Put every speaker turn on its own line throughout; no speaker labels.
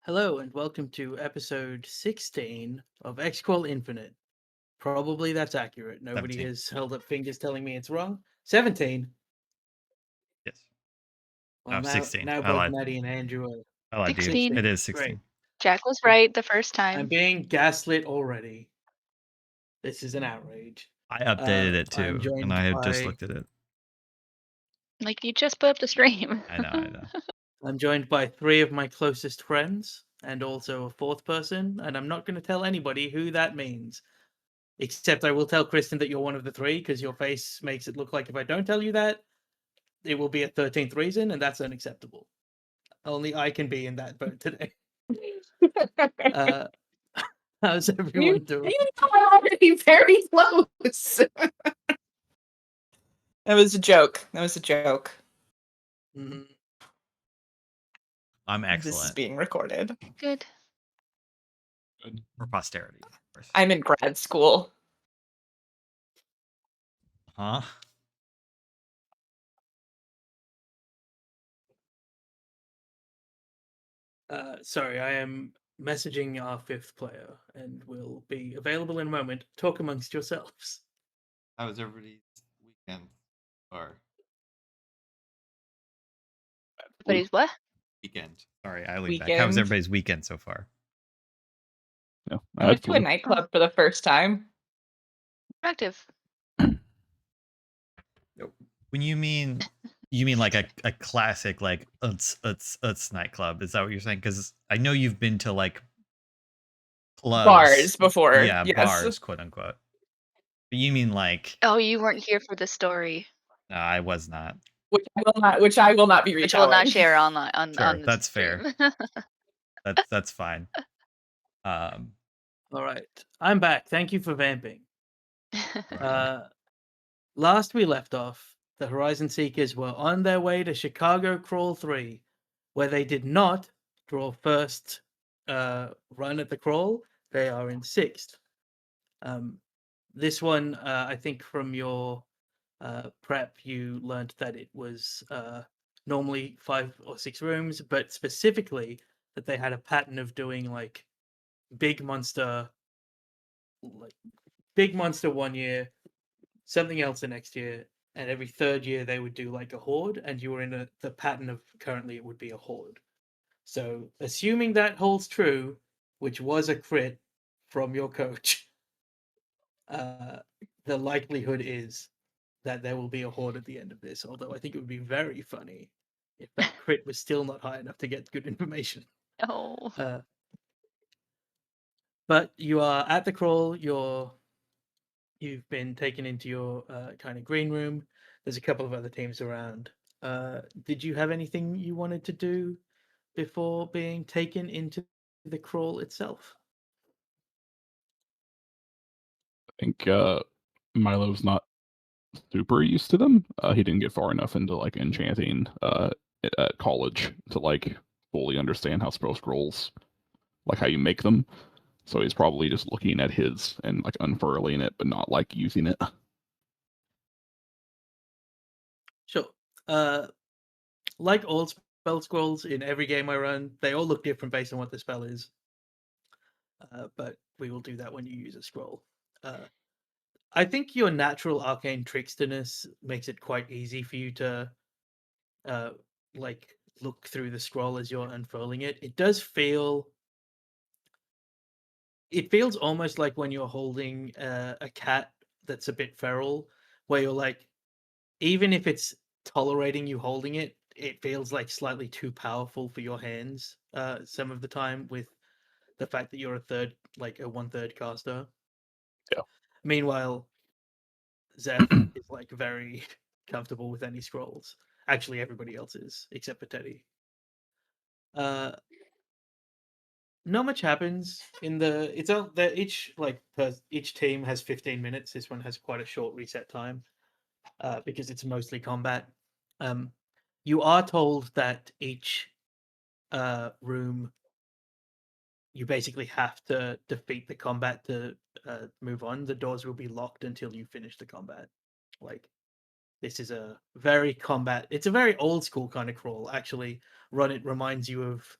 Hello and welcome to episode 16 of XQual Infinite. Probably that's accurate. Nobody
17.
has held up fingers telling me it's wrong. 17.
Yes.
Well,
No,
now
16.
now
I
both
lied.
Maddie and Andrew are
I lied to you.
16.
It
16.
is
Great.
16.
Jack was right the first
I'm
time.
being gaslit already. This is an outrage.
I updated it
I'm
too, and
joined
I had just
by
looked at it.
Like, you just put up the stream.
I know.
I'm joined by three of my closest friends and also a fourth person, and I'm not going to tell anybody who that means. Except I will tell Kristen that you're one of the three because your face makes it look like if I don't tell you that, it will be a 13th reason, and that's unacceptable. Only I can be in that boat today. Uh, how's
You
everyone doing?
you are already very close. That was a joke. That was a joke.
Mhm.
I'm
This is
excellent
being recorded.
Good.
for posterity, of course.
I'm in grad school.
Huh?
Sorry, I am messaging our fifth player and will be available in a moment. Talk amongst yourselves.
How was everybody's weekend or
Everybody's what?
weekend?
Sorry, I lean back. How was
Weekend.
everybody's weekend so far?
No,
I went to a nightclub for the first time.
Productive.
When you mean like a classic like uts nightclub? Is that what you're saying? Because I know you've been to like clubs,
Bars before.
yeah,
Yes.
bars, quote unquote. But you mean like?
Oh, you weren't here for the story,
No, I was not.
Which I will not be
which we'll not
retelling.
share on
Sure,
on the
that's fair.
stream.
That's fine.
All right, I'm back. Thank you for vamping. Last we left off, the Horizon Seekers were on their way to Chicago Crawl 3, where they did not draw first run at the crawl. They are in sixth. This one, I think from your prep, you learned that it was normally 5 or 6 rooms, but specifically that they had a pattern of doing like big monster, like big monster 1 year, something else the next year, and every third year they would do like a horde, and you were in the pattern of currently it would be a horde. So assuming that holds true, which was a crit from your coach, the likelihood is that there will be a horde at the end of this. Although I think it would be very funny if that crit was still not high enough to get good information.
Oh.
But you are at the crawl. You've been taken into your kind of green room. There's a couple of other teams around. Did you have anything you wanted to do before being taken into the crawl itself?
I think Milo's not super used to them. He didn't get far enough into like enchanting at college to like fully understand how spell scrolls, like how you make them. So he's probably just looking at his and like unfurling it, but not like using it.
Sure. Like all spell scrolls in every game I run, they all look different based on what the spell is. But we will do that when you use a scroll. I think your natural arcane tricksterness makes it quite easy for you to like look through the scroll as you're unfurling it. It feels almost like when you're holding a cat that's a bit feral, where you're like, even if it's tolerating you holding it, it feels like slightly too powerful for your hands some of the time, with the fact that you're a 1/3 caster.
Yeah.
Meanwhile, Zeph is like very comfortable with any scrolls. Actually, everybody else is except for Teddy. Not much happens in the. It's all that each team has 15 minutes. This one has quite a short reset time because it's mostly combat. You are told that each room, you basically have to defeat the combat to move on. The doors will be locked until you finish the combat. Like, this is a very combat. It's a very old school kind of crawl. Actually, Run It reminds you of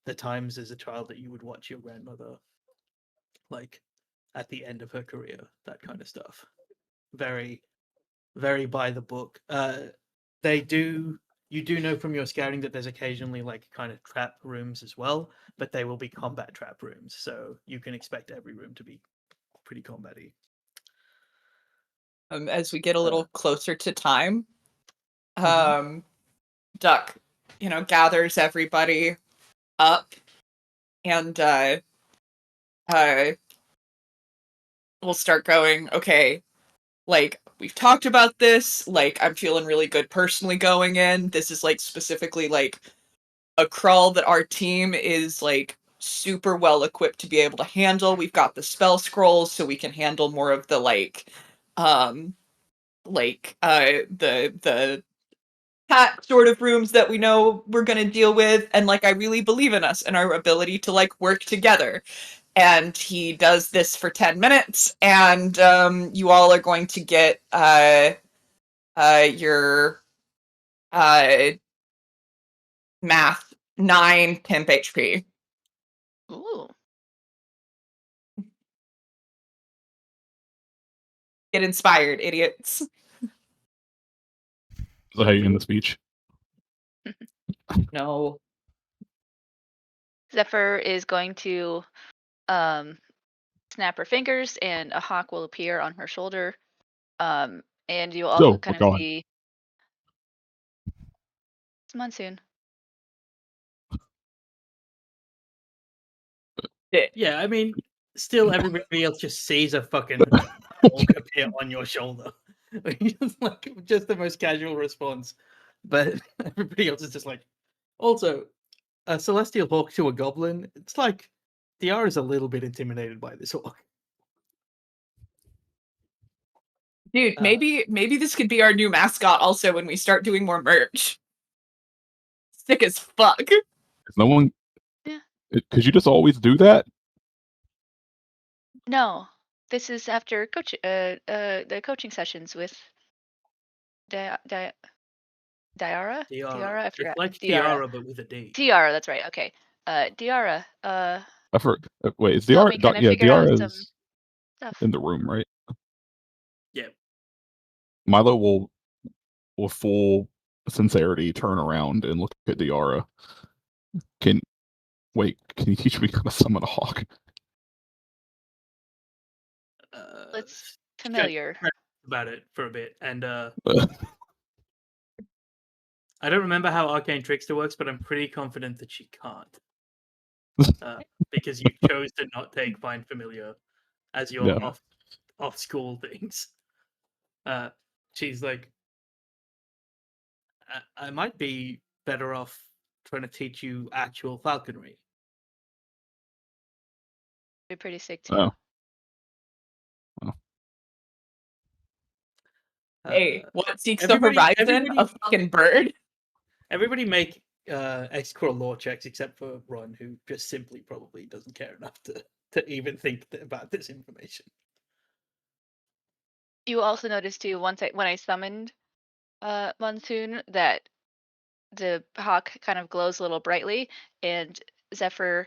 the times as a child that you would watch your grandmother, like at the end of her career, that kind of stuff. Very, very by the book. You do know from your scouting that there's occasionally like kind of trap rooms as well, but they will be combat trap rooms, so you can expect every room to be pretty combat-y.
As we get a little closer to time,
Mhm.
Duck, gathers everybody up and we'll start going, okay, like, we've talked about this, like, I'm feeling really good personally going in. This is, like, specifically, like, a crawl that our team is, like, super well equipped to be able to handle. We've got the spell scrolls, so we can handle more of the, the pack sort of rooms that we know we're gonna deal with, and, like, I really believe in us and our ability to, like, work together. And he does this for 10 minutes, and you all are going to get your math 9 temp HP.
Ooh.
Get inspired, idiots.
Is that how you end the speech?
No.
Zephyr is going to snap her fingers, and a hawk will appear on her shoulder. And you'll also
So,
kind
we're
of
going.
see. It's monsoon.
Yeah, I mean, still everybody else just sees a fucking hawk appear on your shoulder. Just the most casual response. But everybody else is just like, also, a celestial hawk to a goblin, it's like DR is a little bit intimidated by this hawk.
Dude, maybe this could be our new mascot also when we start doing more merch. Sick as fuck.
Is no one?
Yeah.
Could you just always do that?
No, this is after the coaching sessions with Diara. Diara, I
It's
forgot.
like
Diara.
Tiara, but with a D.
Diara, that's right. Okay. Diara.
I forgot. Wait, is
Help
DR?
me kind of
Yeah,
figure out
DR
some
is
stuff.
in the room, right?
Yeah.
Milo will, with full sincerity, turn around and look at Diara. Can you teach me how to summon a hawk?
It's
check
familiar.
about it for a bit, and I don't remember how Arcane Trickster works, but I'm pretty confident that she can't. Because you chose to not take Find Familiar as your
Yeah.
off school things. She's like, I might be better off trying to teach you actual falconry.
Be pretty sick too.
Oh.
Hey, what seeks
everybody-
the horizon?
everybody-
A fucking bird?
Everybody make X-Crawl lore checks except for Ron, who just simply probably doesn't care enough to even think about this information.
You also noticed too when I summoned Monsoon that the hawk kind of glows a little brightly, and Zephyr's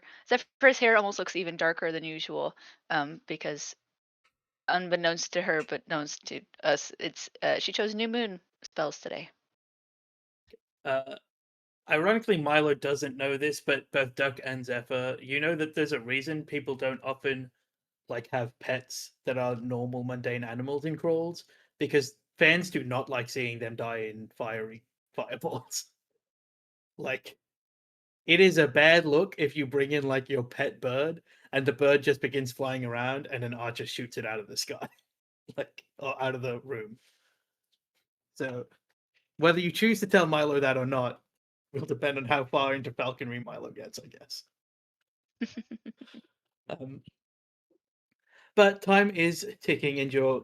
hair almost looks even darker than usual, because unbeknownst to her but known to us, it's she chose new moon spells today.
Ironically, Milo doesn't know this, but both Duck and Zephyr, you know that there's a reason people don't often like have pets that are normal mundane animals in crawls, because fans do not like seeing them die in fiery fireballs. Like, it is a bad look if you bring in like your pet bird and the bird just begins flying around and an archer shoots it out of the sky, like, or out of the room. So whether you choose to tell Milo that or not will depend on how far into falconry Milo gets, I guess. But time is ticking, and you're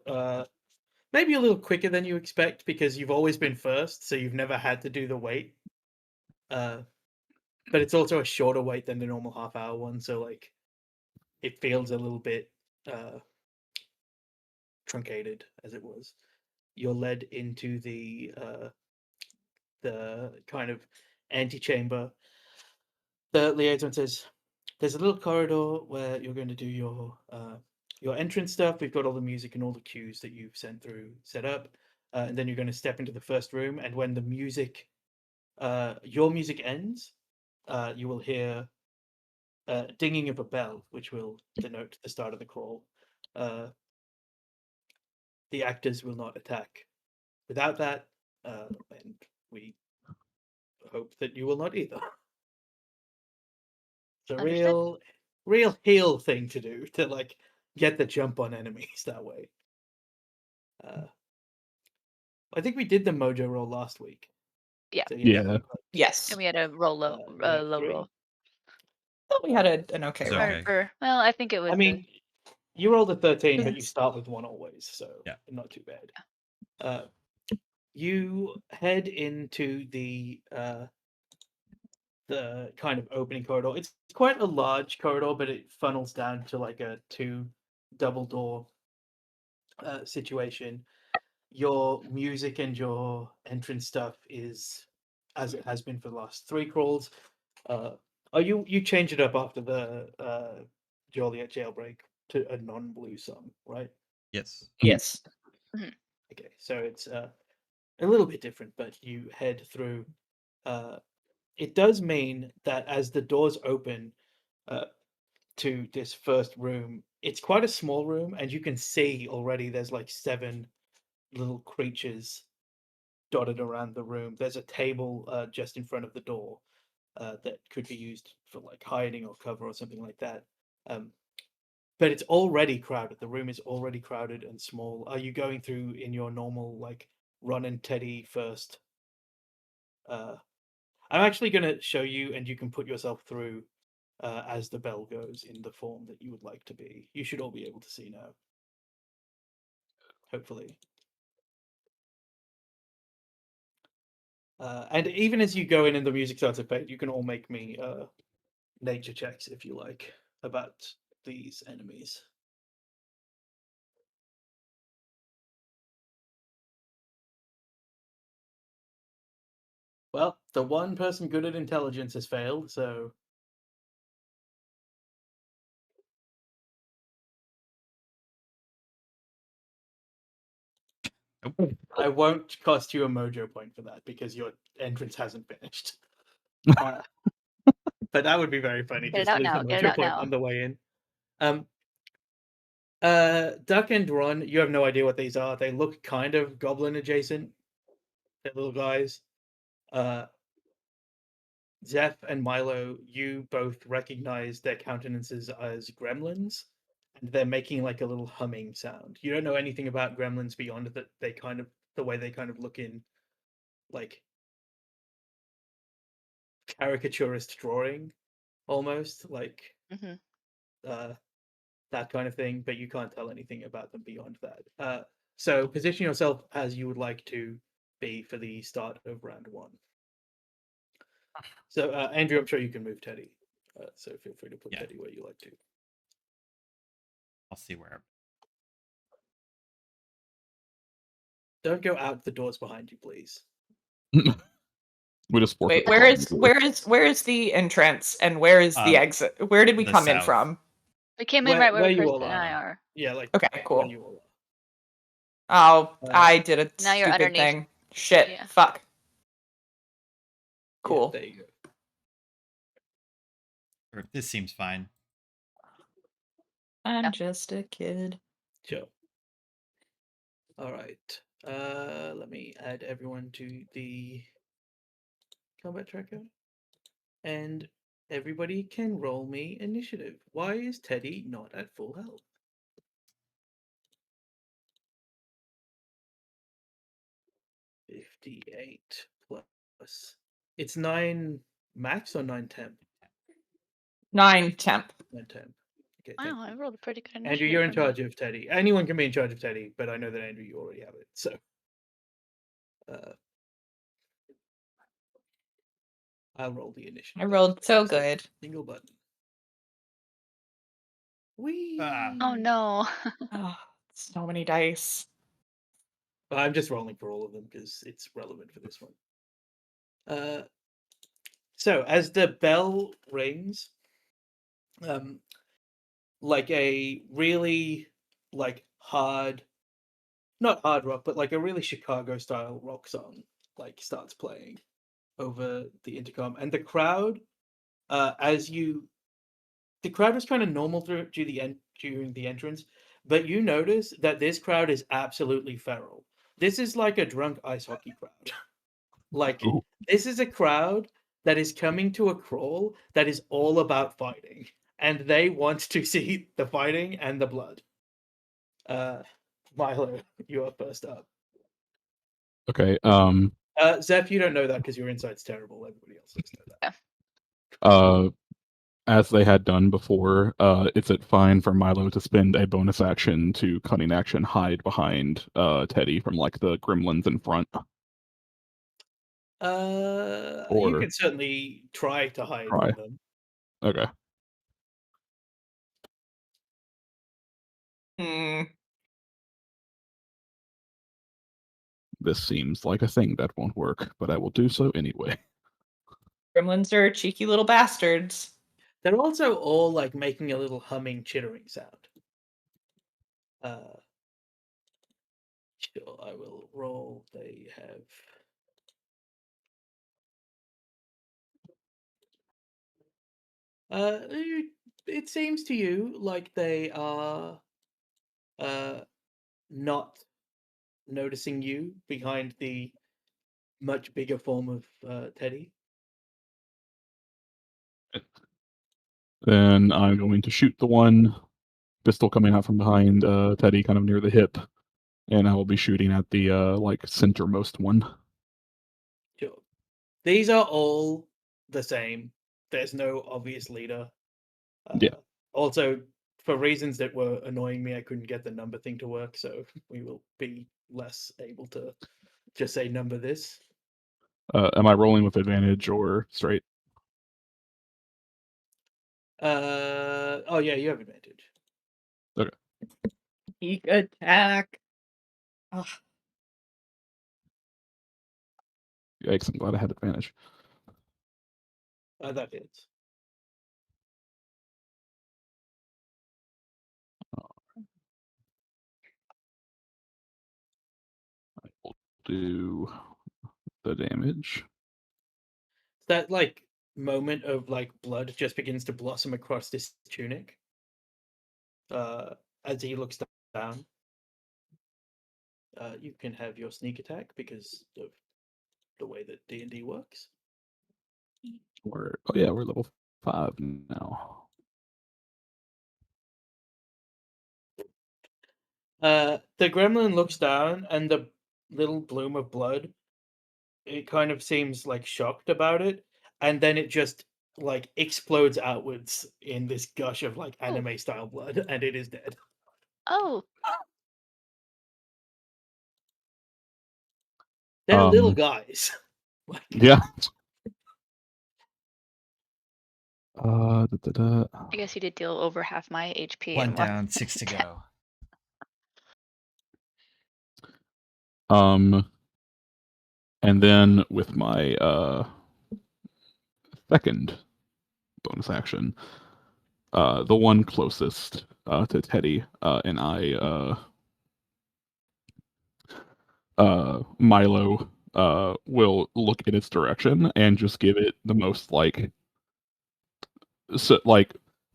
maybe a little quicker than you expect because you've always been first, so you've never had to do the wait. But it's also a shorter wait than the normal half-hour one, so like it feels a little bit truncated, as it was. You're led into the kind of antechamber. The liaison says, "There's a little corridor where you're going to do your entrance stuff. We've got all the music and all the cues that you've sent through set up, and then you're going to step into the first room. And when the music, your music ends, you will hear dinging of a bell, which will denote the start of the crawl. The actors will not attack without that, and we hope that you will not either." It's a
Understood.
real heel thing to do to like get the jump on enemies that way. I think we did the mojo roll last week.
Yeah.
So
Yeah.
Yes.
And we had a roll low,
we have
low
3.
roll.
Thought we had an okay
It's
roll.
okay.
Well, I think it was.
I mean, you rolled a 13, but you
Yes.
start with 1 always, so
Yeah.
not too bad. You head into the kind of opening corridor. It's quite a large corridor, but it funnels down to like a 2 double door situation. Your music and your entrance stuff is as it has been for the last 3 crawls. You changed it up after the Joliet jailbreak to a non-blue song, right?
Yes.
Yes.
Okay, so it's a little bit different, but you head through. It does mean that as the doors open to this first room, it's quite a small room, and you can see already there's like 7 little creatures dotted around the room. There's a table just in front of the door that could be used for like hiding or cover or something like that. But it's already crowded. The room is already crowded and small. Are you going through in your normal like Ron and Teddy first? I'm actually going to show you, and you can put yourself through as the bell goes in the form that you would like to be. You should all be able to see now. Hopefully. And even as you go in and the music starts to fade, you can all make me nature checks if you like about these enemies. Well, the one person good at intelligence has failed, so
Nope.
I won't cost you a mojo point for that because your entrance hasn't finished. But that would be very funny.
Get it
Just
out
lose
now,
the
get it
mojo
out
point
now.
on the way in. Duck and Ron, you have no idea what these are. They look kind of goblin adjacent. They're little guys. Zeph and Milo, you both recognize their countenances as gremlins, and they're making like a little humming sound. You don't know anything about gremlins beyond that they kind of the way they kind of look in like caricaturist drawing, almost like
Mhm.
that kind of thing, but you can't tell anything about them beyond that. So position yourself as you would like to be for the start of round 1. So Andrew, I'm sure you can move Teddy. So feel free to put
Yeah.
Teddy where you like to.
I'll see where.
Don't go out the doors behind you, please.
We just
Wait,
forfeit
where is the entrance and where is the exit? Where did we
the
come in
south.
from?
We came in right where
you
Kristen
all
and I are.
Yeah, like
Okay,
where
cool.
you all
Oh,
Uh,
I did a
Now you're
stupid
underneath.
thing. Shit.
Yeah.
Fuck.
Yeah,
Cool.
there you go.
Or this seems fine.
I'm
Yeah.
just a kid.
Sure. All right. Let me add everyone to the combat tracker, and everybody can roll me initiative. Why is Teddy not at full health? 58 plus. It's 9 max or 9 temp?
9 temp.
9 temp. Okay, thank
Wow, I
you.
rolled a pretty good initiative.
Andrew, you're in
for me.
charge of Teddy. Anyone can be in charge of Teddy, but I know that Andrew, you already have it. So, I'll roll the initiative.
I rolled so
Press a
good.
Single button. Whee!
Oh no.
Oh, so many dice.
I'm just rolling for all of them because it's relevant for this one. So as the bell rings, like a really like hard, not hard rock, but like a really Chicago style rock song like starts playing over the intercom, and the crowd, as you, the crowd was kind of normal during the entrance, but you notice that this crowd is absolutely feral. This is like a drunk ice hockey crowd. Like
Ooh.
this is a crowd that is coming to a crawl that is all about fighting, and they want to see the fighting and the blood. Milo, you are first up.
Okay.
Zeph, you don't know that because your insight's terrible. Everybody else does know that.
As they had done before, is it fine for Milo to spend a bonus action to cunning action hide behind Teddy from like the gremlins in front?
You
Or
can certainly try to hide
try.
from them.
Okay. This seems like a thing that won't work, but I will do so anyway.
Gremlins are cheeky little bastards.
They're also all like making a little humming, chittering sound. Sure, I will roll. They have. It seems to you like they are not noticing you behind the much bigger form of Teddy.
Then I'm going to shoot the one pistol coming out from behind Teddy, kind of near the hip, and I will be shooting at the like centermost one.
Sure. These are all the same. There's no obvious leader.
Yeah.
Also, for reasons that were annoying me, I couldn't get the number thing to work, so we will be less able to just say number this.
Am I rolling with advantage or straight?
Oh yeah, you have advantage.
Okay.
Sneak attack. Ugh.
Yikes! I'm glad I had advantage.
That hits.
I will do the damage.
That like moment of like blood just begins to blossom across this tunic. As he looks down. You can have your sneak attack because of the way that D&D works.
We're level 5 now.
The gremlin looks down, and the little bloom of blood, it kind of seems like shocked about it, and then it just like explodes outwards in this gush of like anime style blood, and it is dead.
Oh,
They're little guys. Like,
Yeah.
I guess you did deal over half my HP.
One
in one.
down, 6 to go.
And then with my second bonus action, the one closest to Teddy and I, Milo, will look in its direction and just give it the most like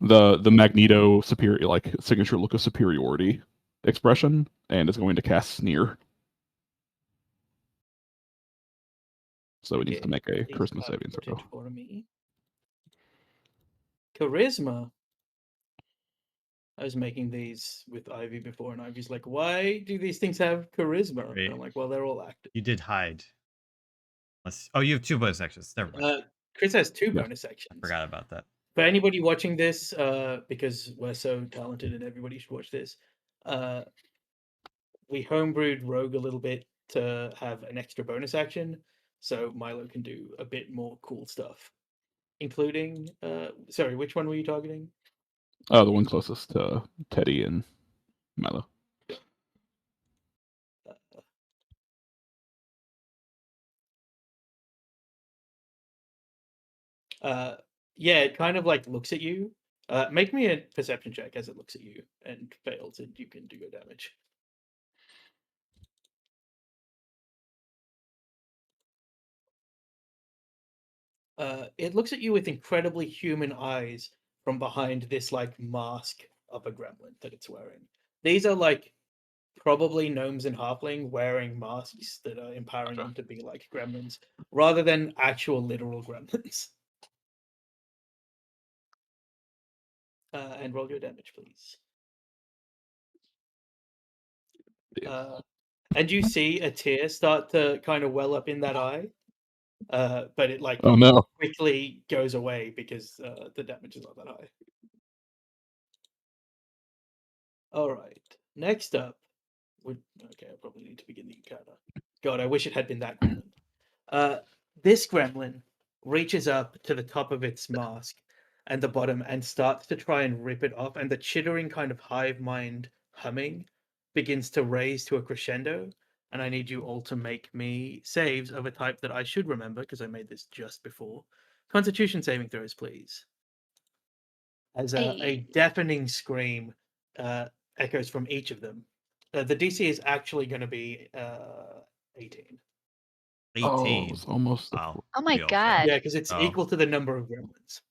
the Magneto superior like signature look of superiority expression, and is going to cast Sneer. So it needs to make a
these
charisma
are
saving throw.
footage for me. Charisma. I was making these with Ivy before, and Ivy's like, "Why do these things have charisma?" And
Wait.
I'm like, "Well, they're all active."
You did hide. Oh, you have 2 bonus actions. Never mind.
Chris has 2
Yeah.
bonus actions.
I forgot about that.
For anybody watching this, because we're so talented and everybody should watch this, we homebrewed Rogue a little bit to have an extra bonus action, so Milo can do a bit more cool stuff, including. Sorry, which one were you targeting?
The one closest to Teddy and Milo.
Yeah, it kind of like looks at you. Make me a perception check as it looks at you and fails, and you can do your damage. It looks at you with incredibly human eyes from behind this like mask of a gremlin that it's wearing. These are like probably gnomes and halfling wearing masks that are empowering
Gotcha.
them to be like gremlins rather than actual literal gremlins. And roll your damage, please.
Yeah.
And you see a tear start to kind of well up in that eye, but it like
Oh no.
quickly goes away because the damage is not that high. All right, next up. Okay, I probably need to begin the encounter. God, I wish it had been that gremlin. This gremlin reaches up to the top of its mask and the bottom and starts to try and rip it off, and the chittering kind of hive mind humming begins to raise to a crescendo. And I need you all to make me saves of a type that I should remember because I made this just before. Constitution saving throws, please. As a
Hey.
deafening scream echoes from each of them. The DC is actually going to be 18.
18.
Oh, it was almost.
Wow.
Oh my
Real fail.
god.
Yeah, because it's
Oh.
equal to the number of gremlins.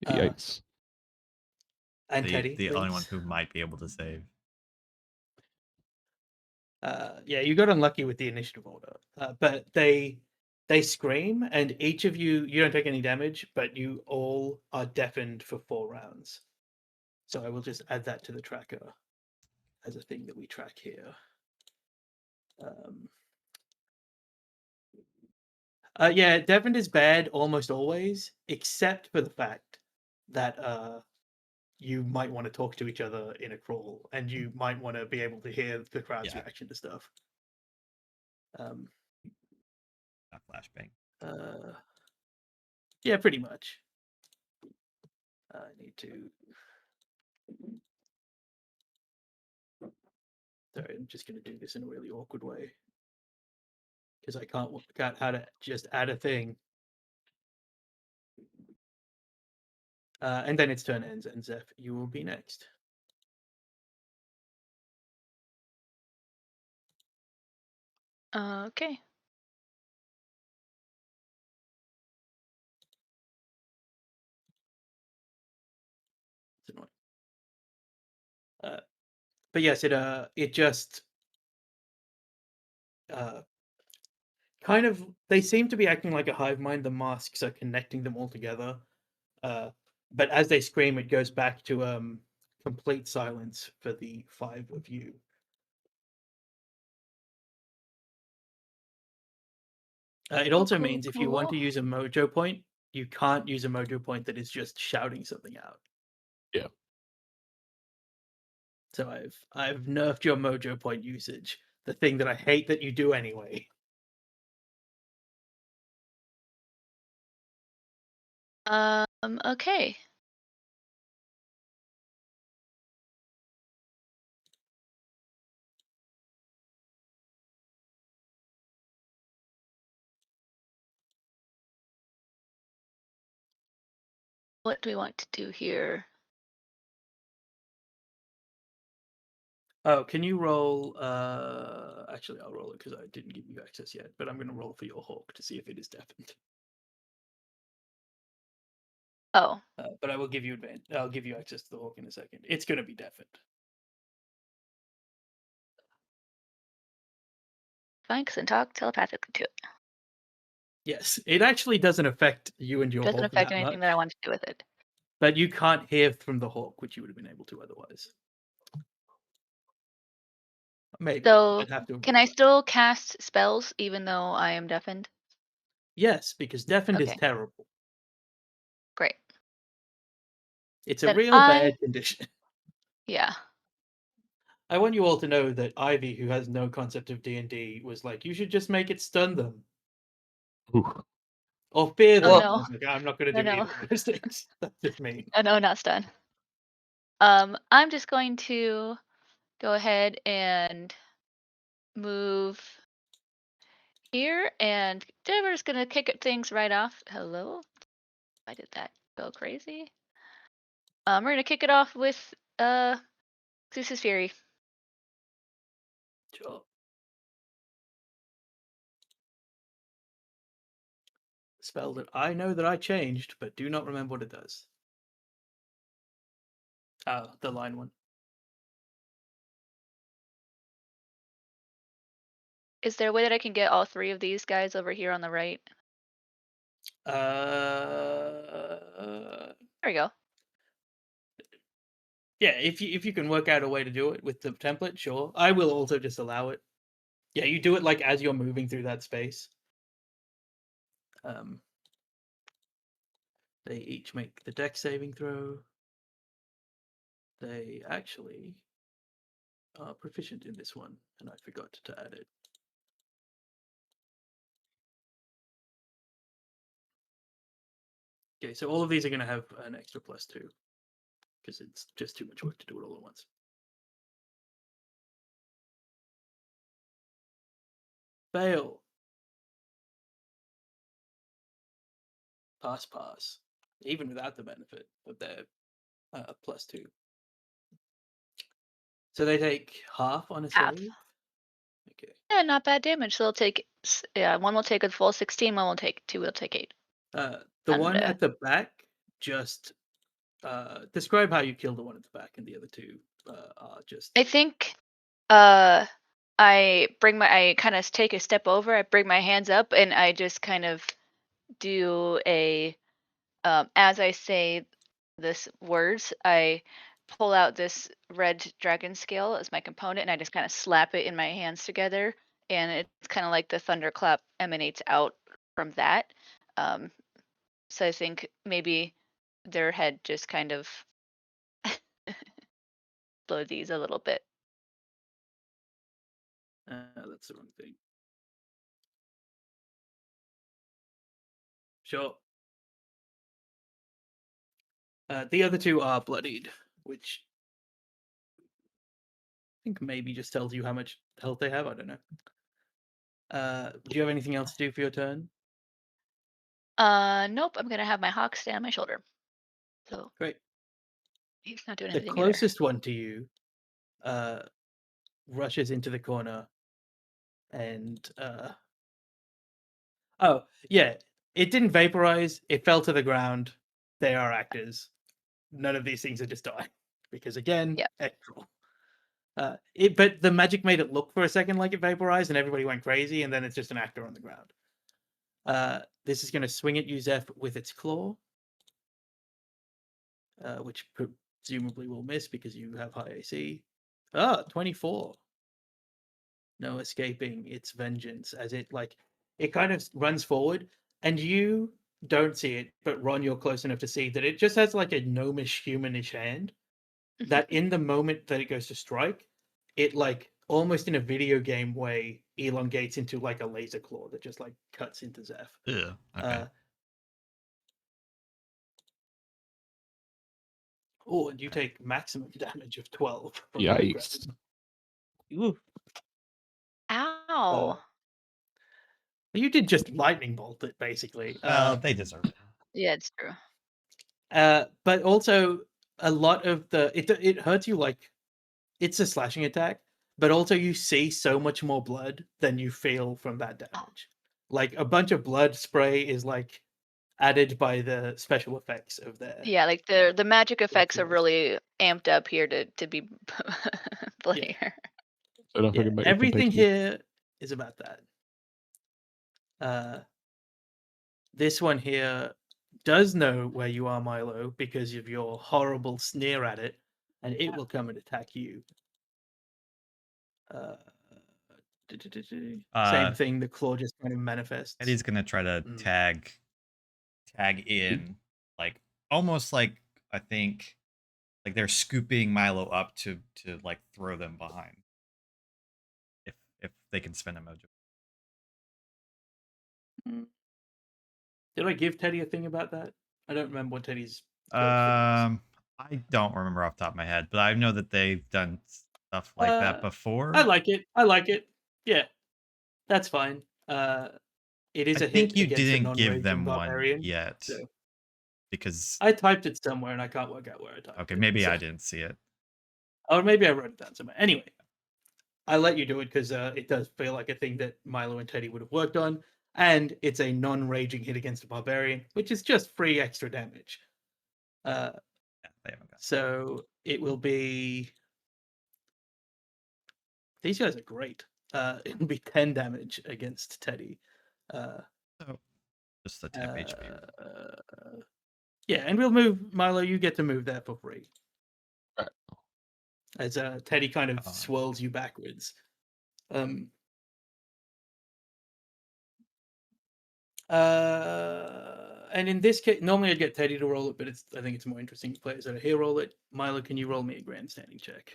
Yikes.
And Teddy,
The only one
please.
who might be able to save.
Yeah, you got unlucky with the initiative order, but they scream, and each of you don't take any damage, but you all are deafened for 4 rounds. So I will just add that to the tracker as a thing that we track here. Yeah, deafened is bad almost always, except for the fact that you might want to talk to each other in a crawl, and you might want to be able to hear the crowd's
Yeah.
reaction to stuff.
Not flashbang.
Yeah, pretty much. I need to. Sorry, I'm just going to do this in a really awkward way because I can't work out how to just add a thing. And then its turn ends, and Zeph, you will be next.
Okay.
It's annoying. But yes, it just kind of, they seem to be acting like a hive mind. The masks are connecting them all together. But as they scream, it goes back to complete silence for the 5 of you. It also means if you want to use a mojo point, you can't use a mojo point that is just shouting something out.
Yeah.
So I've nerfed your mojo point usage, the thing that I hate that you do anyway.
Okay. What do we want to do here?
Oh, can you roll? Actually, I'll roll it because I didn't give you access yet. But I'm going to roll for your hawk to see if it is deafened.
Oh,
But I will give you advantage. I'll give you access to the hawk in a second. It's going to be deafened.
fine, because I can talk telepathically to it.
Yes, it actually doesn't affect you and your
Doesn't
hawk
affect
that
anything
much,
that I want to do with it.
but you can't hear from the hawk, which you would have been able to otherwise. Maybe.
So,
I'd have to
can
avoid
I
that.
still cast spells even though I am deafened?
Yes, because deafened is
Okay.
terrible.
Great.
It's a
Then
real bad condition.
Yeah.
I want you all to know that Ivy, who has no concept of D&D, was like, you should just make it stun them.
Ooh.
Or fear them.
Oh,
I
no.
was like, I'm not going to do
No,
either
no.
of those things. That's just me.
Oh, no, not stun. I'm just going to go ahead and move here, and Deborah's gonna kick things right off. Hello. Why did that go crazy? We're gonna kick it off with Zeus's Fury.
Sure. Spell that I know that I changed, but do not remember what it does. Oh, the line one.
Is there a way that I can get all 3 of these guys over here on the right?
Uh,
There we go.
yeah, if you can work out a way to do it with the template, sure. I will also just allow it. Yeah, you do it like as you're moving through that space. They each make the dex saving throw. They actually are proficient in this one, and I forgot to add it. Okay, so all of these are going to have an extra +2 because it's just too much work to do it all at once. Fail. Pass. Even without the benefit of their +2. So they take half on a
Half.
save. Okay.
Yeah, not bad damage. So they'll take one will take a full 16, one will take 2 will take 8.
The
And,
one at the back, just describe how you kill the one at the back, and the other two are just.
I think I kind of take a step over, I bring my hands up, and I just kind of do a as I say this words, I pull out this red dragon scale as my component, and I just kind of slap it in my hands together, and it's kind of like the thunderclap emanates out from that. So I think maybe their head just kind of blow these a little bit.
That's the wrong thing. Sure. The other two are bloodied, which I think maybe just tells you how much health they have. I don't know. Do you have anything else to do for your turn?
Nope. I'm gonna have my hawk stay on my shoulder. So
Great.
he's not doing
The
anything either.
closest one to you rushes into the corner and oh yeah, it didn't vaporize, it fell to the ground. They are actors. None of these things are just dying because again,
Yep.
Ekral. But the magic made it look for a second like it vaporized and everybody went crazy, and then it's just an actor on the ground. This is going to swing at you, Zeph, with its claw, which presumably will miss because you have high AC. 24. No escaping its vengeance as it kind of runs forward, and you don't see it, but Ron, you're close enough to see that it just has like a gnomish humanish hand that in the moment that it goes to strike, it like almost in a video game way elongates into like a laser claw that just like cuts into Zeph.
Yeah. Okay.
Oh, and you take maximum damage of 12. from the
Yikes.
aggressive. Ooh.
Ow.
You did just lightning bolt it, basically.
They deserve it.
Yeah, it's true.
But also a lot of it hurts you like it's a slashing attack, but also you see so much more blood than you feel from that damage. Like a bunch of blood spray is like added by the special effects of their.
Yeah, like the magic effects are
yours.
really amped up here to be bloodier.
So don't
Yeah,
forget about your
everything
compatriots.
here is about that. This one here does know where you are, Milo, because of your horrible sneer at it, and it will come and attack you. Same thing. The claw just kind of manifests.
Eddie's gonna try to
Mm.
tag in, like almost like I think like they're scooping Milo up to like throw them behind. If they can spend a mojo.
Did I give Teddy a thing about that? I don't remember what Teddy's. throw thing was.
I don't remember off the top of my head, but I know that they've done stuff like that before.
I like it. Yeah, that's fine. It is
I
a
think
hit
you
against a
didn't give
non-raging
them
barbarian,
one yet.
so-
because
I typed it somewhere and I can't work out where I typed
okay,
it.
maybe
so-
I didn't see it.
Or maybe I wrote it down somewhere. Anyway, I let you do it because it does feel like a thing that Milo and Teddy would have worked on, and it's a non-raging hit against a barbarian, which is just free extra damage.
Yeah, they haven't got.
So it will be. These guys are great. It'll be 10 damage against Teddy.
So just the temp HP.
Yeah, and we'll move Milo. You get to move there for free.
Right.
As Teddy kind of
Oh.
swirls you backwards. And in this case, normally I'd get Teddy to roll it, but I think it's more interesting to players that are here roll it. Milo, can you roll me a grandstanding check?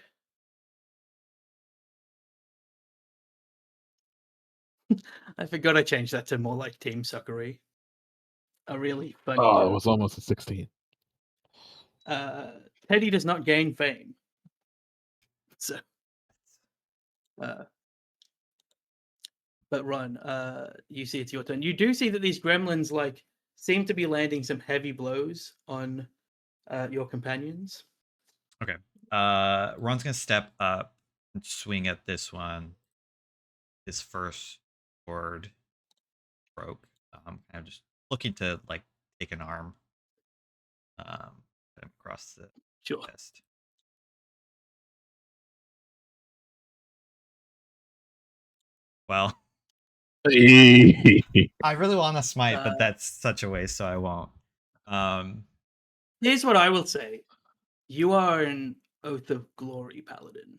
I forgot I changed that to more like Team Suckery. A really funny.
Oh, it was almost a 16.
Teddy does not gain fame. So, but Ron, you see it's your turn. You do see that these gremlins like seem to be landing some heavy blows on your companions.
Okay. Ron's gonna step up and swing at this one. His first sword broke. Kind of just looking to like take an arm. Put him across the
Sure.
chest. Well, I really want to smite, but that's such a waste, so I won't.
Here's what I will say: you are an Oath of Glory paladin,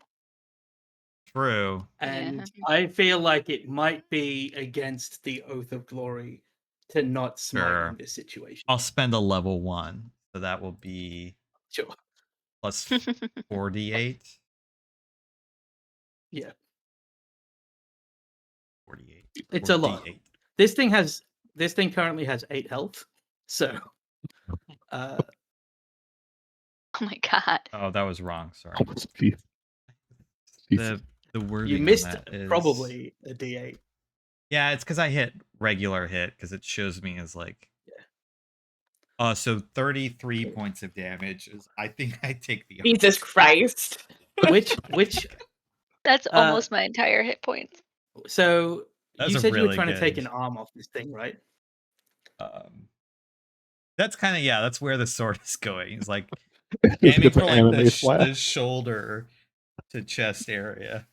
True.
and I feel like it might be against the Oath of Glory to not smite
Sure.
in this situation.
I'll spend a level 1, so that will be
Sure.
plus 48.
Yeah.
48.
It's a lot.
48.
This thing currently has 8 health, so
Oh my god.
Oh, that was wrong. Sorry.
Almost 50.
The wording
you
on
missed
that is
probably a D8.
Yeah, it's because I hit regular hit because it shows me as like. So 33 points of damage is. I think I take the.
Jesus Christ.
Which
That's almost my entire hit points.
so
That's
you
a
said you were
really
trying to take
good-
an arm off this thing, right?
That's kind of that's where the sword is going. It's like
It's
aiming
got
for
the
like
anime
the
slash.
shoulder to chest area.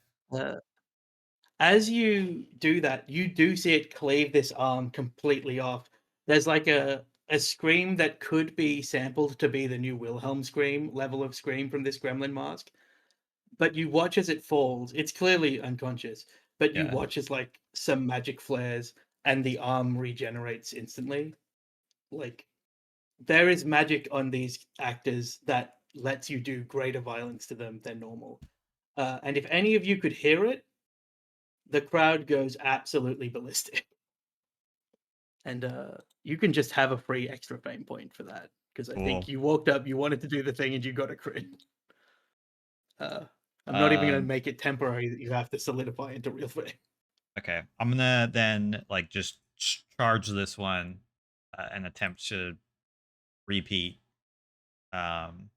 As you do that, you do see it cleave this arm completely off. There's like a scream that could be sampled to be the new Wilhelm scream level of scream from this gremlin mask. But you watch as it falls. It's clearly unconscious, but you
Yeah.
watch as like some magic flares and the arm regenerates instantly. Like there is magic on these actors that lets you do greater violence to them than normal. And if any of you could hear it, the crowd goes absolutely ballistic. And you can just have a free extra fame point for that because I think
Cool.
you walked up, you wanted to do the thing, and you got a crit. I'm not even going to make it temporary that you have to solidify into real fame.
Okay, I'm gonna then like just charge this one and attempt to repeat. Kind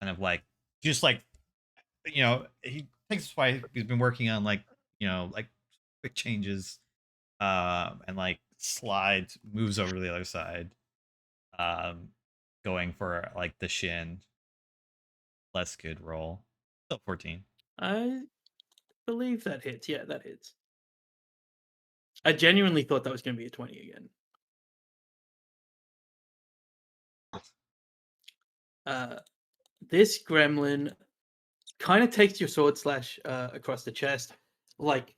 of like just like he takes his wife. He's been working on like like quick changes, and like slides, moves over to the other side, going for like the shin. Less good roll. Still 14.
I believe that hits. Yeah, that hits. I genuinely thought that was going to be a 20 again. This gremlin kind of takes your sword slash across the chest, like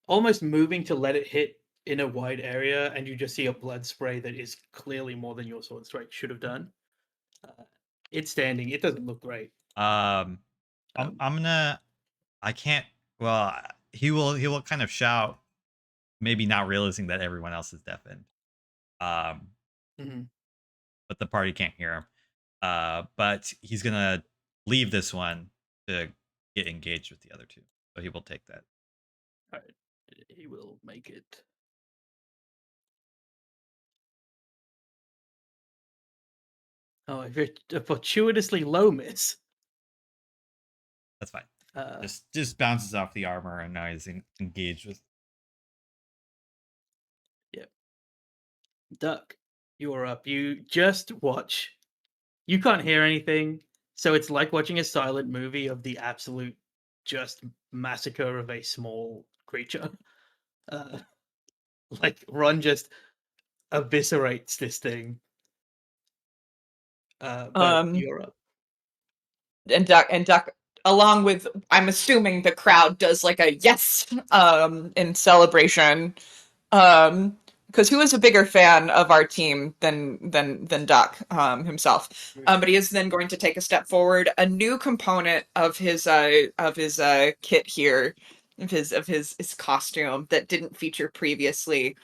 almost moving to let it hit in a wide area, and you just see a blood spray that is clearly more than your sword strike should have done. It's standing. It doesn't look great.
I'm gonna. I can't. Well, he will kind of shout, maybe not realizing that everyone else is deafened.
Mhm.
But the party can't hear him. But he's gonna leave this one to get engaged with the other two. So he will take that.
All right. He will make it. Oh, if you're a fortuitously low miss.
That's fine.
Uh,
Just bounces off the armor, and now he's engaged with.
Duck, you're up. You just watch. You can't hear anything, so it's like watching a silent movie of the absolute just massacre of a small creature. Uh, like Ron just eviscerates this thing. But you're up.
And Duck, along with, I'm assuming the crowd does like a yes in celebration, because who is a bigger fan of our team than Duck himself? But he is then going to take a step forward. A new component of his kit here, of his costume that didn't feature previously,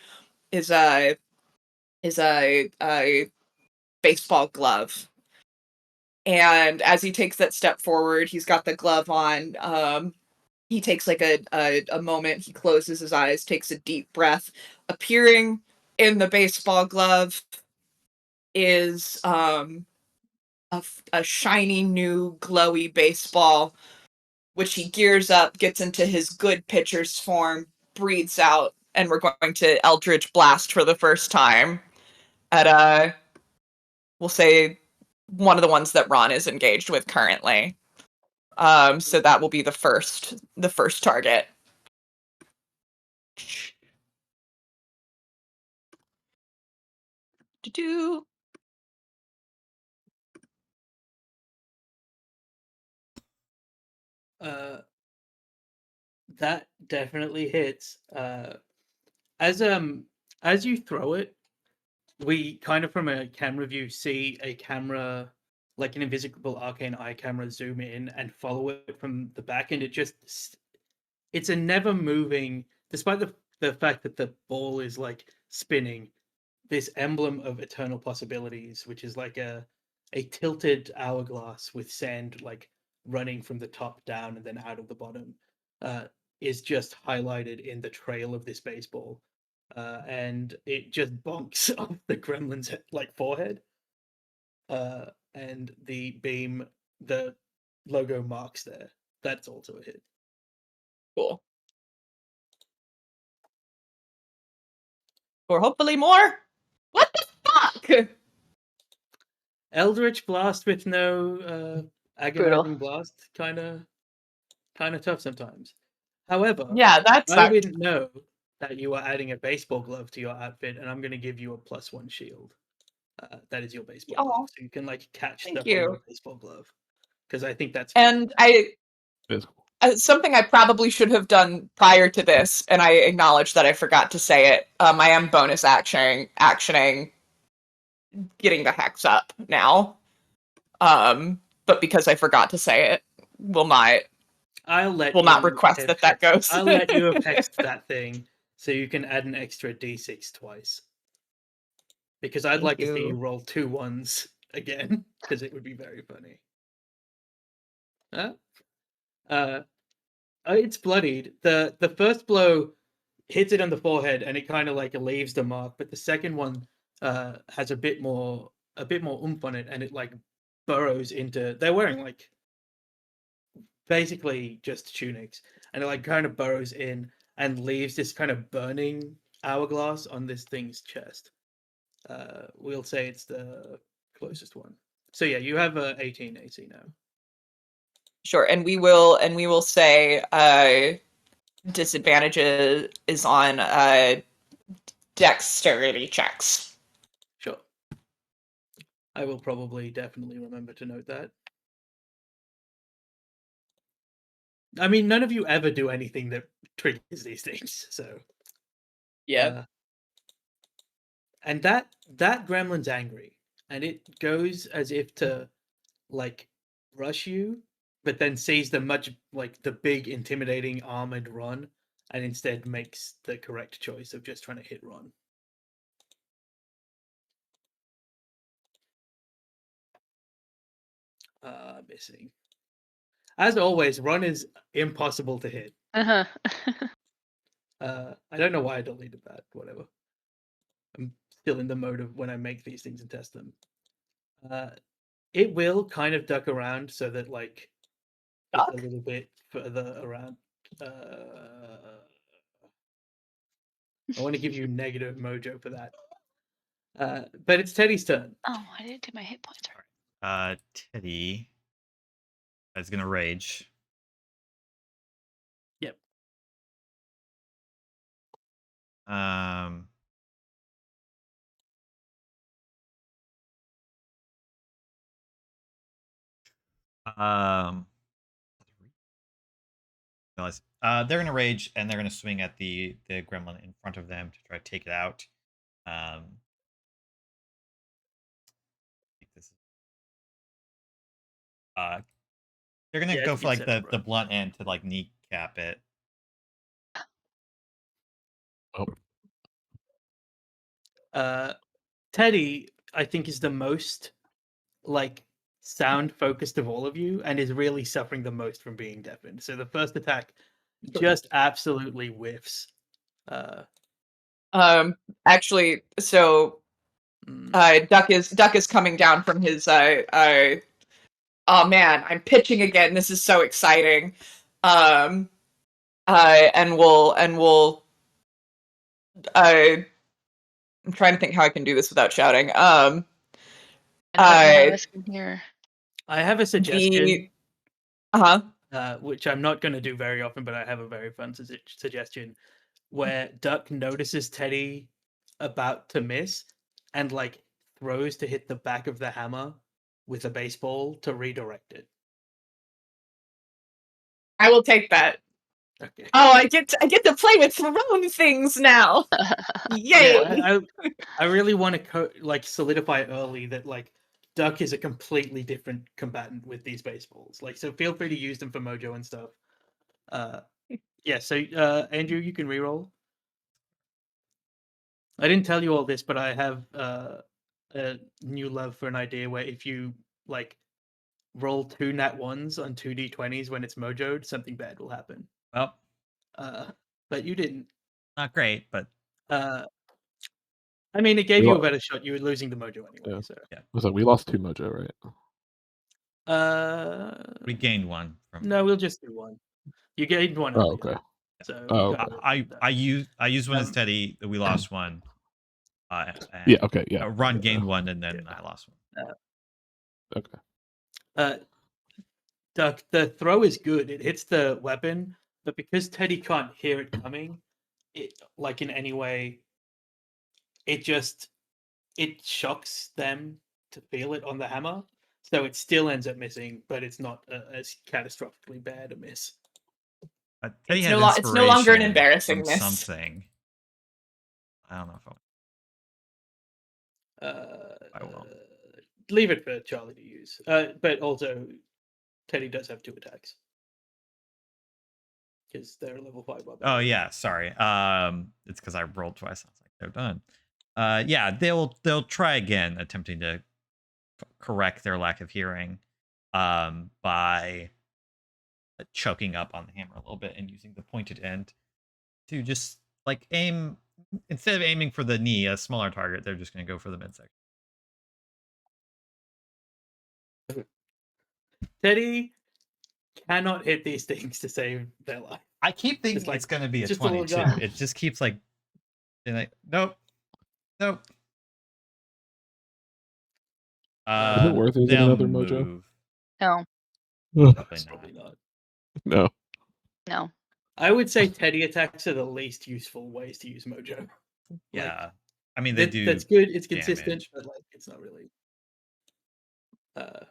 is a baseball glove. And as he takes that step forward, he's got the glove on. He takes like a moment, he closes his eyes, takes a deep breath. Appearing in the baseball glove is a shiny new glowy baseball, which he gears up, gets into his good pitcher's form, breathes out, and we're going to Eldritch Blast for the first time at we'll say one of the ones that Ron is engaged with currently. So that will be the first target. Do-do.
That definitely hits. As you throw it, we kind of from a camera view see a camera, like an invisible arcane eye camera, zoom in and follow it from the back, and it's a never moving, despite the fact that the ball is like spinning, this emblem of eternal possibilities, which is like a tilted hourglass with sand like running from the top down and then out of the bottom, is just highlighted in the trail of this baseball. And it just bonks off the gremlin's like forehead. And the beam, the logo marks there. That's also a hit.
Cool. Or hopefully more. What the fuck?
Eldritch Blast with no agonizing blast, kind of tough sometimes. However,
Yeah, that's
I didn't know that you are adding a baseball glove to your outfit, and I'm going to give you a +1 shield. That is your baseball glove, so you can like catch
Thank
stuff on
you.
your baseball glove. Because I think that's
And something I probably should have done prior to this, and I acknowledge that I forgot to say it. I am bonus actioning getting the hex up now. But because I forgot to say it, will not request that goes.
I'll let you have hexed that thing, so you can add an extra d6 twice. Because I'd like to see you roll 2 1s again, because it would be very funny. It's bloodied. The first blow hits it on the forehead, and it kind of like leaves the mark. But the second one has a bit more oomph on it, and it like burrows into. They're wearing like basically just tunics, and it like kind of burrows in and leaves this kind of burning hourglass on this thing's chest. We'll say it's the closest one. So yeah, you have a 18 AC now.
Sure, and we will say disadvantage is on dexterity checks.
Sure. I will probably definitely remember to note that. I mean, none of you ever do anything that triggers these things, so
Yeah.
and that gremlin's angry, and it goes as if to like rush you, but then sees the the big intimidating armored Ron, and instead makes the correct choice of just trying to hit Ron. Missing. As always, Ron is impossible to hit.
Uh-huh.
I don't know why I deleted that. Whatever. I'm still in the mode of when I make these things and test them. it will kind of duck around so that like it's
Duck?
a little bit further around. I want to give you negative mojo for that. But it's Teddy's turn.
Oh, I didn't do my hit points.
Teddy is gonna rage.
Yep.
Um. They're gonna rage and they're gonna swing at the gremlin in front of them to try to take it out. I think this is, they're gonna
Yeah,
go
it's
for like the
separate.
blunt end to like kneecap it.
Teddy, I think, is the most like sound focused of all of you and is really suffering the most from being deafened. So the first attack just absolutely whiffs.
Actually, so
Mm,
Duck is coming down from his oh man, I'm pitching again. This is so exciting. And we'll I'm trying to think how I can do this without shouting.
I don't know
I
if I can hear.
I have a suggestion,
uh-huh.
which I'm not going to do very often, but I have a very fun suggestion where Duck notices Teddy about to miss and like throws to hit the back of the hammer with a baseball to redirect it.
I will take that.
Okay.
Oh, I get to play with thrown things now. Yay!
Yeah, I really want to like solidify early that like Duck is a completely different combatant with these baseballs. Like, so feel free to use them for mojo and stuff. Yeah. So, Andrew, you can reroll. I didn't tell you all this, but I have a new love for an idea where if you like roll 2 nat 1s on 2 d20s when it's mojoed, something bad will happen.
Well,
but you didn't.
not great, but
I mean, it gave
We
you a
lo-
better shot. You were losing the mojo anyway.
Yeah.
So
Was like we lost 2 mojo, right?
we gained one from.
no, we'll just do 1. You gained 1
Oh,
earlier.
okay.
So
Oh,
you got
I
it.
I used one as
Um,
Teddy. We lost one. And
Yeah. Okay. Yeah.
Ron
yeah,
gained one, and then
Yeah.
I lost one.
Okay.
the throw is good. It hits the weapon, but because Teddy can't hear it coming, it like in any way, it shocks them to feel it on the hammer. So it still ends up missing, but it's not as catastrophically bad a miss.
Teddy
It's
had
it's no longer an
inspiration
embarrassing
from
miss.
something. I don't know if I will.
Leave it for Charlie to use. But also, Teddy does have 2 attacks because they're level 5.
Oh yeah, sorry. It's because I rolled twice. I was like, they're done. Yeah, they'll try again, attempting to correct their lack of hearing, by choking up on the hammer a little bit and using the pointed end to just like aim. Instead of aiming for the knee, a smaller target, they're just going to go for the midsection.
Teddy cannot hit these things to save their life.
I keep thinking
like-
it's going to be a
just a little
22.
guy.
It just keeps like, being like, nope.
Is it worth using
they'll
another mojo?
move.
No,
Probably not.
Probably not.
No.
no.
I would say Teddy attacks are the least useful ways to use mojo.
Yeah, I mean they do.
That's good. It's consistent,
damage.
but like it's not really.
I thought-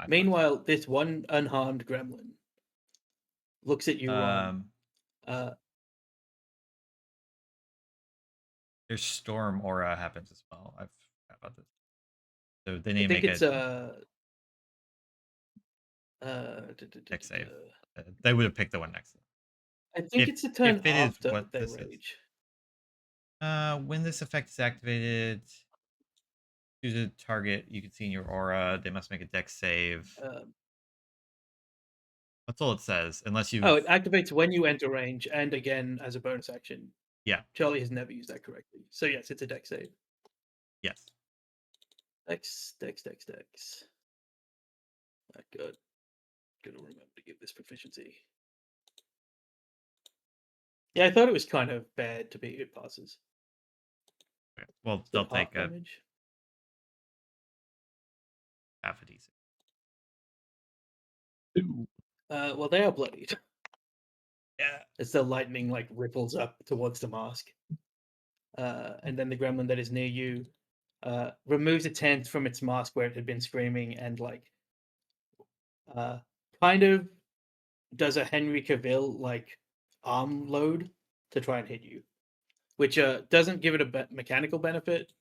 Meanwhile, this one unharmed gremlin looks at you, Ron.
There's storm aura happens as well. I've forgot about this. So they
I
need to
think
make
it's
dex save. They would have picked the one next to them.
I think
If-
it's a turn
if it is
after
what
they
this is.
rage.
When this effect is activated, choose a target you can see in your aura. They must make a dex save. That's all it says, unless you.
Oh, it activates when you enter range and again as a bonus action.
Yeah.
Charlie has never used that correctly. So yes, it's a dex save.
Yes.
Dex. Good. Gonna remember to give this proficiency. Yeah, I thought it was kind of bad to be it passes.
Okay. Well,
So
they'll
half
take a
damage.
half a DC.
Ooh.
Well, they are bloodied
Yeah.
as the lightning like ripples up towards the mask. And then the gremlin that is near you removes its hand from its mask where it had been screaming and like kind of does a Henry Cavill like arm load to try and hit you, which doesn't give it a mechanical benefit.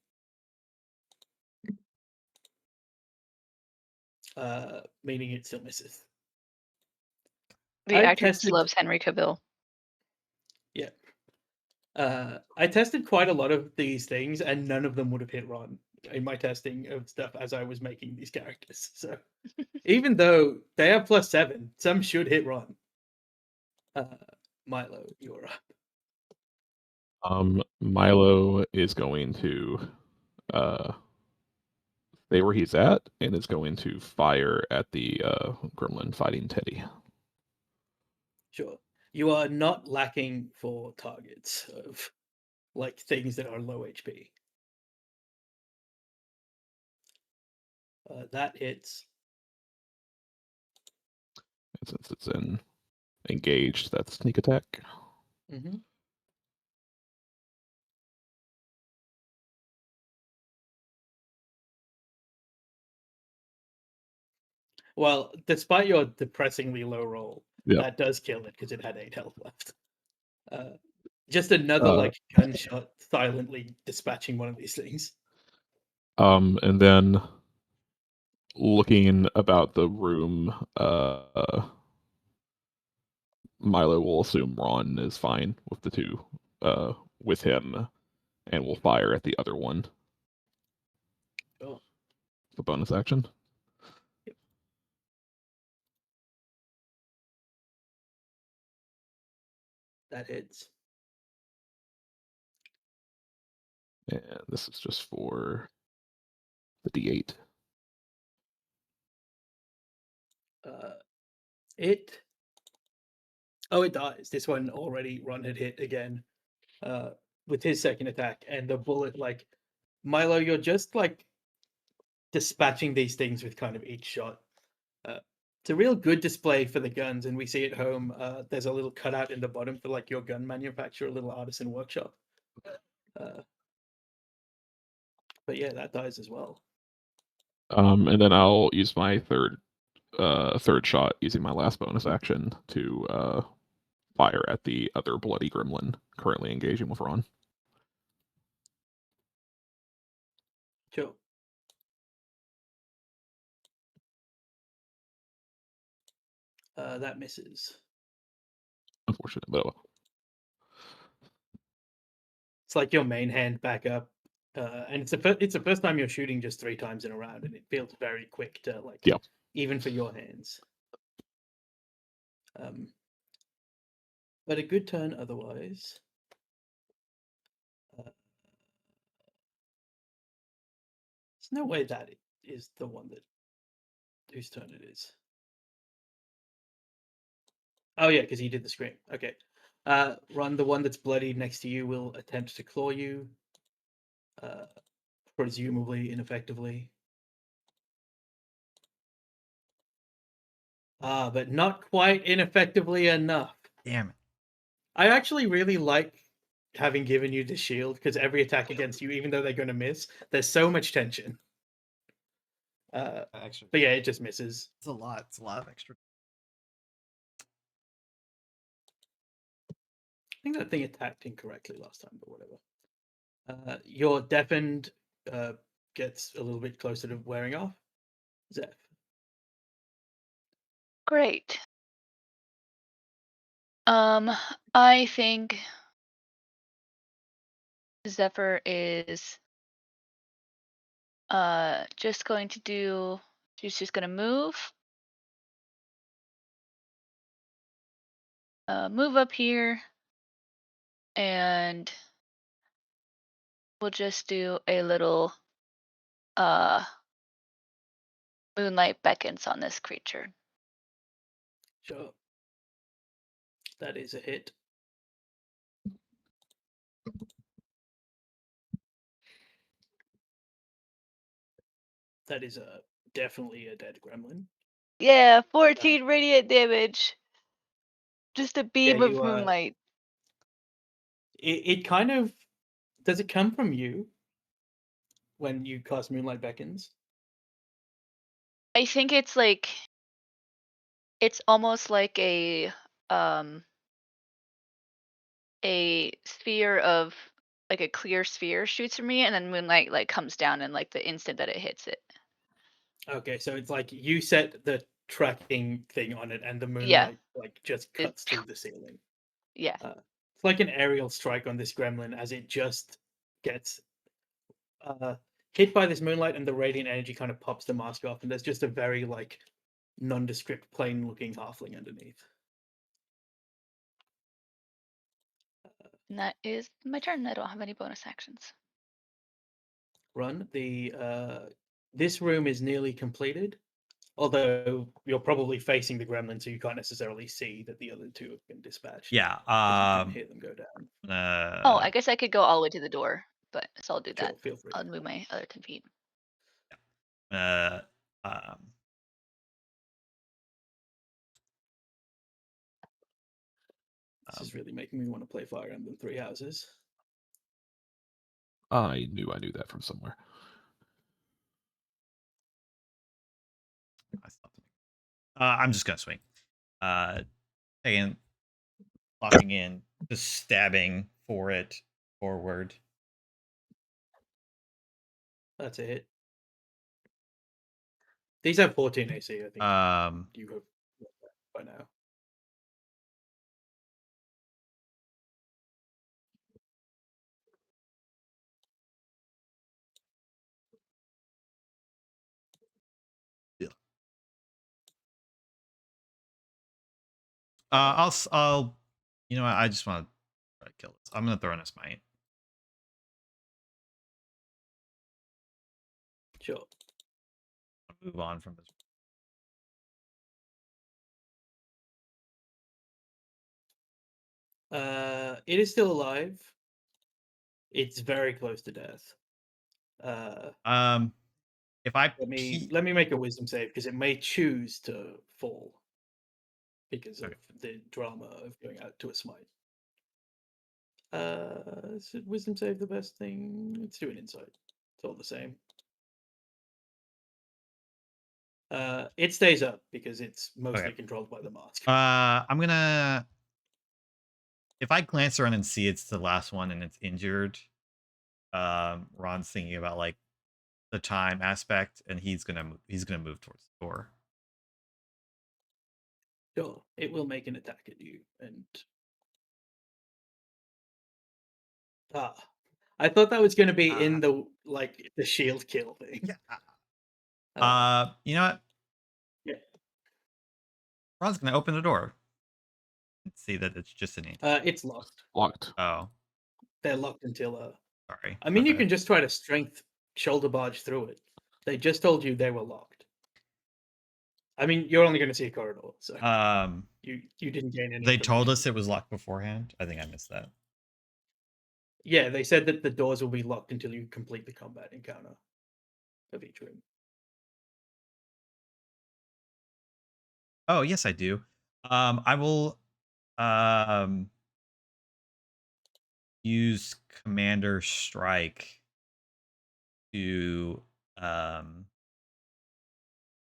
Meaning it still misses.
The
I
actor just
tested-
loves Henry Cavill.
Yeah. I tested quite a lot of these things, and none of them would have hit Ron in my testing of stuff as I was making these characters. So even though they are +7, some should hit Ron. Milo, you're up.
Milo is going to stay where he's at and is going to fire at the gremlin fighting Teddy.
Sure. You are not lacking for targets of like things that are low HP. That hits.
And since it's engaged, that's sneak attack.
Mm-hmm. Well, despite your depressingly low roll,
Yep.
that does kill it because it had 8 health left. Just another like gunshot silently dispatching one of these things.
And then looking about the room, Milo will assume Ron is fine with the two, with him, and will fire at the other one.
Sure.
The bonus action.
That hits.
And this is just for the D8.
It. Oh, it dies. This one already Ron had hit again with his second attack, and the bullet like Milo, you're just like dispatching these things with kind of each shot. It's a real good display for the guns, and we see at home. There's a little cutout in the bottom for like your gun manufacturer, a little artisan workshop. But yeah, that dies as well.
And then I'll use my third shot using my last bonus action to fire at the other bloody gremlin currently engaging with Ron.
Sure. That misses.
Unfortunate, but
It's like your main hand back up, and it's the first time you're shooting just 3 times in a round, and it feels very quick to like,
Yeah.
even for your hands. But a good turn otherwise. There's no way that is the one that whose turn it is. Oh yeah, because he did the scream. Okay. Ron, the one that's bloody next to you will attempt to claw you. Presumably ineffectively. But not quite ineffectively enough.
Damn it.
I actually really like having given you the shield because every attack against you, even though they're going to miss, there's so much tension.
Extra.
But yeah, it just misses.
It's a lot. It's a lot of extra.
I think that thing attacked incorrectly last time, but whatever. Your deafened gets a little bit closer to wearing off. Zeph.
Great. I think Zephyr is just going to do. She's just going to move. Move up here, and we'll just do a little uh Moonlight Beckons on this creature.
Sure. That is a hit. That is definitely a dead gremlin.
Yeah, 14 radiant damage. Just a beam of
you,
moonlight.
It kind of does it come from you when you cast Moonlight Beckons?
I think it's like it's almost like a sphere of like a clear sphere shoots from me, and then moonlight like comes down and like the instant that it hits it.
Okay, so it's like you set the tracking thing on it, and the
Yeah.
moonlight like just
It-
cuts through the ceiling.
Yeah.
It's like an aerial strike on this gremlin as it just gets hit by this moonlight, and the radiant energy kind of pops the mask off, and there's just a very like nondescript, plain-looking halfling underneath.
And that is my turn. I don't have any bonus actions.
Run. This room is nearly completed, although you're probably facing the gremlin, so you can't necessarily see that the other two have been dispatched.
Yeah.
'cause you can hear them go down.
Oh, I guess I could go all the way to the door, but so I'll do
Sure,
that.
feel free.
I'll move my other 10 feet.
This is really making me want to play Fire Emblem Three Houses.
I knew that from somewhere.
I'm just gonna swing. Again, locking in, just stabbing for it forward.
That's a hit. These have 14 AC, I think. You have by now.
I'll, you know what? I just want to try to kill this. I'm gonna throw in a smite.
Sure.
I'll move on from this.
It is still alive. It's very close to death.
If I
let me make a wisdom save because it may choose to fall because
Okay.
of the drama of going out to a smite. Is it wisdom save the best thing? Let's do an insight. It's all the same. It stays up because it's mostly
Okay.
controlled by the mask.
I'm gonna. If I glance around and see it's the last one and it's injured, Ron's thinking about like the time aspect, and he's gonna move towards the door.
Sure, it will make an attack at you, and I thought that was going to be in the like the shield kill thing.
Yeah. You know what?
Yeah.
Ron's gonna open the door and see that it's just an angel.
It's locked.
Locked.
Oh,
They're locked until
sorry.
I mean, you
Okay.
can just try to strength shoulder barge through it. They just told you they were locked. I mean, you're only going to see a corridor, so you didn't gain any.
They told
information.
us it was locked beforehand. I think I missed that.
Yeah, they said that the doors will be locked until you complete the combat encounter of each room.
Oh, yes, I do. I will use Commander Strike to on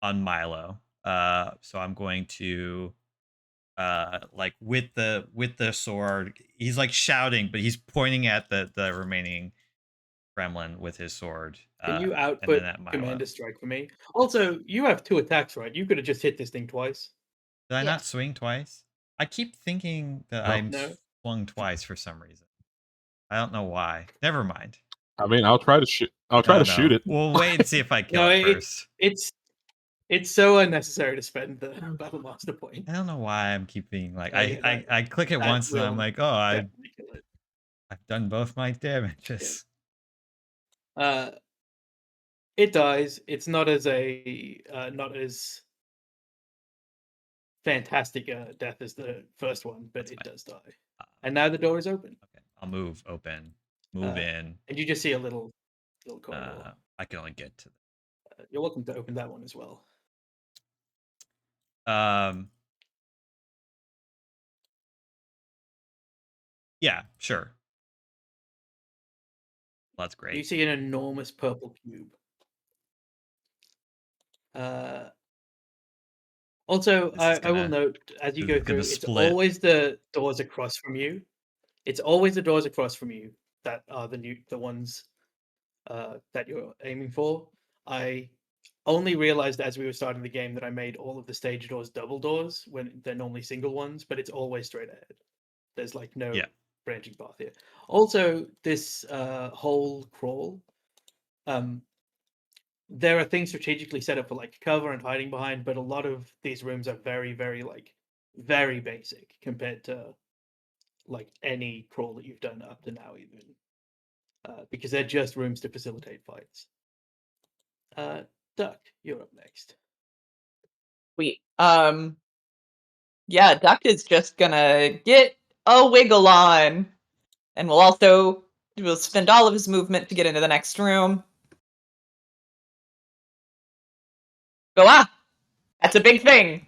Milo. So I'm going to like with the sword. He's like shouting, but he's pointing at the remaining gremlin with his sword.
Can you
and
output
then at Milo.
Commander Strike for me? Also, you have 2 attacks, right? You could have just hit this thing twice.
Did I
Yeah.
not swing twice? I keep thinking that
No.
I'm
No.
swung twice for some reason. I don't know why. Never mind.
I mean, I'll try to shoot. I'll try
No,
to
no.
shoot it.
We'll wait and see if I kill
No,
it first.
it's so unnecessary to spend the Battle Master point.
I don't know why I'm keeping like
Oh, yeah,
I click it
that
once and I'm
will
like, oh,
Definitely kill it.
I've done both my damages.
It dies. It's not as fantastic a death as the first one, but
That's
it
fine.
does die. And now the door is open,
Okay, I'll move open, move in.
and you just see a little corridor.
I can only get to.
You're welcome to open that one as well.
Yeah, sure. That's
You
great.
see an enormous purple cube. Also,
This is
I will
gonna-
note as you
this
go
is gonna
through, it's
split.
always the doors across from you. It's always the doors across from you that are the ones that you're aiming for. I only realized as we were starting the game that I made all of the stage doors double doors when they're normally single ones, but it's always straight ahead. There's like no
Yeah.
branching path here. Also, this whole crawl, there are things strategically set up for like cover and hiding behind, but a lot of these rooms are very, very very basic compared to like any crawl that you've done up to now, even because they're just rooms to facilitate fights. Duck, you're up next.
Sweet. Yeah, Duck is just gonna get a wiggle on, and will spend all of his movement to get into the next room. Go that's a big thing.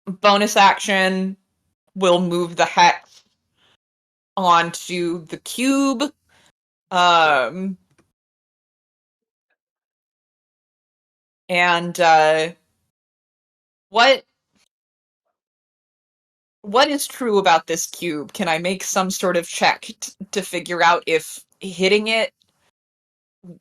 Bonus action will move the hex onto the cube. And what is true about this cube? Can I make some sort of check to figure out if hitting it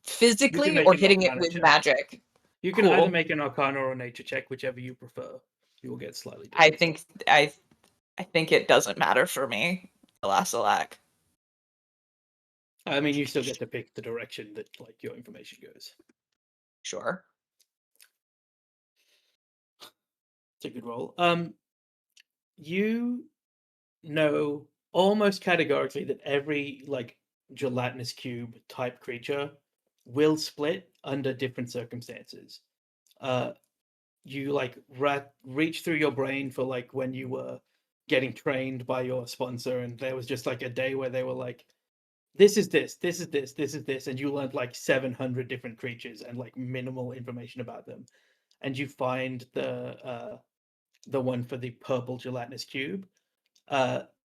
physically
make
or
an
hitting it
Arcana
with
check.
magic?
You can either
Cool.
make an Arcana or a Nature check, whichever you prefer. You will get slightly
I
different.
think it doesn't matter for me, Alasalak.
I mean, you still get to pick the direction that like your information goes.
Sure.
It's a good roll. You know almost categorically that every like gelatinous cube type creature will split under different circumstances. You like reach through your brain for like when you were getting trained by your sponsor, and there was just like a day where they were like, this is this, this is this, this is this, and you learned like 700 different creatures and like minimal information about them, and you find the one for the purple gelatinous cube.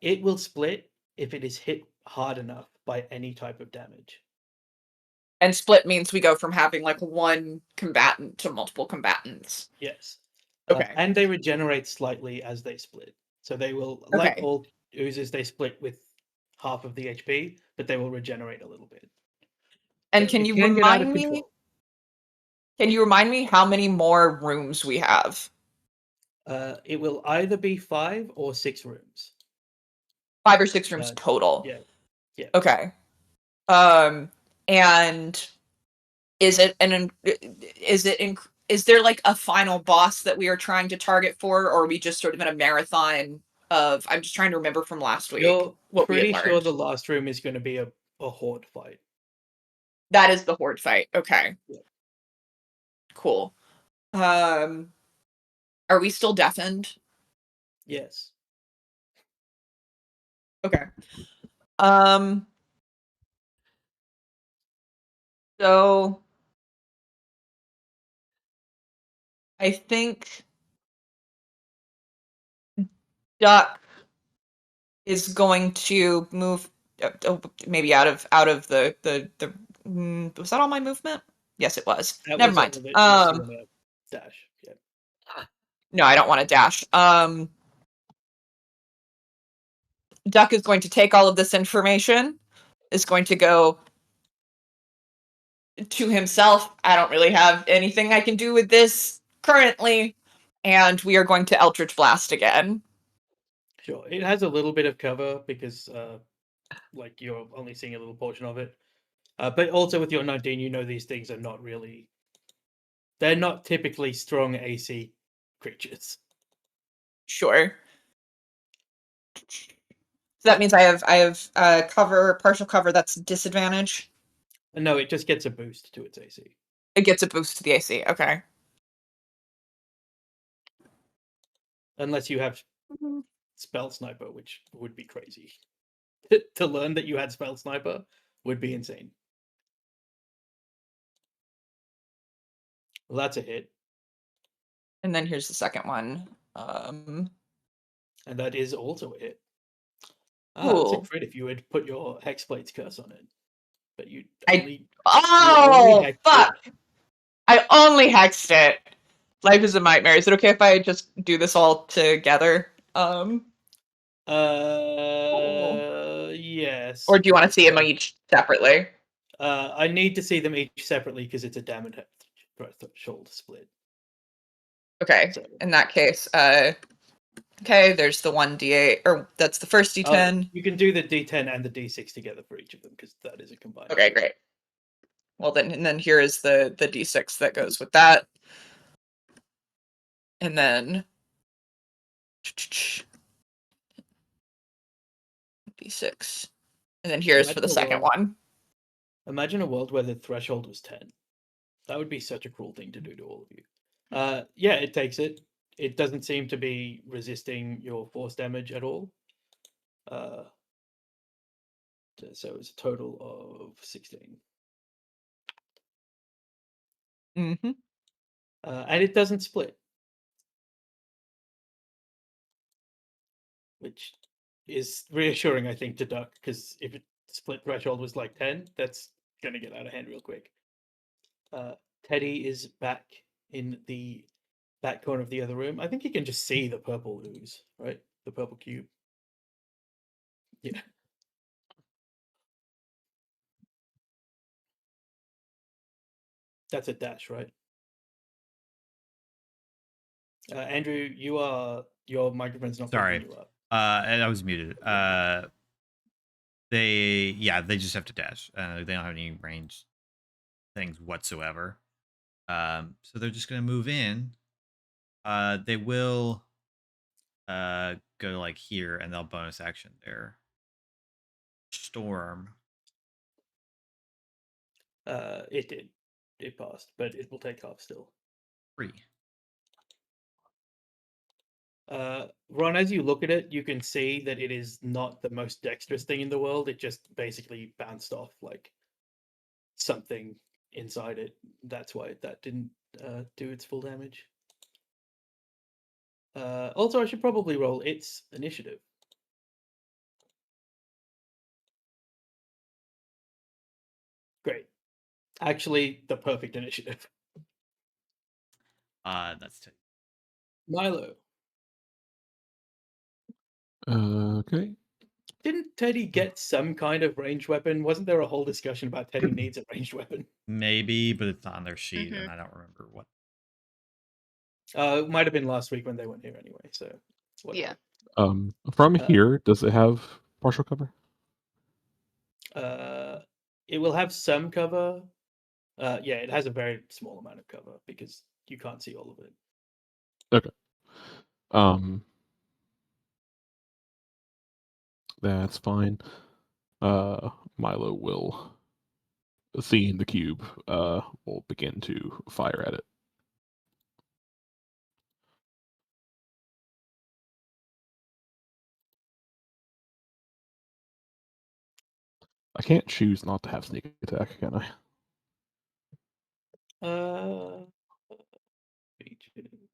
It will split if it is hit hard enough by any type of damage.
And split means we go from having like one combatant to multiple combatants.
Yes.
Okay.
And they regenerate slightly as they split. So they will, like
Okay.
all oozes, they split with half of the HP, but they will regenerate a little bit.
And
So
can
it
you
can get out of
remind me?
control.
Can you remind me how many more rooms we have?
It will either be 5 or 6 rooms.
5 or 6 rooms
Uh,
total.
Yeah. Yeah.
Okay. And is there like a final boss that we are trying to target for, or are we just sort of in a marathon of? I'm just trying to remember from last week.
You're
what we had
pretty sure
learned.
the last room is going to be a horde fight.
That is the horde fight. Okay.
Yeah.
Cool. Are we still deafened?
Yes.
Okay. So I think Duck is going to move maybe out of the was that all my movement? Yes, it was.
That
Never
was all
mind.
of it, unless you wanna dash. Yeah.
No, I don't want to dash. Duck is going to take all of this information, is going to go to himself. I don't really have anything I can do with this currently, and we are going to Eldritch Blast again.
Sure. It has a little bit of cover because like you're only seeing a little portion of it. But also with your 19, you know these things are not really, they're not typically strong AC creatures.
Sure. So that means I have partial cover that's disadvantage.
No, it just gets a boost to its AC.
It gets a boost to the AC. Okay.
Unless you have Spell Sniper, which would be crazy. To learn that you had Spell Sniper would be insane. Well, that's a hit.
And then here's the second one.
And that is also a hit. It's
Cool.
a crit if you had put your Hexblade's curse on it. But you
I-
only...
Oh,
hexed it.
fuck! I only hexed it. Life is a nightmare. Is it okay if I just do this all together?
Yes.
Or do you want to see them each separately?
I need to see them each separately because it's a damage threshold split.
Okay.
So,
In that case, okay, there's the 1d8, or that's the first d10.
you can do the d10 and the d6 together for each of them because that is a combined.
Okay, great. Well then here is the d6 that goes with that. And then d6. And then here's for the second one.
Imagine a world where the threshold was 10. That would be such a cruel thing to do to all of you. Yeah, it takes it. It doesn't seem to be resisting your force damage at all. So it's a total of 16.
Mm-hmm.
And it doesn't split. Which is reassuring, I think, to Duck, because if its split threshold was like 10, that's going to get out of hand real quick. Teddy is back in the back corner of the other room. I think you can just see the purple ooze, right? The purple cube. Yeah. That's a dash, right? Andrew, your microphone's not
Sorry.
picking you up.
And I was muted. They just have to dash. They don't have any range things whatsoever. So they're just gonna move in. They will go to like here and they'll bonus action there. Storm.
It did. It passed, but it will take half still.
3.
Ron, as you look at it, you can see that it is not the most dexterous thing in the world. It just basically bounced off like something inside it. That's why that didn't do its full damage. Also, I should probably roll its initiative. Great. Actually, the perfect initiative.
That's Teddy.
Milo.
Okay.
Didn't Teddy get some kind of ranged weapon? Wasn't there a whole discussion about Teddy needs a ranged weapon?
Maybe, but it's not on their sheet, and I don't remember what.
It might have been last week when they weren't here anyway. So whatever.
Yeah.
From here, does it have partial cover?
It will have some cover. Yeah, it has a very small amount of cover because you can't see all of it.
Okay. That's fine. Milo will, seeing the cube, will begin to fire at it. I can't choose not to have sneak attack, can I?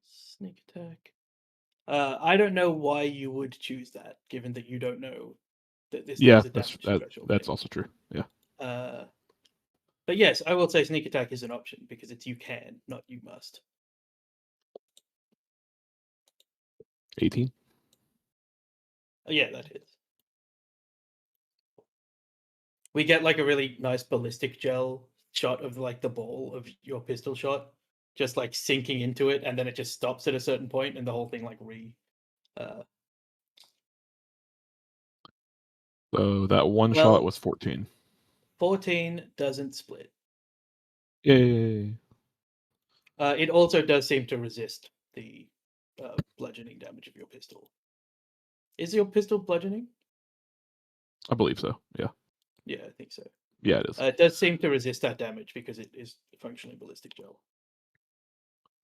Sneak attack. I don't know why you would choose that, given that you don't know that this
Yeah,
is a damage threshold.
that's also true. Yeah.
But yes, I will say sneak attack is an option because it's you can, not you must.
18.
Yeah, that hits. We get like a really nice ballistic gel shot of like the ball of your pistol shot, just like sinking into it, and then it just stops at a certain point, and the whole thing like
So that one
Well-
shot was 14.
14 doesn't split.
Yay.
It also does seem to resist the bludgeoning damage of your pistol. Is your pistol bludgeoning?
I believe so. Yeah.
Yeah, I think so.
Yeah, it is.
It does seem to resist that damage because it is functionally ballistic gel.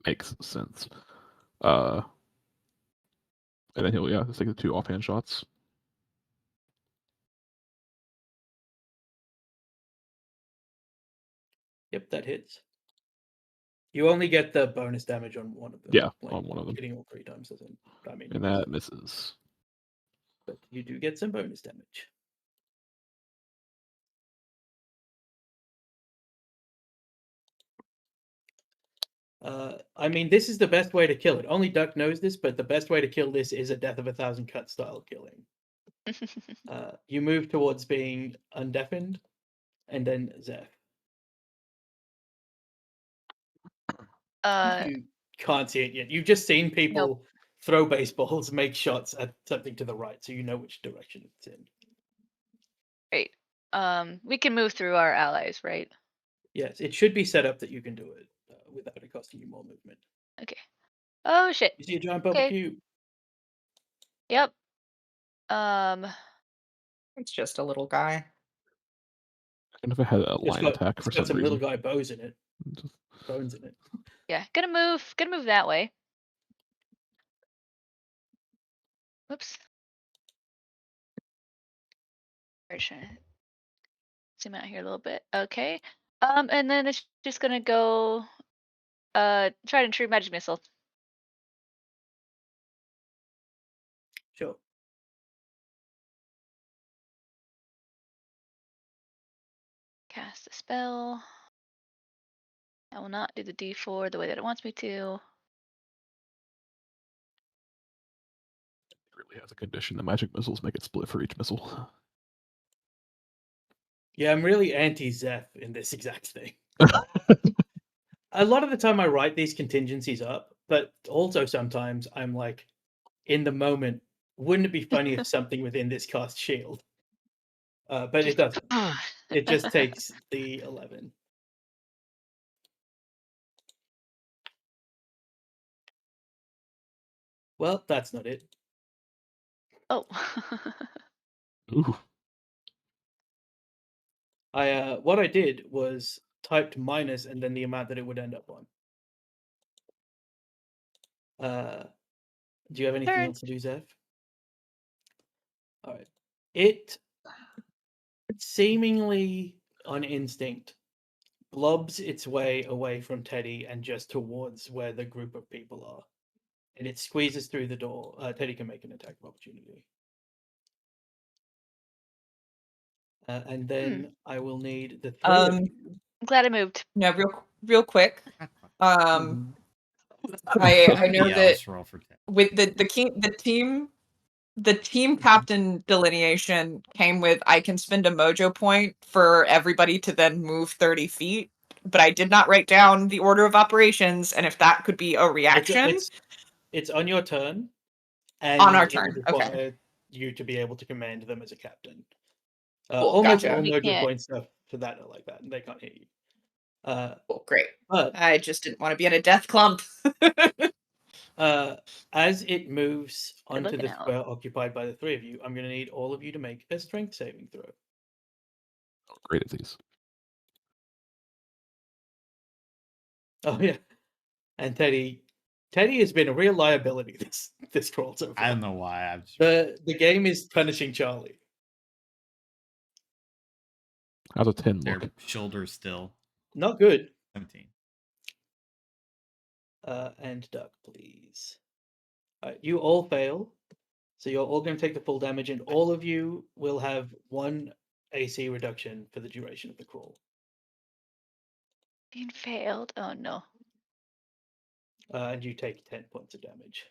Makes sense. And then he'll just take the 2 offhand shots.
Yep, that hits. You only get the bonus damage on one of them.
Yeah, on one of them.
Hitting all 3 times doesn't. I mean,
And that misses.
but you do get some bonus damage. I mean, this is the best way to kill it. Only Duck knows this, but the best way to kill this is a Death of a Thousand Cut style killing. You move towards being undeafened, and then Zeph. You can't see it yet. You've just seen people throw baseballs, make shots at something to the right, so you know which direction it's in.
Great. We can move through our allies, right?
Yes, it should be set up that you can do it without it costing you more movement.
Okay. Oh shit.
You see a giant purple
Okay.
cube?
Yep.
It's just a little guy.
And if it had a
It's
line
got,
attack
it's
for
got
some
some little
reason.
guy bows in it. Bones in it.
Yeah. Gonna move that way. Whoops. Alright, trying to zoom out here a little bit. Okay. And then it's just gonna go tried and true magic missile.
Sure.
Cast a spell. I will not do the D4 the way that it wants me to.
It really has a condition that magic missiles make it split for each missile.
Yeah, I'm really anti-Zeph in this exact thing. A lot of the time I write these contingencies up, but also sometimes I'm like, in the moment, wouldn't it be funny if something within this cast shield? But it doesn't. It just takes the 11. Well, that's not it.
Oh.
Ooh.
What I did was typed minus and then the amount that it would end up on. Do you have anything
Turn.
else to do, Zeph? All right. It seemingly on instinct blobs its way away from Teddy and just towards where the group of people are. And it squeezes through the door. Teddy can make an attack of opportunity. And then I will need the 3 of you.
I'm glad I moved.
Yeah, real quick. I know
Yeah,
that
let's roll for 10.
with the team captain delineation came with I can spend a mojo point for everybody to then move 30 feet, but I did not write down the order of operations and if that could be a reaction.
It's on your turn. And
On our
it would
turn, okay.
require you to be able to command them as a captain.
Cool,
Almost
gotcha.
all
We
mojo
can't.
points stuff for that are like that, and they can't hear you.
Cool, great.
But
I just didn't want to be in a death clump.
as it moves
Good
onto
looking
the
out.
square occupied by the 3 of you, I'm going to need all of you to make a strength saving throw.
Great at these.
Oh yeah, and Teddy has been a real liability this crawl so far.
I don't know why. I'm just,
The game is punishing Charlie.
How's a 10
their
look?
shoulders still.
Not good.
17.
And Duck, please. You all fail, so you're all going to take the full damage, and all of you will have 1 AC reduction for the duration of the crawl.
Being failed. Oh no.
And you take 10 points of damage.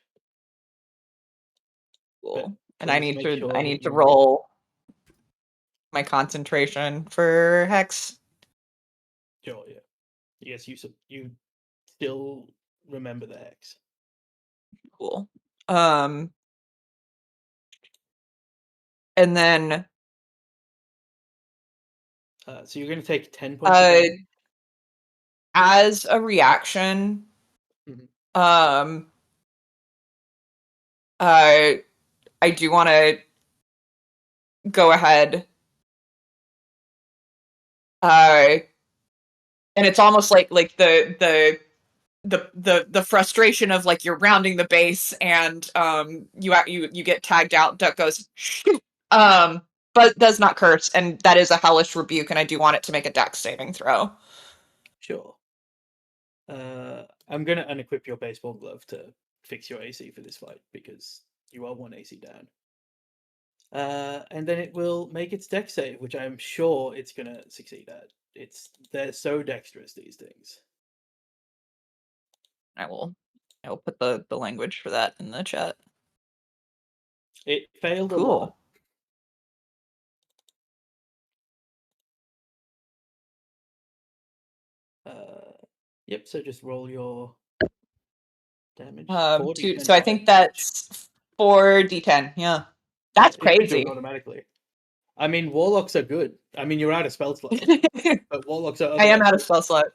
Cool. And I
please
need
make
to
sure
I
that
need to
you-
roll my concentration for Hex.
Sure, yeah. Yes, you still remember the hex.
Cool. And then
So you're going to take 10 points of damage.
as a reaction,
Mhm.
I do want to go ahead and it's almost like the frustration of like you're rounding the base and you get tagged out. Duck goes shoot, but does not curse, and that is a hellish rebuke, and I do want it to make a dex saving throw.
Sure. I'm gonna unequip your baseball glove to fix your AC for this fight because you are 1 AC down. And then it will make its dex save, which I'm sure it's gonna succeed at. They're so dexterous, these things.
I will put the language for that in the chat.
It failed a
Cool.
lot. Yep, so just roll your damage. 4d10
So I think
damage.
that's 4d10. Yeah, that's
It should do it
crazy.
automatically. I mean, warlocks are good. I mean, you're out of spell slots, but warlocks are.
I am
otherwise
out of
good.
spell slot.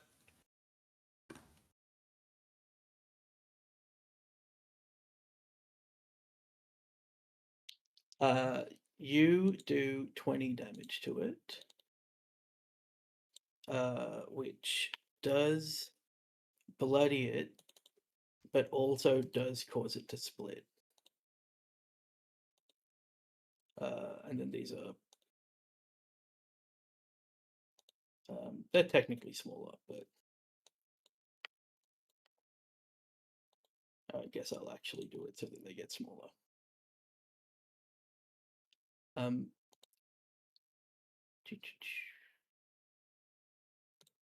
You do 20 damage to it, which does bloody it, but also does cause it to split. And then these are they're technically smaller, but I guess I'll actually do it so that they get smaller.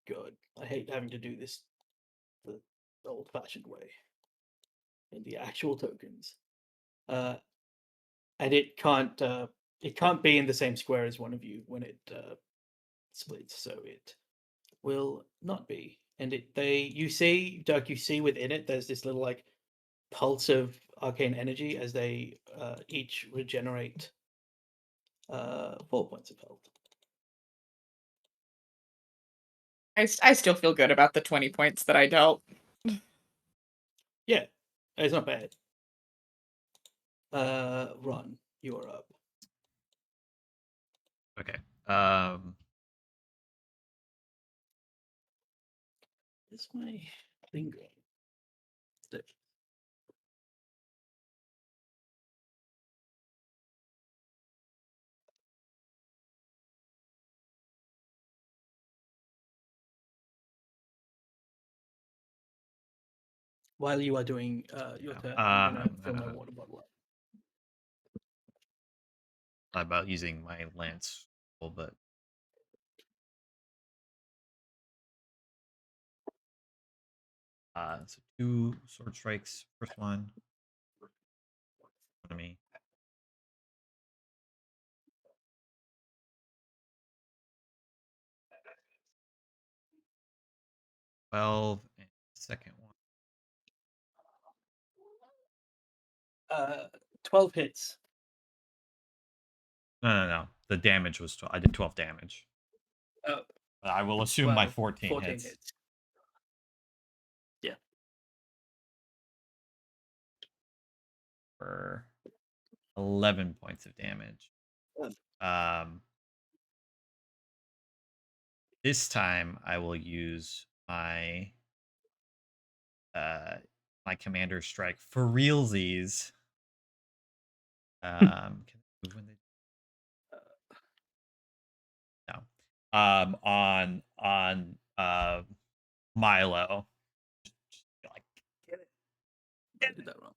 God, I hate having to do this the old-fashioned way. In the actual tokens, and it can't be in the same square as one of you when it splits, so it will not be. And you see, Doug, you see within it, there's this little like pulse of arcane energy as they each regenerate 4 points of health.
I still feel good about the 20 points that I dealt.
Yeah, it's not bad. Ron, you are up.
Okay.
Is my thing going? There. While you are doing your turn, I'm gonna fill my water bottle up.
Thought about using my lance, but so 2 sword strikes. First one. To me. 12, and second one.
12 hits.
No. The damage was 12. I did 12 damage.
Oh.
I will assume my 14 hits.
Yeah.
For 11 points of damage. This time I will use my my commander strike for realsies. Can I move when they... No. On Milo. Like, get it.
I did that wrong.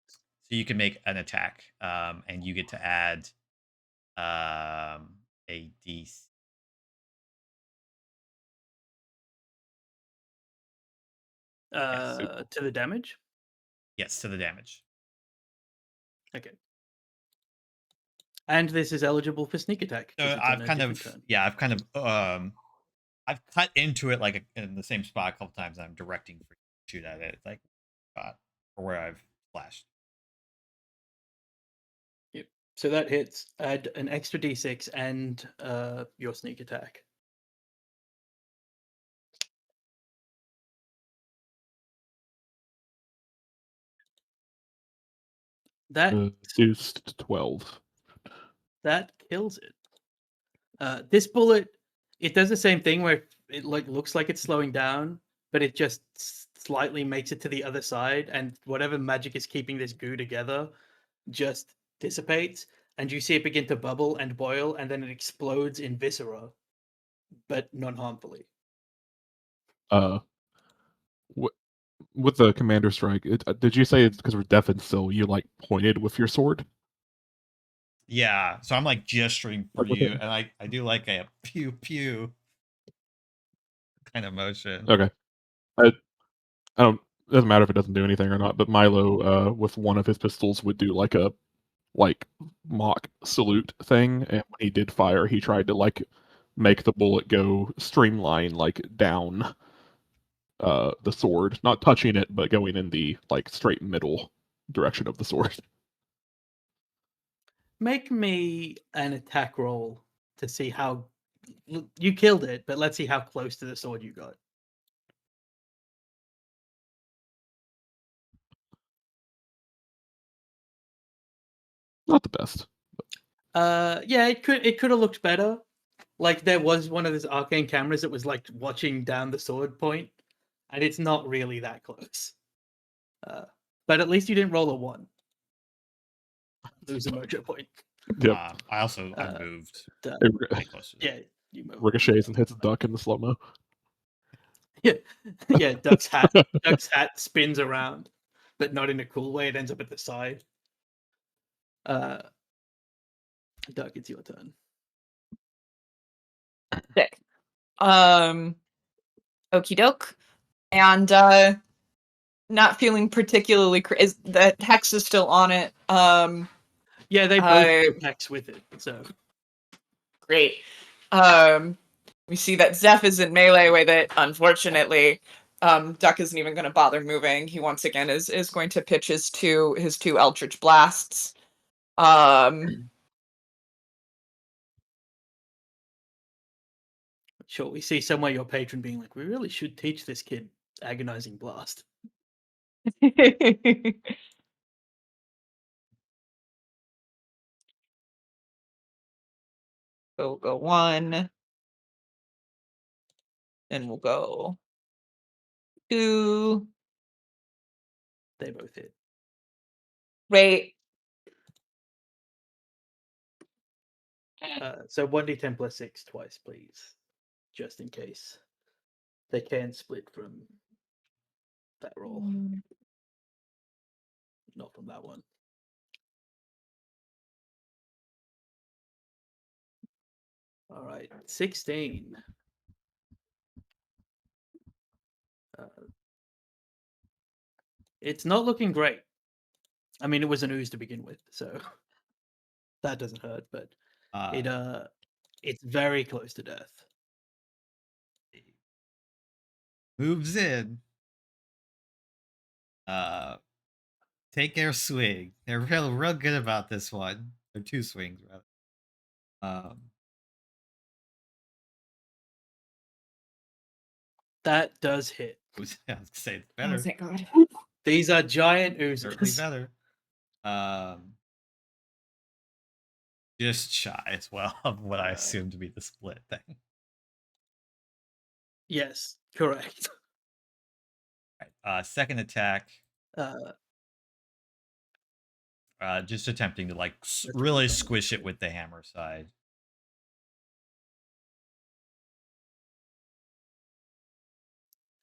So you can make an attack, and you get to add a DC.
To the damage?
Yes, to the damage.
Okay. And this is eligible for sneak attack.
So I've kind of cut into it like in the same spot a couple times. And I'm directing for you to shoot at it, like spot or where I've flashed.
Yep. So that hits. Add an extra d6 and your sneak attack. That
Reduced to 12.
that kills it. This bullet, it does the same thing where it like looks like it's slowing down, but it just slightly makes it to the other side, and whatever magic is keeping this goo together just dissipates, and you see it begin to bubble and boil, and then it explodes in viscera, but non-harmfully.
Uh, with the commander strike, did you say it's because we're deafened still? You like pointed with your sword?
Yeah, so I'm like gesturing for
Okay.
you, and I do like a pew pew kind of motion.
Okay. I don't. It doesn't matter if it doesn't do anything or not. But Milo, with one of his pistols, would do like a mock salute thing, and when he did fire, he tried to like make the bullet go streamline like down the sword, not touching it, but going in the like straight middle direction of the sword.
Make me an attack roll to see how you killed it, but let's see how close to the sword you got.
Not the best.
Yeah, it could have looked better. Like there was one of those arcane cameras that was like watching down the sword point, and it's not really that close. But at least you didn't roll a 1. Lose a mojo point.
Yep.
I
Uh,
moved
Duh.
pretty close to that.
Yeah, you move.
Ricochets and hits Duck in the slow mo.
Yeah, yeah. Duck's hat spins around, but not in a cool way. It ends up at the side. Duck, it's your turn.
Sick. Okie doke. And not feeling particularly is the hex is still on it.
Yeah, they both hex with it. So
great. We see that Zeph is in melee with it. Unfortunately, Duck isn't even going to bother moving. He once again is going to pitch his two Eldritch Blasts.
sure, we see somewhere your patron being like, we really should teach this kid agonizing blast.
We'll go 1. Then we'll go 2.
They both hit.
Great.
So 1d10 plus 6 twice, please, just in case. They can split from that roll, not from that one. All right, 16. It's not looking great. I mean, it was an ooze to begin with, so that doesn't hurt, but it's very close to death.
Moves in. Take their swing. They're real good about this one. They're 2 swings rather.
That does hit.
I was gonna say it's better.
Oh, thank God.
These are giant
Certainly
oozes.
better. Just shy as well of what I assume to be the split thing.
Yes, correct.
Right, second attack.
Uh,
Just attempting to like really squish it with the hammer side.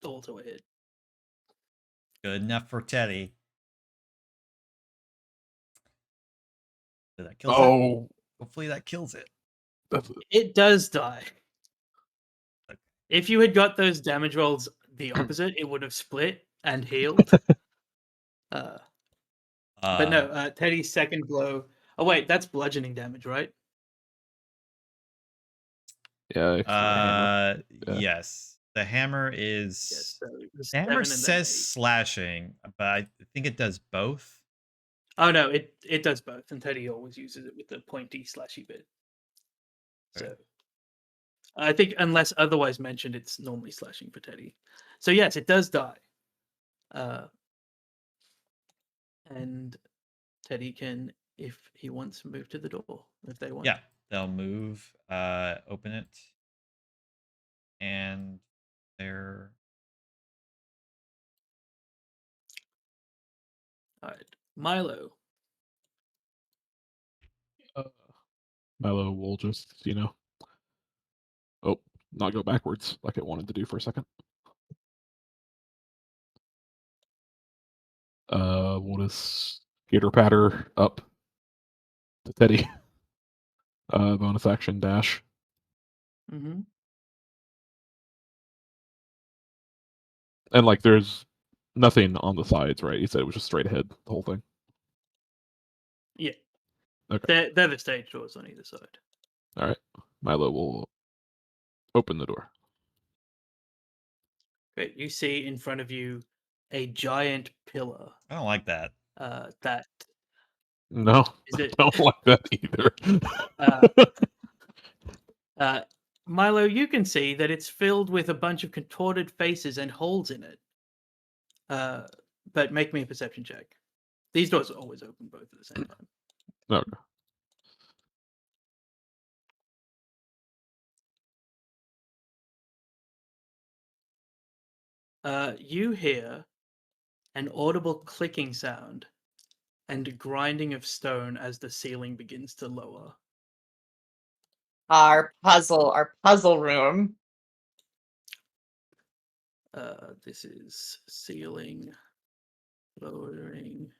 also a hit.
Good enough for Teddy. Did that kill it? Hopefully that kills it.
It does die. If you had got those damage rolls the opposite, it would have split and healed. But no, Teddy's second blow. Oh wait, that's bludgeoning damage, right?
Yeah.
Yes. The hammer is.
Yes. So it was
The hammer
7 and then
says
8.
slashing, but I think it does both.
Oh no, it does both, and Teddy always uses it with the pointy slashy bit. So I think unless otherwise mentioned, it's normally slashing for Teddy. So yes, it does die. And Teddy can, if he wants, move to the door if they want.
Yeah. they'll move, open it, and they're
All right, Milo.
Milo will just, not go backwards like it wanted to do for a second. We'll just skitter patter up to Teddy. Bonus action dash.
Mm-hmm.
And like there's nothing on the sides, right? You said it was just straight ahead, the whole thing.
Yeah.
Okay.
They're the stage doors on either side.
All right. Milo will open the door.
Great. You see in front of you a giant pillar.
I don't like that.
That
No,
is it.
I don't like that either.
Milo, you can see that it's filled with a bunch of contorted faces and holes in it. But make me a perception check. These doors are always open both at the same time.
Okay.
You hear an audible clicking sound and grinding of stone as the ceiling begins to lower.
Our puzzle room.
This is ceiling lowering.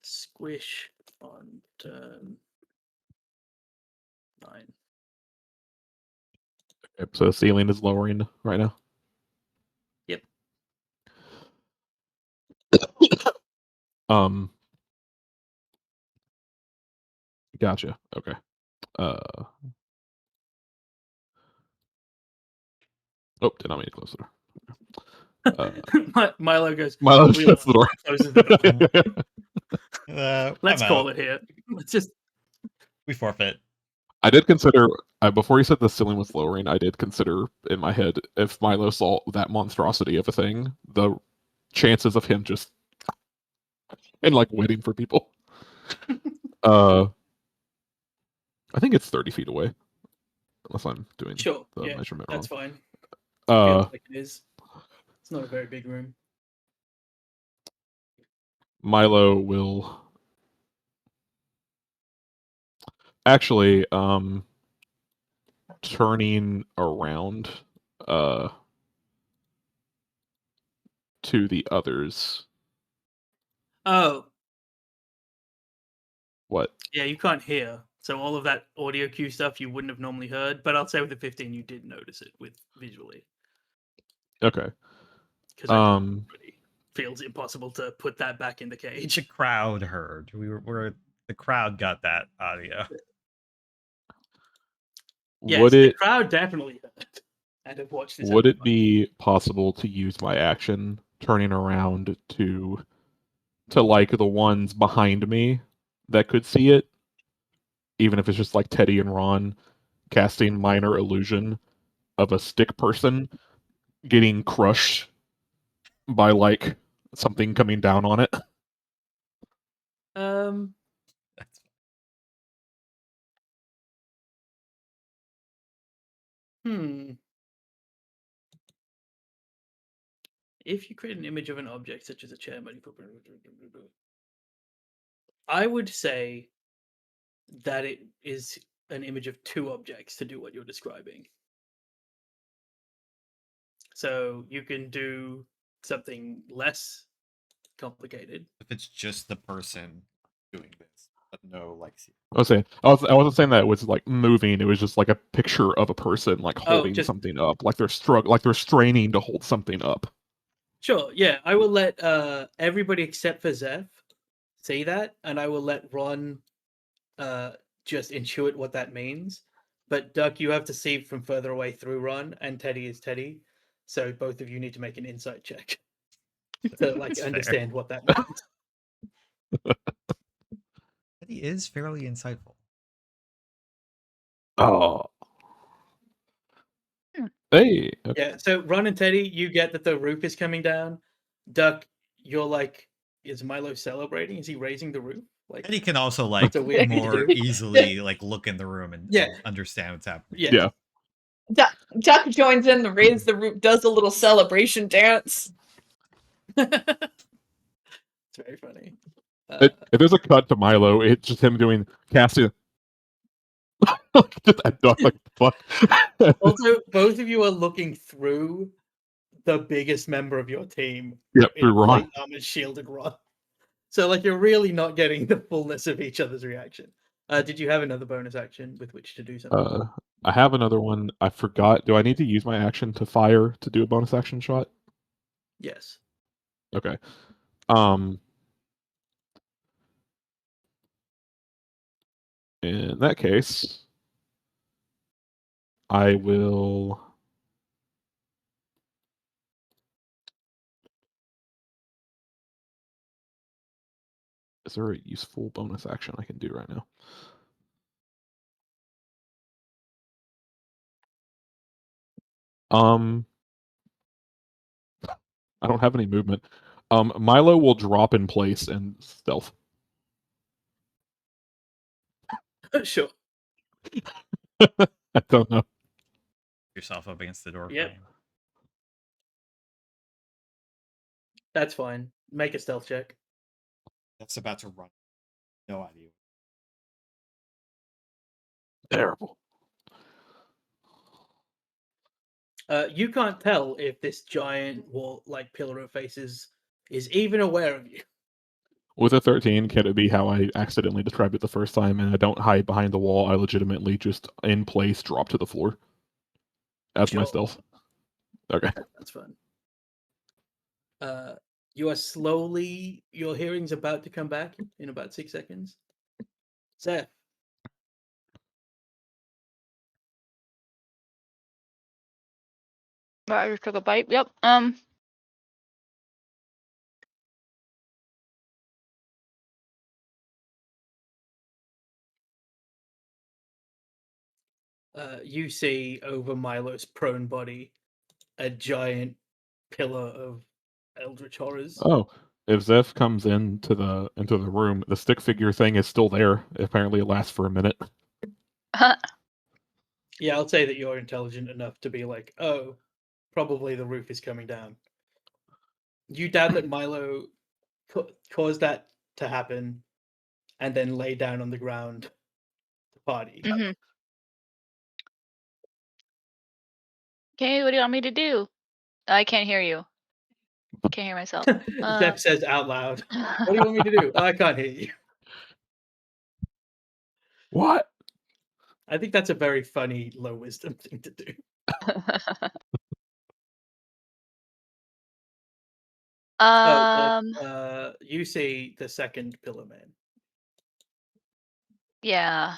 Squish on turn 9.
Okay, so the ceiling is lowering right now.
Yep.
Gotcha. Okay. Did not mean to close the door.
Milo goes.
Milo
"We
shuts
love
the door.
closes the door." Let's
I'm
call
out.
it here. Let's just.
We forfeit.
I did consider before you said the ceiling was lowering. I did consider in my head if Milo saw that monstrosity of a thing, the chances of him just and like waiting for people. I think it's 30 feet away, unless I'm doing
Sure.
the
Yeah,
measurement
that's
wrong.
fine. Feels like it is. It's not a very big room.
Milo will actually turning around to the others.
Oh,
What?
yeah, you can't hear. So all of that audio cue stuff you wouldn't have normally heard, but I'll say with the 15 you did notice it with visually.
Okay.
Because it feels impossible to put that back in the cage.
The crowd heard. The crowd got that audio.
Yes,
would
the
it
crowd definitely heard and have watched this.
would it
happen.
be possible to use my action turning around to like the ones behind me that could see it, even if it's just like Teddy and Ron casting minor illusion of a stick person getting crushed by like something coming down on it?
That's
If you create an image of an object such as a chair, I would say that it is an image of two objects to do what you're describing. So you can do something less complicated.
if it's just the person doing this, but no like.
I wasn't saying that it was like moving. It was just like a picture of a person like holding
just-
something up, like they're straining to hold something up.
Sure, yeah. I will let everybody except for Zeph see that, and I will let Ron just intuit what that means. But Duck, you have to see from further away through Ron, and Teddy is Teddy. So both of you need to make an insight check to like
That's
understand what that means.
He is fairly insightful.
Oh. Hey. Okay.
Yeah, so Ron and Teddy, you get that the roof is coming down. Duck, you're like, is Milo celebrating? Is he raising the roof? Like,
And he can also like
a weird thing to
more
do.
easily like look in the room and
Yeah.
understand what's happening.
yeah.
Yeah.
Duck joins in, raise the roof, does a little celebration dance.
It's very funny.
If there's a cut to Milo, it's just him doing casting. Just a duck, like fuck.
Also, both of you are looking through the biggest member of your team.
Yep,
in
through Ron.
plate armored, shielded Ron. So, like, you're really not getting the fullness of each other's reaction. Did you have another bonus action with which to do something?
I have another one. I forgot. Do I need to use my action to fire to do a bonus action shot?
Yes.
Okay. In that case, I will. Is there a useful bonus action I can do right now? I don't have any movement. Milo will drop in place and stealth.
Sure.
I don't know.
Yourself up against the door. for
Yep.
him.
That's fine. Make a stealth check.
That's about to run. No idea.
Terrible.
You can't tell if this giant wall, like pillar of faces, is even aware of you.
With a 13, can it be how I accidentally described it the first time and I don't hide behind the wall? I legitimately just in place drop to the floor. That's my
Sure.
stealth. Okay.
That's fun. You are slowly. Your hearing's about to come back in about 6 seconds. Seth.
I just took a bite. Yep.
You see over Milo's prone body a giant pillar of eldritch horrors.
Oh, if Zeph comes into the room, the stick figure thing is still there. Apparently, it lasts for a minute.
Yeah, I'll say that you're intelligent enough to be like, oh, probably the roof is coming down. You doubt that Milo caused that to happen and then lay down on the ground to party.
Mhm. Okay, what do you want me to do? I can't hear you. Can't hear myself.
Zeph says out loud, what do you want me to do? I can't hear you.
What?
I think that's a very funny low wisdom thing to do. You see the second pillar man.
Yeah.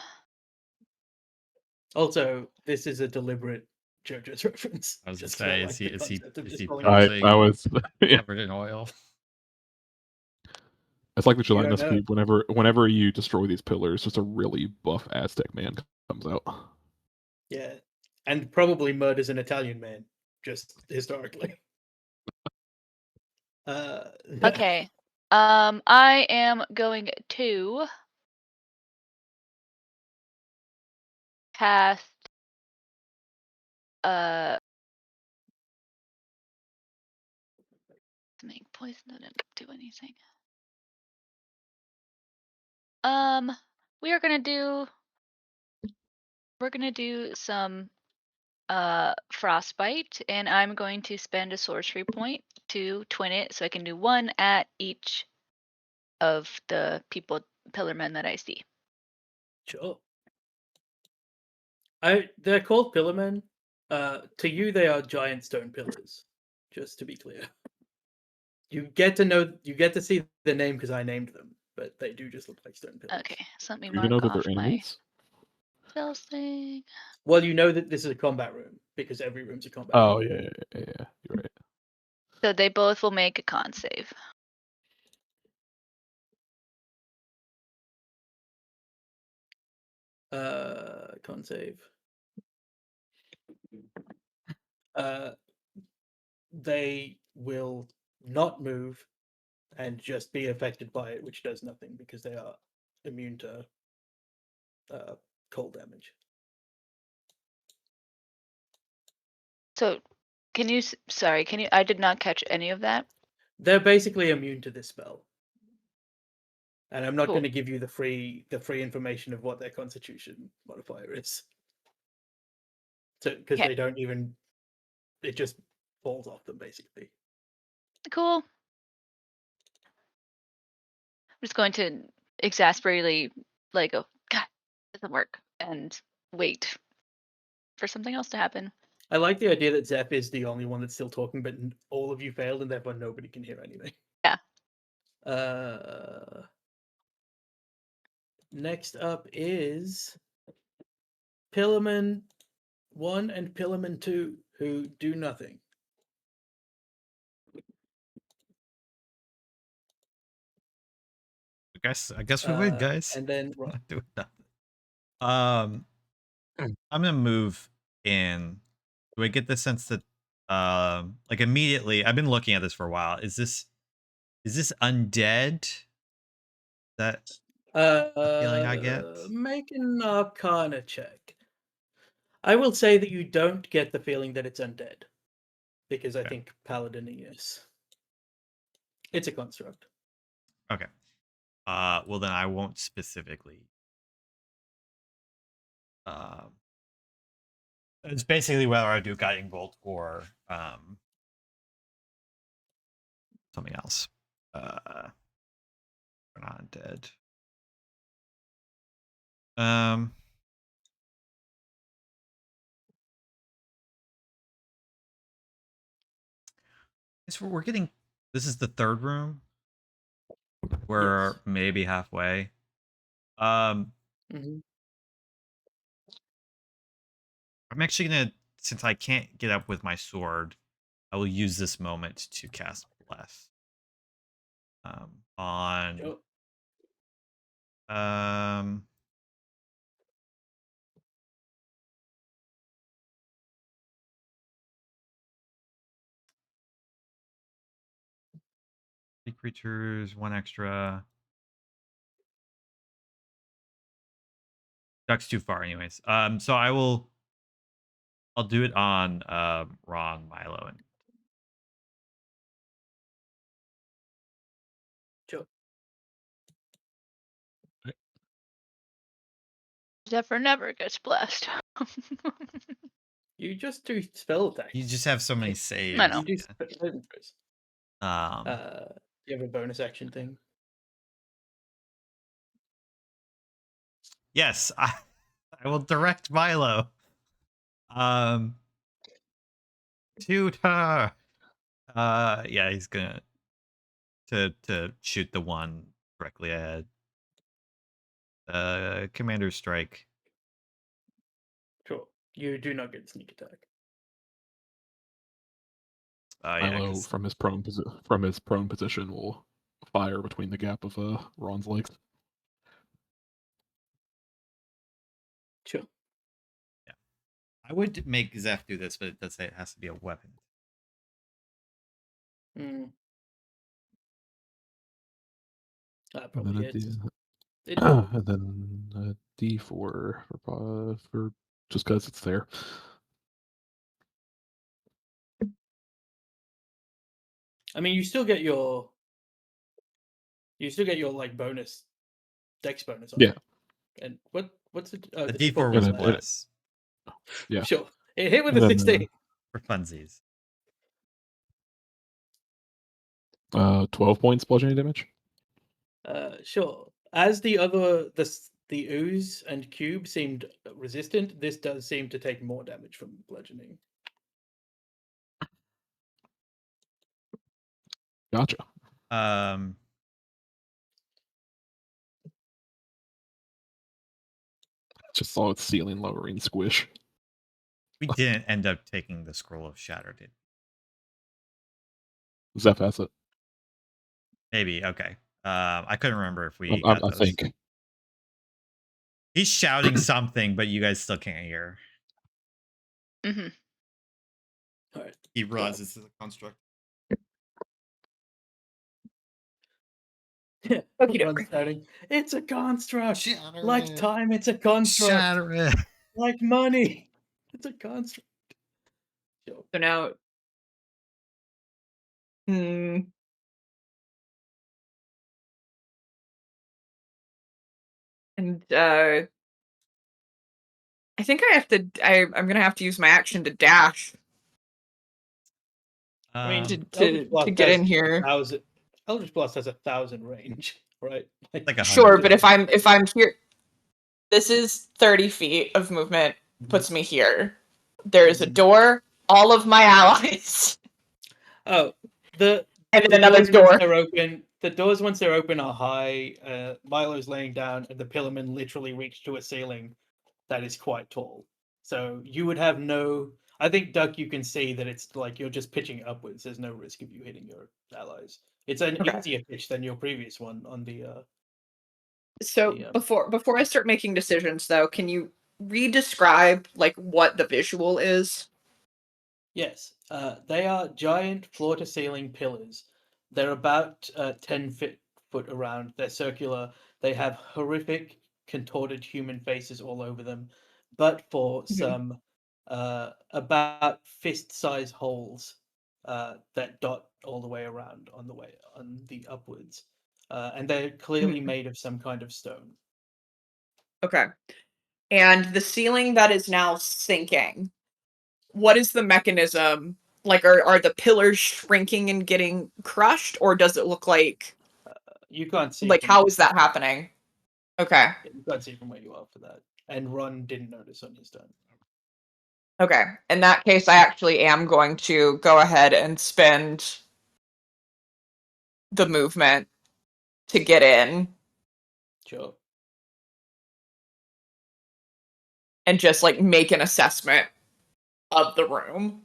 Also, this is a deliberate JoJo's reference.
I was
just
gonna
for,
say,
like, the concept of
is
just
he
calling it-
I was. Yeah.
covered in oil?
It's like the
You don't
gelatinous
know.
cube. Whenever you destroy these pillars, just a really buff Aztec man comes out.
Yeah, and probably murders an Italian man, just historically.
Okay. I am going to cast make poison didn't do anything. We're gonna do some frostbite, and I'm going to spend a sorcery point to twin it so I can do one at each of the pillarmen that I see.
Sure. They're called pillarmen. To you, they are giant stone pillars. Just to be clear, you get to see the name because I named them, but they do just look like stone pillars.
Okay, so let me
Do you
mark
know that
off
they're
my
enemies?
spell thing.
Well, you know that this is a combat room because every room's a combat
Oh
room.
yeah. You're right.
So they both will make a con save.
Con save. They will not move and just be affected by it, which does nothing because they are immune to cold damage.
So, can you? Sorry, can you? I did not catch any of that.
They're basically immune to this spell. And I'm not
Cool.
going to give you the free information of what their Constitution modifier is, because
Okay.
they don't even. It just falls off them basically.
Cool. I'm just going to exasperatedly go, God, it doesn't work, and wait for something else to happen.
I like the idea that Zeph is the only one that's still talking, but all of you failed, and therefore nobody can hear anything.
Yeah.
Next up is Pillarman 1 and Pillarman 2, who do nothing.
I guess we win, guys.
And then
Not doing nothing. I'm gonna move in. Do I get the sense that like immediately? I've been looking at this for a while. Is this undead? That feeling I get?
Make an Arcana check. I will say that you don't get the feeling that it's undead, because I
Okay.
think Paladin is. It's a construct.
Okay. Well then I won't specifically. It's basically whether I do guiding bolt or something else. We're not dead. We're getting. This is the third room. We're
Yes.
maybe halfway.
Mhm.
I'm actually gonna, since I can't get up with my sword, I will use this moment to cast Bless. On
Sure.
three creatures, one extra. Duck's too far, anyways. So I'll do it on Ron, Milo, and
Sure.
Zephyr never gets blessed.
You just do spell attacks.
you just have so many saves.
I know.
You do saving throws.
Yeah.
You have a bonus action thing.
Yes, I will direct Milo. Shoot her. Yeah, he's gonna to shoot the one directly ahead. Commander strike.
Sure. You do not get sneak attack.
Yeah,
Milo
'cause-
from his prone position will fire between the gap of Ron's legs.
Sure.
I would make Zeph do this, but it does say it has to be a weapon.
Mm. That
And then
probably
a
hits.
D,
It
and then a D4 for just because it's there.
I mean, you still get your like bonus dex bonus on
Yeah.
it. And what's it?
The
D4
D4 was
And then-
Bless
Yeah.
Sure. It hit with
And
a
then,
16.
for funsies.
12 points bludgeoning damage.
Sure. As the ooze and cube seemed resistant, this does seem to take more damage from bludgeoning.
Gotcha. Just saw its ceiling lowering squish.
We didn't end up taking the scroll of shatter, did
Zeph has it.
maybe? Okay. I couldn't remember if we.
I
got those.
think.
He's shouting something, but you guys still can't hear.
Hmm.
All right.
He realizes this is a construct.
Yeah,
Okie
Ron's
doke.
shouting, "It's a construct!
Shatter
Like
it.
time, it's a construct!
Shatter it.
Like money, it's a construct!" Sure.
So now, hmm. And I think I have to. I'm gonna have to use my action to dash
I mean,
to
Eldritch Blast
get
has
in here.
1,000. Eldritch Blast has 1,000 range, right?
Like 100.
Sure, but if I'm here, this is 30 feet of movement.
Mhm.
Puts me here. There is a
Mhm.
door. All of my allies,
Oh, the
and
the
then another
doors
door.
once they're open. The doors once they're open are high. Milo's laying down, and the Pillarmen literally reach to a ceiling that is quite tall. So you would have no. I think, Duck, you can see that it's like you're just pitching upwards. There's no risk of you hitting your allies. It's an
Okay.
easier pitch than your previous one on the.
So
Yeah.
before I start making decisions, though, can you re-describe like what the visual is?
Yes, they are giant floor-to-ceiling pillars. They're about 10 foot around. They're circular. They have horrific, contorted human faces all over them, but for some about fist-size holes that dot all the way around on the upwards, and they're clearly made of some kind of stone.
Okay. And the ceiling that is now sinking. What is the mechanism? Like, are the pillars shrinking and getting crushed, or does it look like
You can't see.
like
from
how
where
is that happening? Okay.
You can't see from where you are for that. And Ron didn't notice on his turn.
Okay. In that case, I actually am going to go ahead and spend the movement to get in
Sure.
and just like make an assessment of the room.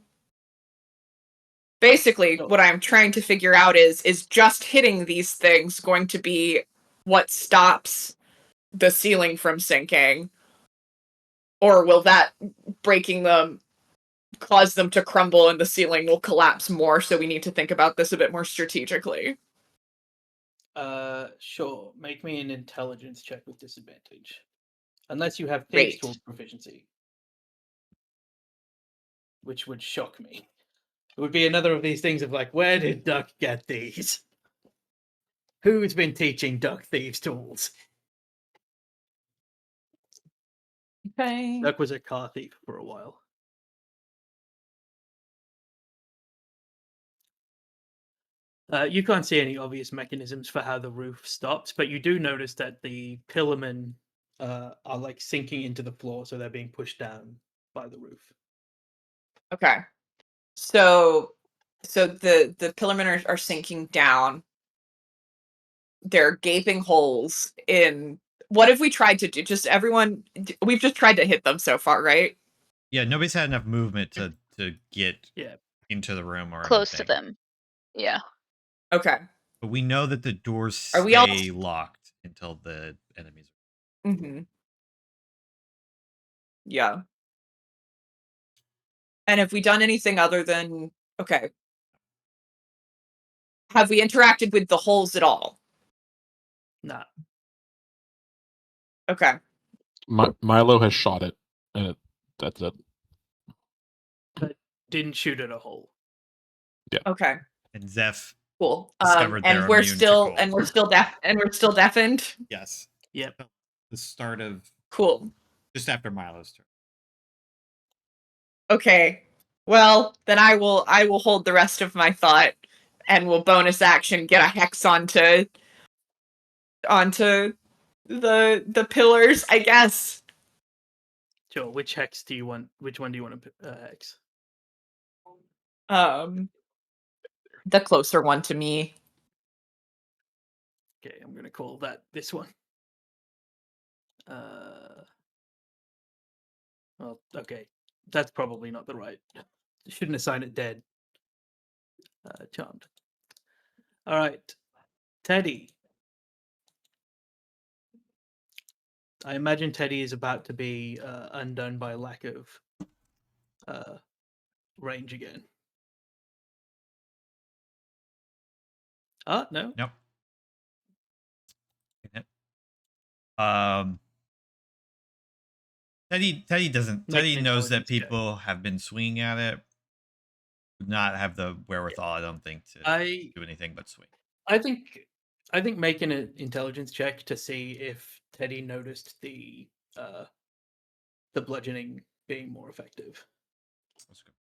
Basically,
Sure.
what I'm trying to figure out is just hitting these things going to be what stops the ceiling from sinking? Or will that breaking them cause them to crumble and the ceiling will collapse more, so we need to think about this a bit more strategically?
Sure. Make me an intelligence check with disadvantage. Unless you have
Great.
Thieves' Tool proficiency. Which would shock me. It would be another of these things of like, where did Duck get these? Who's been teaching Duck Thieves' Tools?
Okay.
Duck was a car thief for a while. You can't see any obvious mechanisms for how the roof stops, but you do notice that the pillarmen are like sinking into the floor, so they're being pushed down by the roof.
Okay. So the pillarmen are sinking down. There are gaping holes in what have we tried to do? Just everyone we've just tried to hit them so far, right?
Yeah, nobody's had enough movement to get
Yeah.
into the room or
Close to
anything.
them. Yeah.
Okay.
But we know that the doors
Are we all-
stay locked until the enemies.
Mm-hmm. Yeah. And have we done anything other than okay? Have we interacted with the holes at all?
Nah.
Okay.
Milo has shot it, and that's it.
Didn't shoot at a hole.
Okay.
And Zeph,
Cool.
Discovered they're
And we're
immune to
still
cold.
and we're still deafened.
yes.
Yep.
The start of
Cool.
just after Milo's turn.
Okay. Well, then I will hold the rest of my thought and will bonus action get a hex onto the pillars, I guess.
Sure. Which hex do you want? Which one do you want to hex?
The closer one to me.
Okay, I'm gonna call that this one. Well, okay, that's probably not the right. Shouldn't assign it dead. Charmed. All right, Teddy. I imagine Teddy is about to be undone by lack of range again. No.
Nope. Um, Teddy doesn't.
Make
Teddy
an
knows that
intelligence check.
people have been swinging at it. Would not have the wherewithal, I don't think, to
I
do anything but swing.
I think making an intelligence check to see if Teddy noticed the bludgeoning being more effective.
Let's go.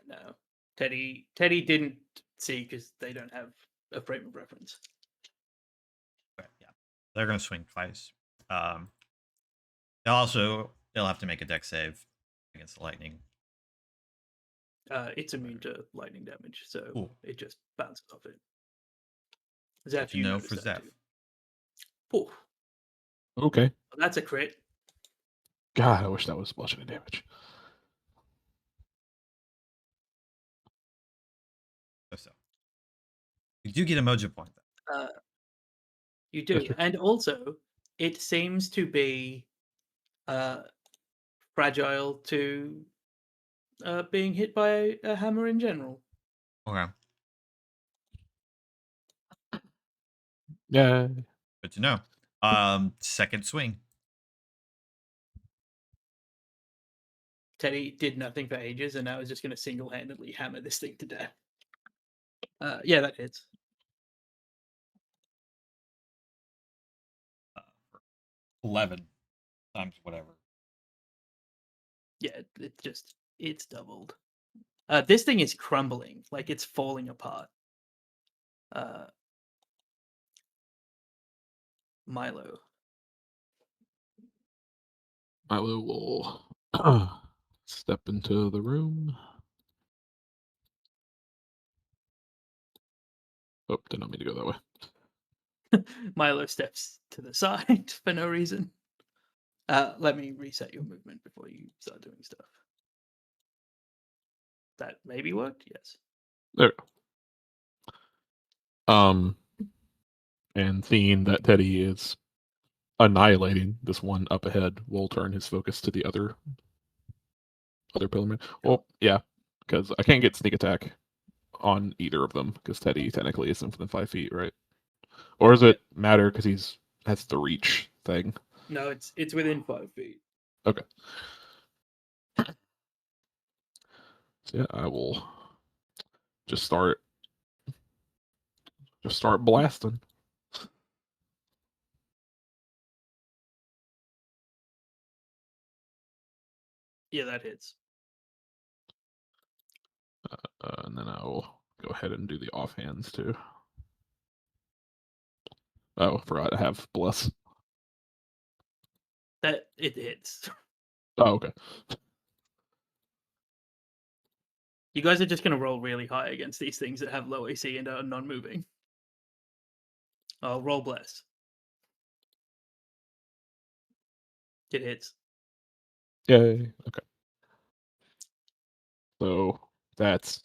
No, Teddy didn't see because they don't have a frame of reference.
Okay, yeah, they're gonna swing twice. They'll have to make a deck save against the lightning.
It's immune to lightning damage, so
Cool.
it just bounces off it.
Good
Zeph,
to
you
know
notice
for
that
Zeph.
too. Ooh,
Okay.
well, that's a crit.
God, I wish that was bludgeoning damage.
So you do get a mojo point though.
You
That's
do,
true.
and also it seems to be fragile to being hit by a hammer in general.
Okay,
Yeah.
good to know. Second swing.
Teddy did nothing for ages, and now is just going to single-handedly hammer this thing to death. Yeah, that hits.
11 times whatever.
Yeah, it's doubled. This thing is crumbling, like it's falling apart. Milo.
Milo will step into the room. Oh, did not mean to go that way.
Milo steps to the side for no reason. Let me reset your movement before you start doing stuff. That maybe worked? Yes.
There. And seeing that Teddy is annihilating this one up ahead, will turn his focus to the other pillarman. Well, yeah, because I can't get sneak attack on either of them because Teddy technically isn't within 5 feet, right? Or does it matter because he's has the reach thing?
No, it's within 5 feet.
Okay. So yeah, I will just start blasting.
Yeah, that hits.
And then I will go ahead and do the offhands too. Oh, forgot I have bless.
That it hits.
Oh, okay.
You guys are just gonna roll really high against these things that have low AC and are non-moving. Roll bless. It hits.
Yay. Okay. So that's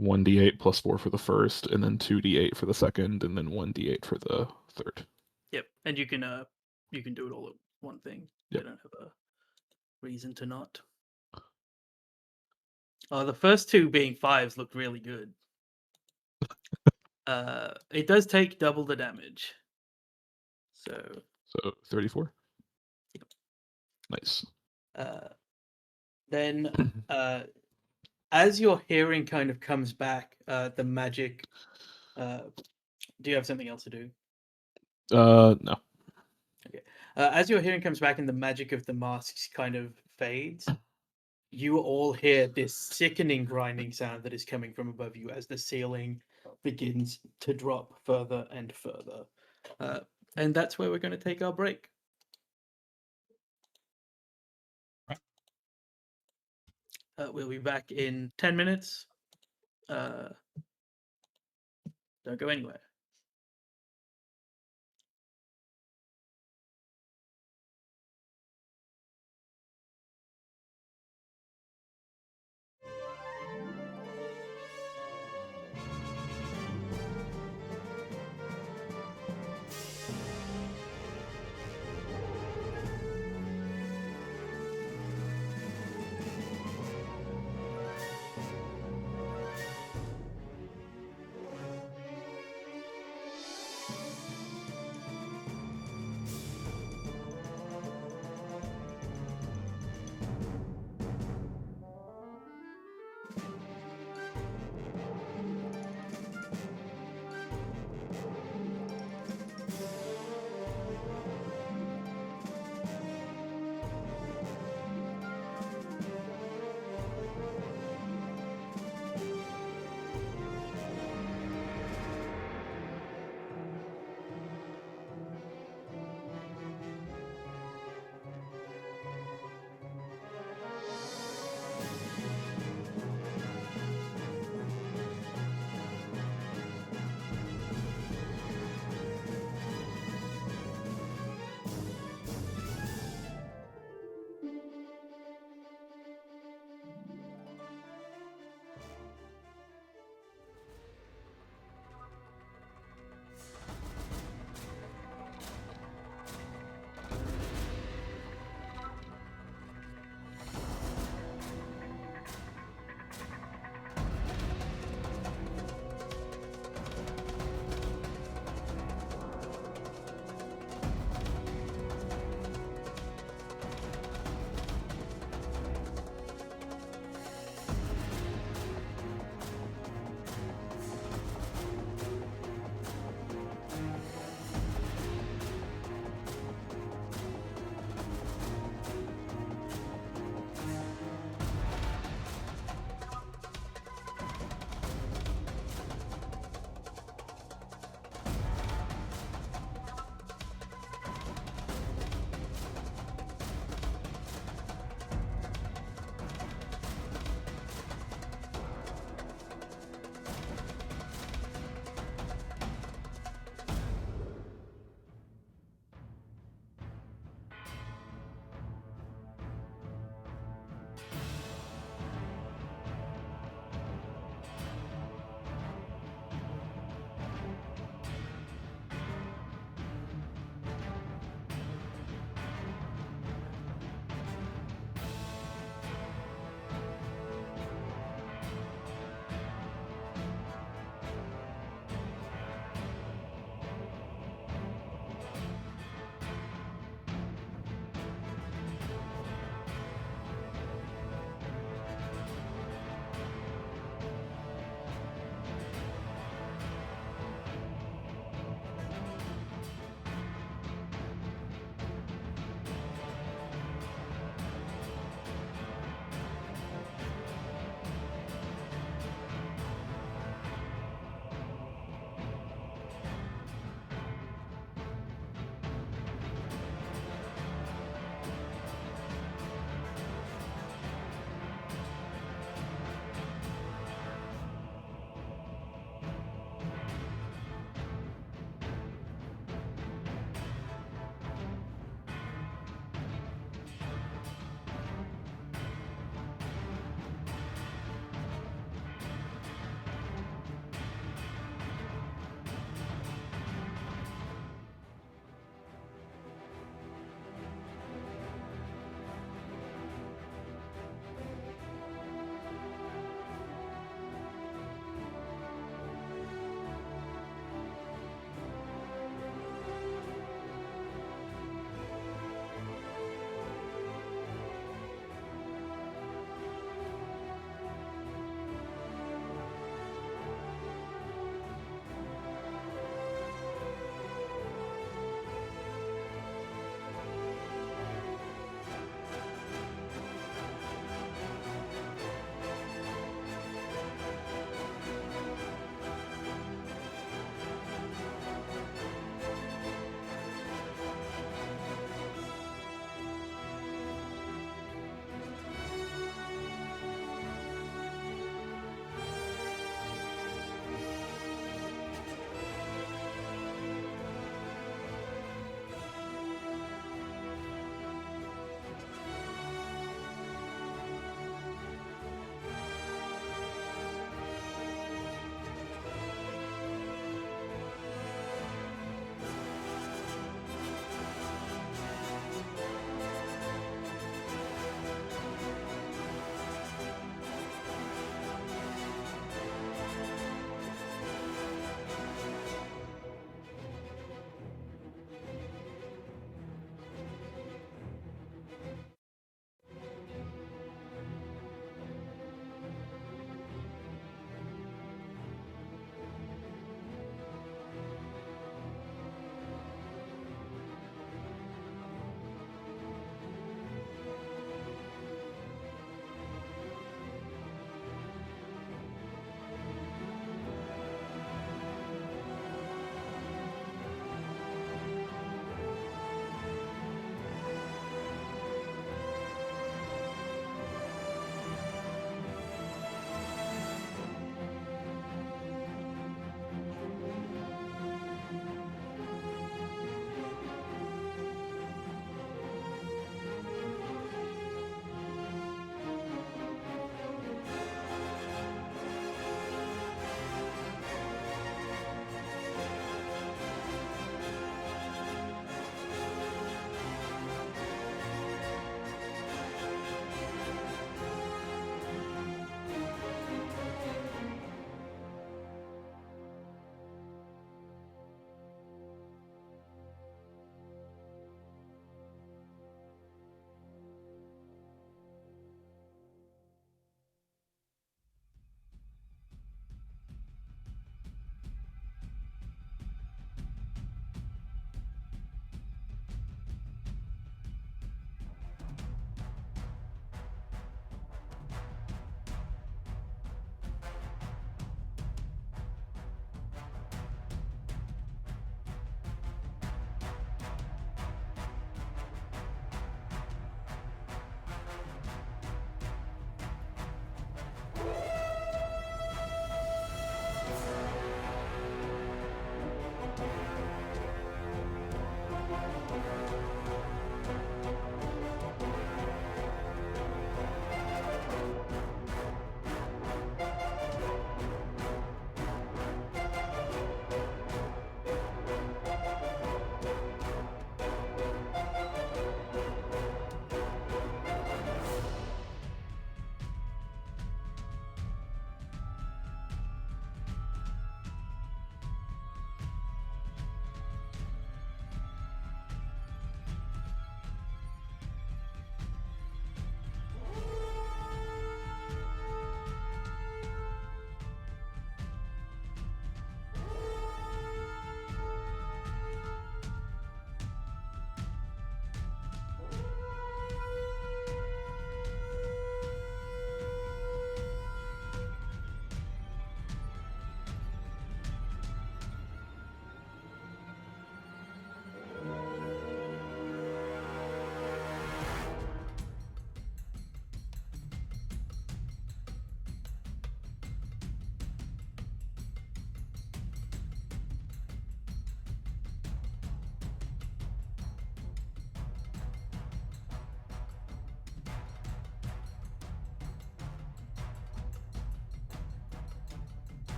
1d8 plus 4 for the first, and then 2d8 for the second, and then 1d8 for the third.
Yep, and you can do it all at one thing.
Yep.
They don't have a reason to not. The first two being 5s looked really good. It does take double the damage. So
34.
Yep.
Nice.
Then as your hearing kind of comes back, the magic. Do you have something else to do?
No.
Okay. As your hearing comes back and the magic of the masks kind of fades, you all hear this sickening grinding sound that is coming from above you as the ceiling begins to drop further and further. And that's where we're going to take our break. We'll be back in 10 minutes. Don't go anywhere.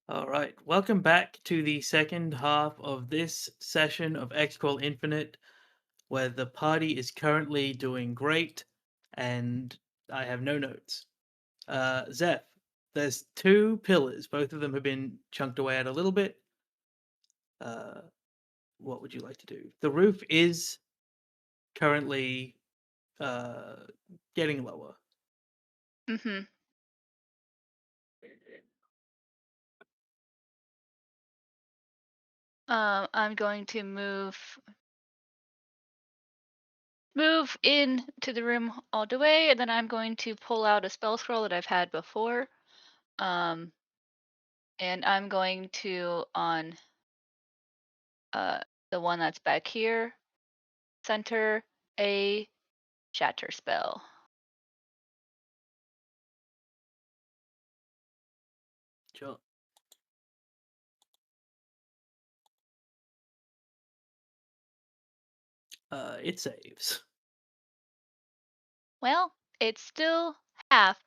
All right, welcome back to the second half of this session of X-Crawl Infinite, where the party is currently doing great, and I have no notes. Zeph, there's two pillars. Both of them have been chunked away at a little bit. What would you like to do? The roof is currently getting lower.
Mm-hmm. I'm going to move in to the room all the way, and then I'm going to pull out a spell scroll that I've had before. And I'm going to on the one that's back here, center a shatter spell.
Sure. It saves.
Well, it's still half.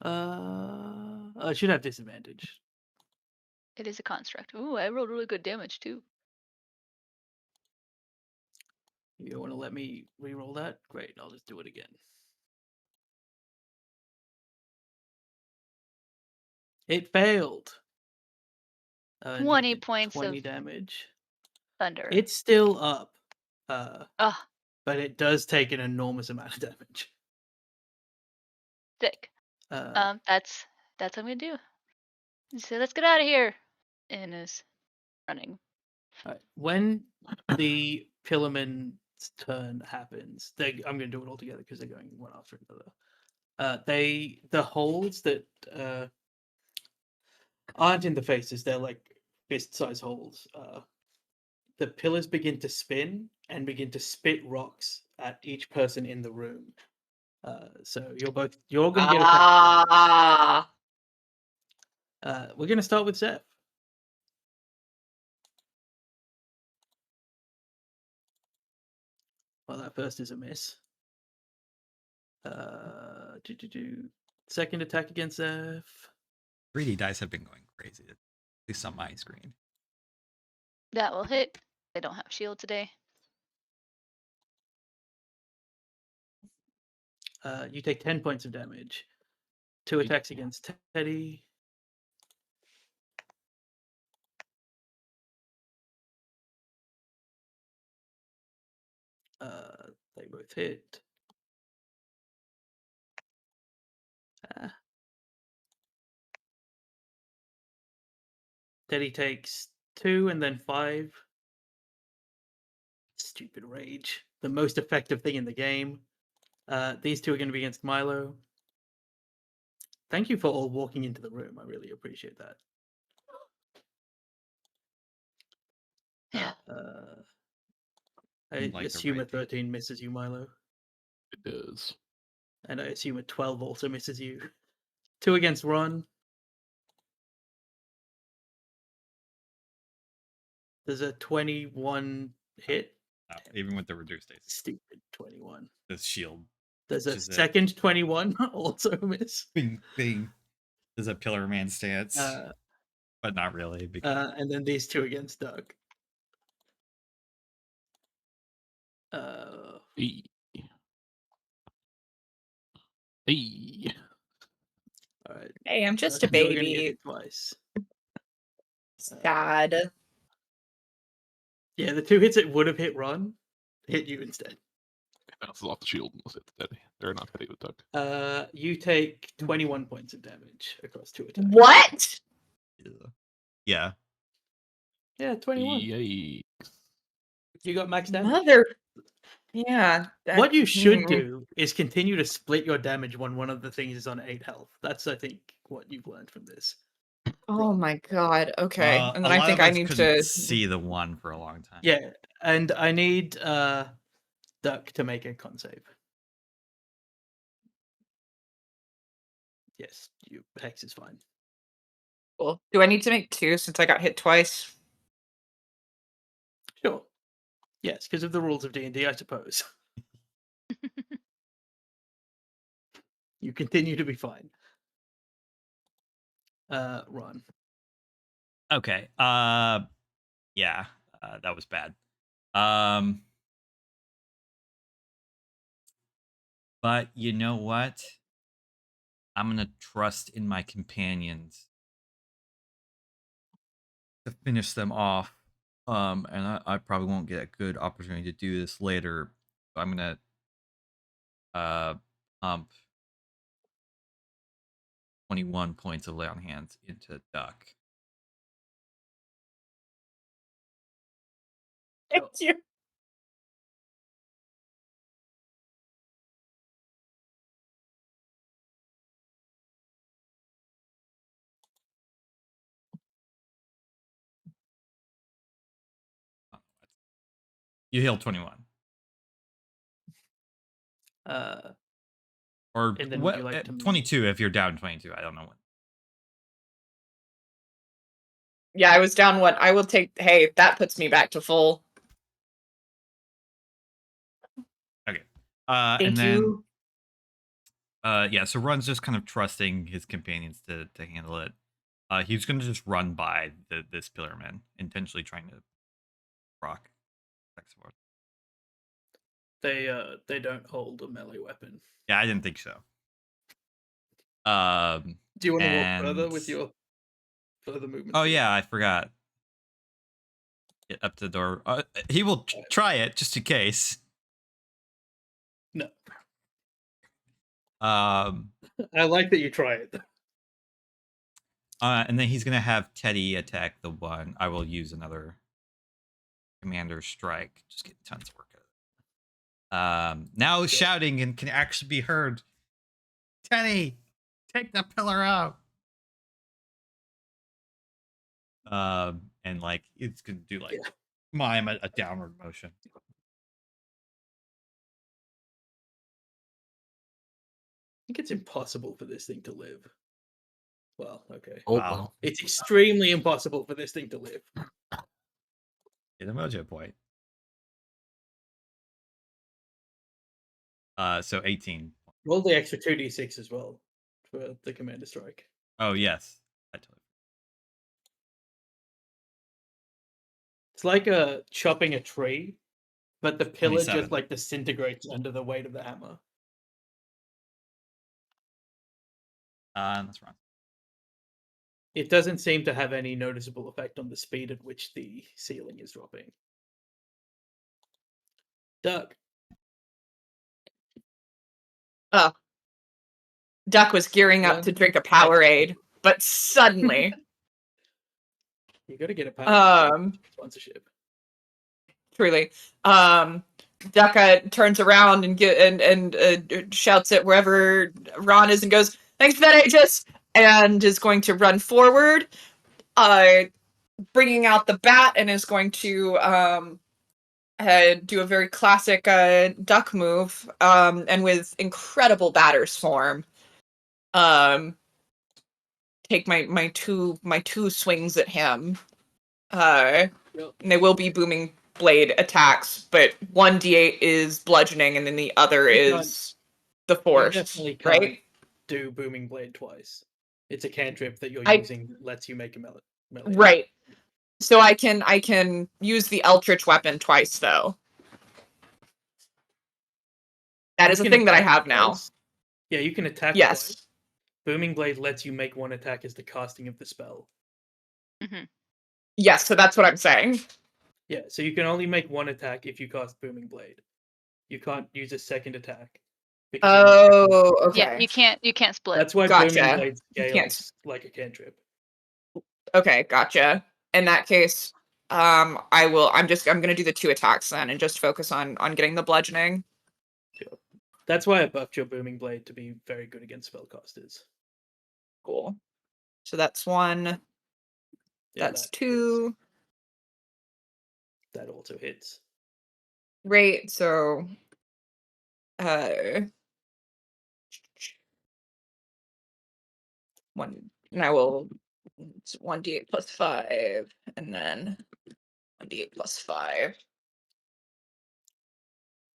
I should have disadvantage.
It is a construct. Ooh, I rolled really good damage too.
You want to let me re-roll that? Great, I'll just do it again. It failed. And you
20
did
points
20
of
damage.
thunder.
It's still up,
Ugh,
but it does take an enormous amount of damage.
sick.
Uh,
That's what I'm gonna do. So let's get out of here. And is running.
Alright, when the Pillarman's turn happens, I'm going to do it all together because they're going one after another. The holes that aren't in the faces, they're like fist-sized holes. The pillars begin to spin and begin to spit rocks at each person in the room. So you're going to get attacked.
Ah.
We're going to start with Zeph. Well, that first is a miss. Second attack against Zeph.
3D dice have been going crazy, at least on my screen.
That will hit. I don't have shield today.
You take 10 points of damage. 2 attacks against Teddy. They both hit. Teddy takes 2 and then 5. Stupid rage. The most effective thing in the game. These two are going to be against Milo. Thank you for all walking into the room. I really appreciate that.
Yeah.
I
Like the
assume a
right
13 misses you, Milo.
It does.
And I assume a 12 also misses you. 2 against Ron. There's a 21 hit.
Even with the reduced AC,
Stupid 21.
the shield.
There's a
Which is it.
second 21 also miss.
Bing, bing. There's a Pillar Man stance, but not really. Because
And then these two against Doug.
Hey. Hey.
All right.
Hey, I'm just a
You're gonna get
baby.
hit twice.
Sad.
Yeah, the 2 hits that would have hit Ron hit you instead.
Bounces off the shield and hit the Teddy. They're not Teddy with Doug.
You take 21 points of damage across 2 attacks.
What?
yeah,
Yeah, 21.
Yikes.
You got max damage.
Mother. Yeah.
What you should
hmm.
do is continue to split your damage when one of the things is on 8 health. That's, I think, what you've learned from this.
Oh my god. Okay. And then
a
I
lot
think
of
I
us
need
couldn't
to
see the one for a long time.
Yeah, and I need Duck to make a con save. Yes, Hex is fine.
Cool. Do I need to make 2 since I got hit twice?
Sure. Yes, because of the rules of D&D, I suppose. You continue to be fine. Ron.
Okay. Yeah. That was bad. But you know what? I'm gonna trust in my companions to finish them off. And I probably won't get a good opportunity to do this later. So I'm gonna pump 21 points of lay on hands into Duck.
Thank you.
You heal 21. Or
And then would you
what?
like to move?
22 if you're down 22. I don't know what.
Yeah, I was down one. I will take. Hey, that puts me back to full.
Okay.
Thank
and then
you.
yeah, so Run's just kind of trusting his companions to handle it. He's gonna just run by this Pillarman, intentionally trying to rock.
They don't hold a melee weapon.
Yeah, I didn't think so.
Do you want to walk further
and-
with your further movement?
Oh
speed?
yeah, I forgot. Get up to the door. He will try it just in case.
No.
Um,
I like that you try it.
and then he's gonna have Teddy attack the one. I will use another commander strike. Just getting tons of work out of it. Now shouting and can actually be heard. Teddy, take the pillar out. And like it's gonna do like mime a downward motion.
I think it's impossible for this thing to live. Well, okay.
Oh
Wow.
well.
It's extremely impossible for this thing to live.
Get a mojo point. So 18.
Roll the extra 2d6 as well for the commander strike.
Oh yes. I totally.
It's like chopping a tree, but the pillar
27.
just like disintegrates under the weight of the hammer.
That's wrong.
It doesn't seem to have any noticeable effect on the speed at which the ceiling is dropping. Duck.
Duck was gearing up to drink a Powerade, but suddenly,
You got to get a power sponsorship.
truly, Duck turns around and shouts at wherever Ron is and goes, "Thanks for that, Aegis!" and is going to run forward, bringing out the bat and is going to do a very classic Duck move, and with incredible batter's form, take my two swings at him. And they will be booming blade attacks, but 1d8 is bludgeoning and then the other
You can't-
is the
You
force,
definitely can't
right?
do Booming Blade twice. It's a cantrip that you're
I-
using that lets you make a melee.
Right. So I can use the Eldritch weapon twice though. That is
You
a
can
thing that I
attack
have now.
twice. Yeah, you can attack twice.
Yes.
Booming Blade lets you make one attack as the casting of the spell.
Yes, so that's what I'm saying.
Yeah, so you can only make one attack if you cast Booming Blade. You can't use a second attack. because you're not technically-
Oh, okay.
Yeah, you can't split.
That's why
Gotcha.
Booming Blade
You can't
scales like a cantrip.
Okay, gotcha. In that case, I'm gonna do the 2 attacks then and just focus on getting the bludgeoning.
That's why I buffed your Booming Blade to be very good against spellcasters.
Cool. So that's 1.
Yeah,
That's
that
2.
That also hits.
Right, so one, and I will, it's 1d8 plus 5, and then 1d8 plus 5.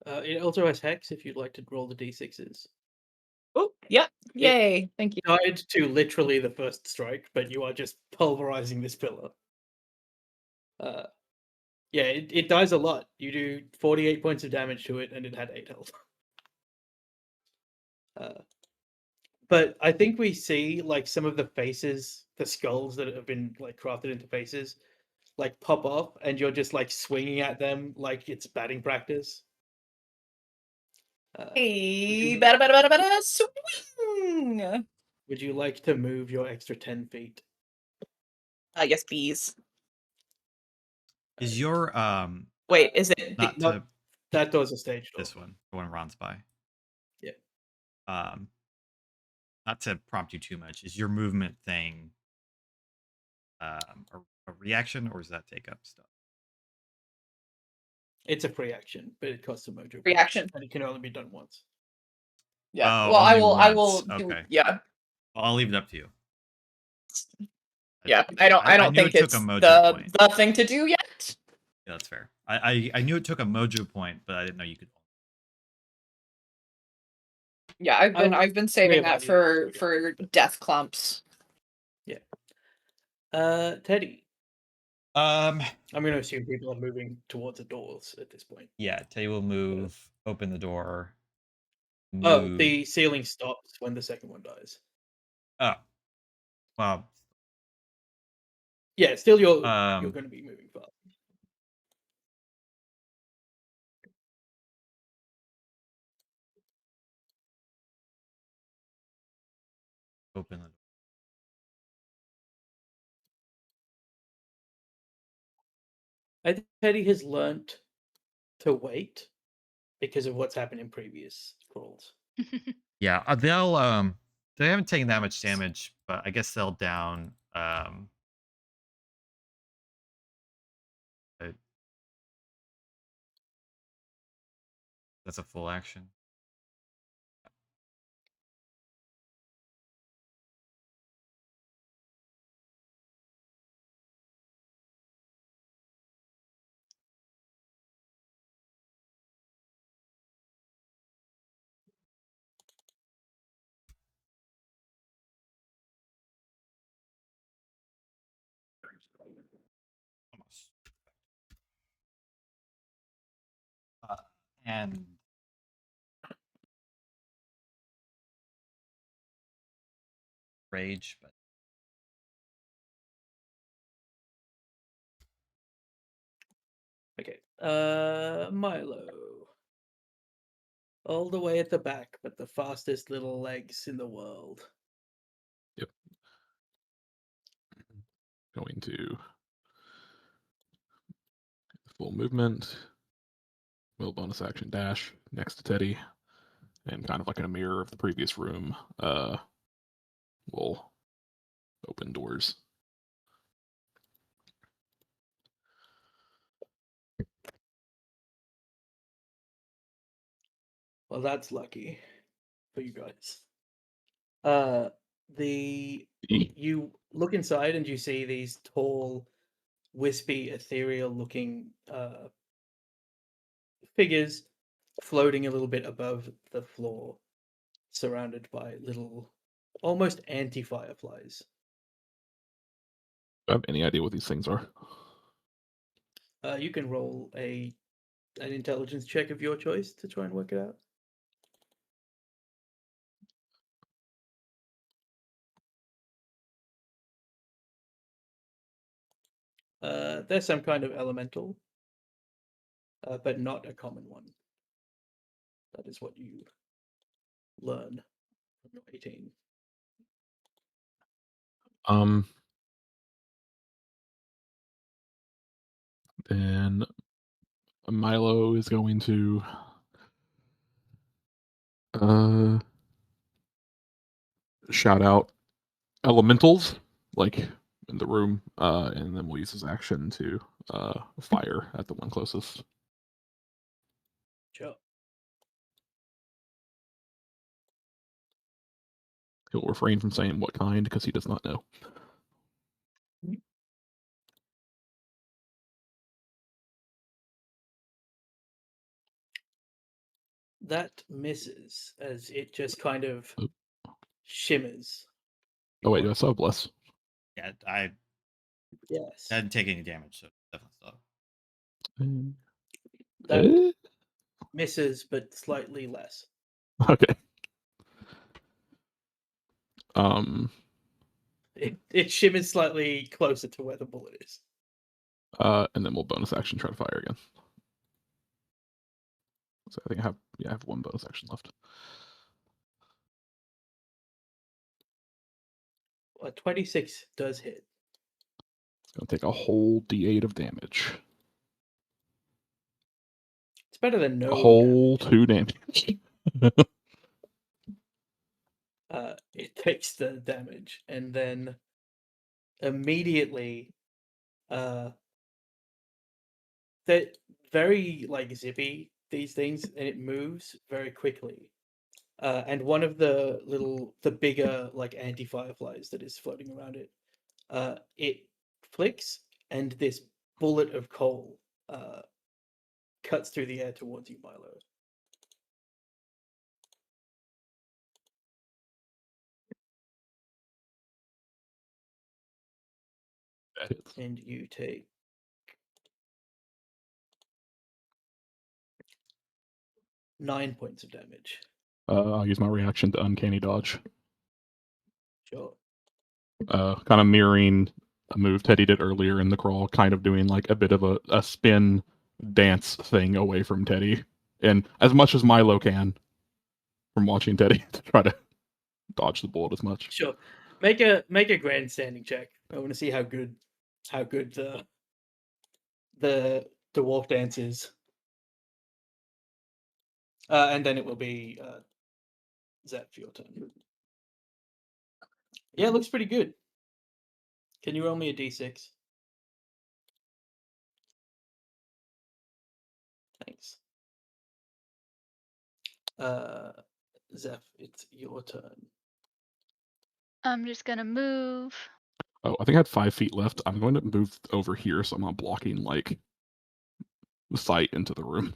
It also has Hex if you'd like to roll the d6s.
Oh, yep. Yay. Thank you.
Tied to literally the first strike, but you are just pulverizing this pillar. Yeah, it dies a lot. You do 48 points of damage to it, and it had 8 health. But I think we see like some of the faces, the skulls that have been like crafted into faces, like pop off, and you're just like swinging at them like it's batting practice.
Hey, bada bada bada bada, swing!
Would you like to move your extra 10 feet?
Yes, bees.
Is your
Wait, is it
not
Not
to
that door's a stage door.
this one, the one Ron's by?
Yeah.
Not to prompt you too much. Is your movement thing a reaction, or does that take up stuff?
It's a free action, but it costs a mojo. point,
Reaction?
and it can only be done once.
Yeah.
Oh,
well, I
only
will. I will.
once.
Do,
Okay.
yeah.
Well, I'll leave it up to you.
Yeah. I don't
knew
think
it took
it's
a mojo
the
point.
the thing to do yet.
Yeah, that's fair. I knew it took a mojo point, but I didn't know you could.
Yeah, I've been saving that
reevaluate.
for death clumps.
Teddy.
Um.
I'm going to assume people are moving towards the doors at this point.
Yeah, Teddy will move, open the door.
Oh,
move-
the ceiling stops when the second one dies.
Oh. Well,
Yeah, still you're
Um,
going to be moving fast.
open the door.
I think Teddy has learnt to wait because of what's happened in previous crawls.
Yeah, they'll they haven't taken that much damage, but I guess they'll down that's a full action. Almost. And rage, but
Okay. Milo. All the way at the back, but the fastest little legs in the world.
Going to full movement. Will bonus action dash next to Teddy. And kind of like in a mirror of the previous room, will open doors.
Well, that's lucky for you guys. You look inside and you see these tall, wispy, ethereal-looking figures floating a little bit above the floor, surrounded by little, almost anti-fireflies.
Do I have any idea what these things are?
You can roll an intelligence check of your choice to try and work it out. There's some kind of elemental, but not a common one. That is what you learn from your 18.
Then Milo is going to shout out elementals, like in the room, and then we'll use his action to fire at the one closest.
Sure.
He'll refrain from saying what kind because he does not know.
That misses as it just kind of
Oh.
shimmers.
Oh wait, do I still have bless?
yeah, I
Yes.
didn't take any damage, so
Definitely stop.
That
Eh?
misses, but slightly less.
Okay. Um.
It shimmers slightly closer to where the bullet is.
And then we'll bonus action try to fire again. So I think I have one bonus action left.
26 does hit.
It's gonna take a whole D8 of damage.
It's better than no
A whole
damage.
2 damage.
It takes the damage, and then immediately, they're very like zippy, these things, and it moves very quickly. And one of the bigger like anti-fireflies that is floating around it, it flicks, and this bullet of coal cuts through the air towards you, Milo.
That hits.
And you take 9 points of damage.
I'll use my reaction to uncanny dodge.
Sure.
Kind of mirroring a move Teddy did earlier in the crawl, kind of doing like a bit of a spin dance thing away from Teddy. And as much as Milo can from watching Teddy to try to dodge the bullet as much.
Sure. Make a grandstanding check. I want to see how good the dwarf dance is. And then it will be Zep for your turn. Yeah, it looks pretty good. Can you roll me a d6? Thanks. Zeph, it's your turn.
I'm just gonna move.
Oh, I think I had 5 feet left. I'm going to move over here so I'm not blocking like the sight into the room.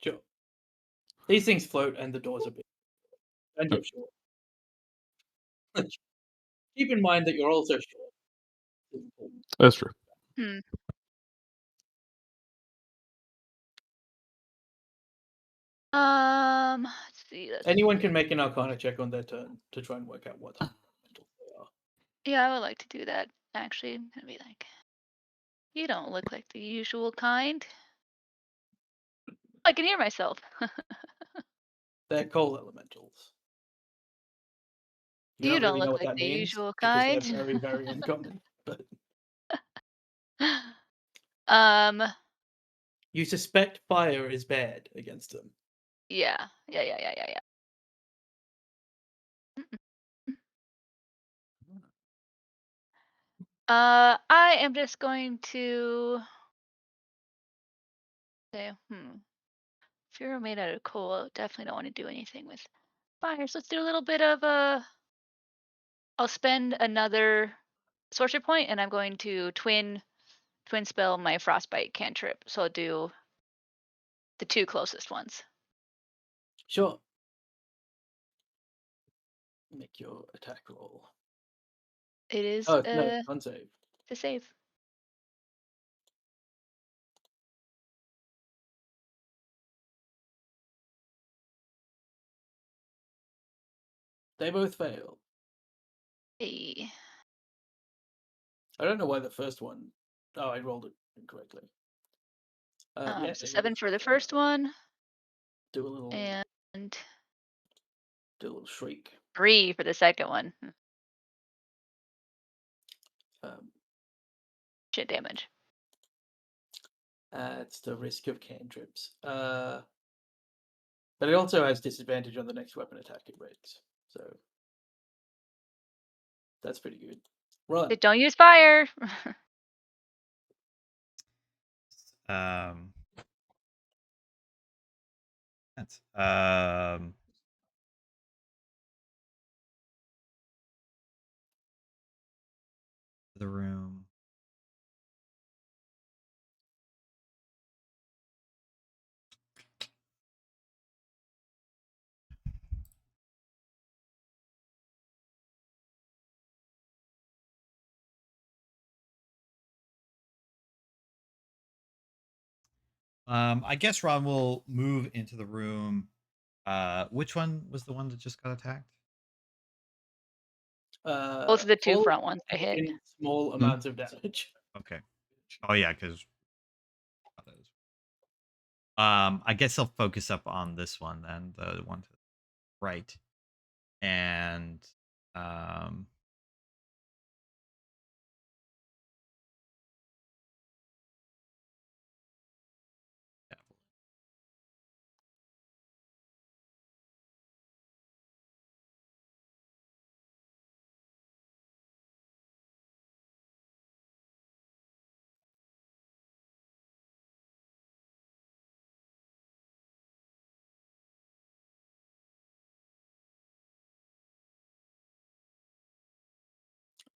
Sure. These things float and the doors are big. And you're short. Keep in mind that you're also short.
That's true.
Hmm. Let's see.
Anyone can make an Arcana check on their turn to try and work out what type of elementals they are.
Yeah, I would like to do that. Actually, I'm gonna be like, you don't look like the usual kind. I can hear myself.
They're coal elementals. You
You
don't
don't
really know
look
what
like
that
the
means
usual
because they're
kind.
very, very uncommon. But
um.
you suspect fire is bad against them.
Yeah. Yeah. I am just going to say, if you're made out of coal, definitely don't want to do anything with fire. So let's do a little bit of I'll spend another sorcery point, and I'm going to twin spell my frostbite cantrip. So I'll do the 2 closest ones.
Sure. Make your attack roll.
It is
Oh, no, unsave.
to save.
They both fail.
Hey.
I don't know why the first one. Oh, I rolled it incorrectly. Yeah,
So
they
7
both
for the
fail.
first one,
Do a little
and
shriek.
3 for the second one. Shit damage.
It's the risk of cantrips. But it also has disadvantage on the next weapon attack it makes. So that's pretty good. Run.
But don't use fire.
That's the room. I guess Ron will move into the room. Which one was the one that just got attacked?
Both of the two
all
front ones I hit.
in small amounts of damage.
Okay. Oh yeah, because. I guess I'll focus up on this one then, the one to the right, and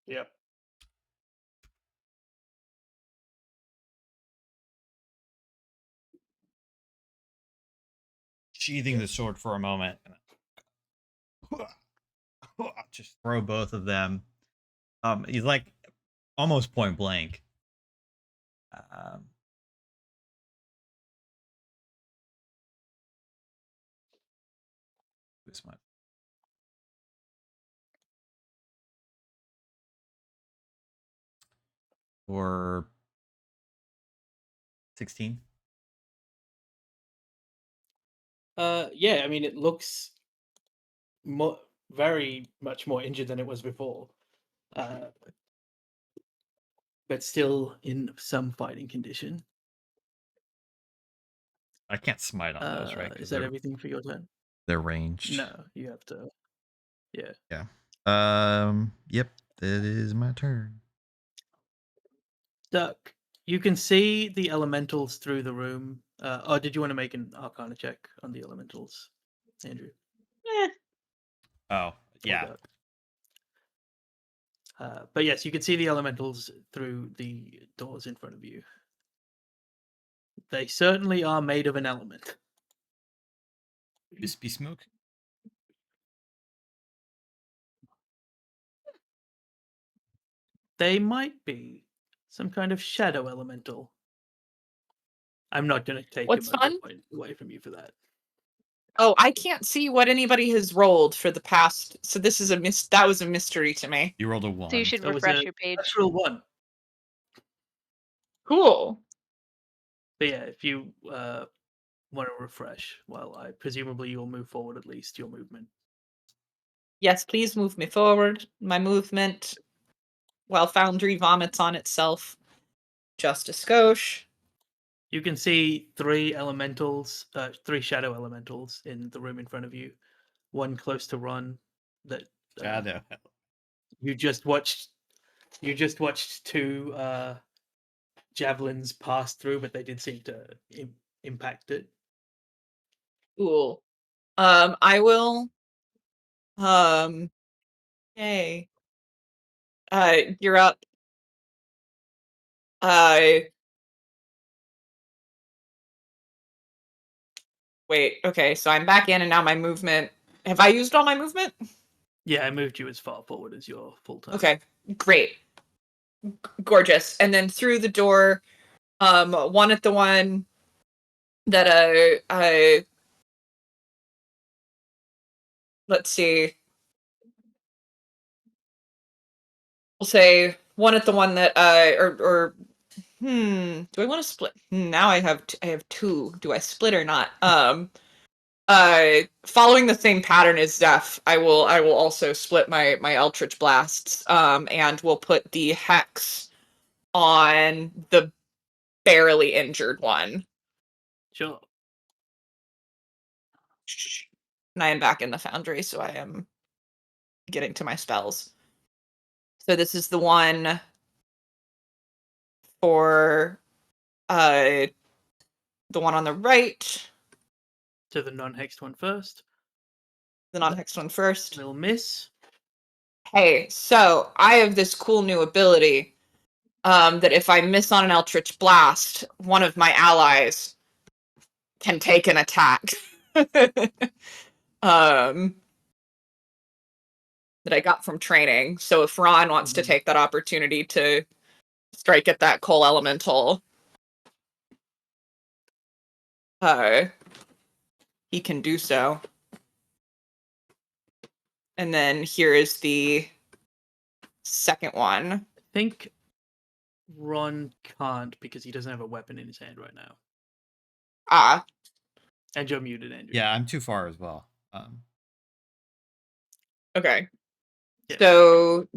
yeah.
Yep.
Sheathing the sword for a moment, just throw both of them. He's like almost point blank. This one. Or 16.
Yeah, I mean, it looks very much more injured than it was before, but still in some fighting condition.
I can't smite on those, right?
Is that everything for your turn?
They're ranged.
No, you have to. Yeah.
Yeah. Yep. That is my turn.
Duck, you can see the elementals through the room. Or did you want to make an Arcana check on the elementals, Andrew?
Oh,
Or
yeah.
Duck? But yes, you can see the elementals through the doors in front of you. They certainly are made of an element.
Wispy smoke.
They might be some kind of shadow elemental. I'm not going to take
What's
a
fun?
point away from you for that.
Oh, I can't see what anybody has rolled for the past. So this is that was a mystery to me.
You rolled a 1.
So you should
That was
refresh
a
your page.
natural one.
Cool.
But yeah, if you want to refresh, well, presumably you'll move forward at least your movement.
Yes, please move me forward. My movement, while Foundry vomits on itself. Just a skosh.
You can see three shadow elementals in the room in front of you. One close to Ron that
Shadow.
you just watched. You just watched two javelins pass through, but they did seem to impact it.
Cool. I will. Hey. You're up. Wait. Okay, so I'm back in, and now my movement. Have I used all my movement?
Yeah, I moved you as far forward as your full turn.
Okay, great. Gorgeous. And then through the door, one at the one that let's see. We'll say one at the one that do I want to split? Now I have two. Do I split or not? Following the same pattern as Zeph, I will also split my Eldritch Blasts, and we'll put the Hex on the barely injured one.
Sure.
And I am back in the Foundry, so I am getting to my spells. So this is the one for the one on the right.
To the non-hexed one first.
The non-hexed one first.
Little miss.
Hey, so I have this cool new ability that if I miss on an Eldritch Blast, one of my allies can take an attack. That I got from training. So if Ron wants to take that opportunity to strike at that coal elemental, he can do so. And then here is the second one.
I think Ron can't because he doesn't have a weapon in his hand right now.
Ah,
And you're muted, Andrew.
Yeah, I'm too far as well.
okay.
Yeah.
So,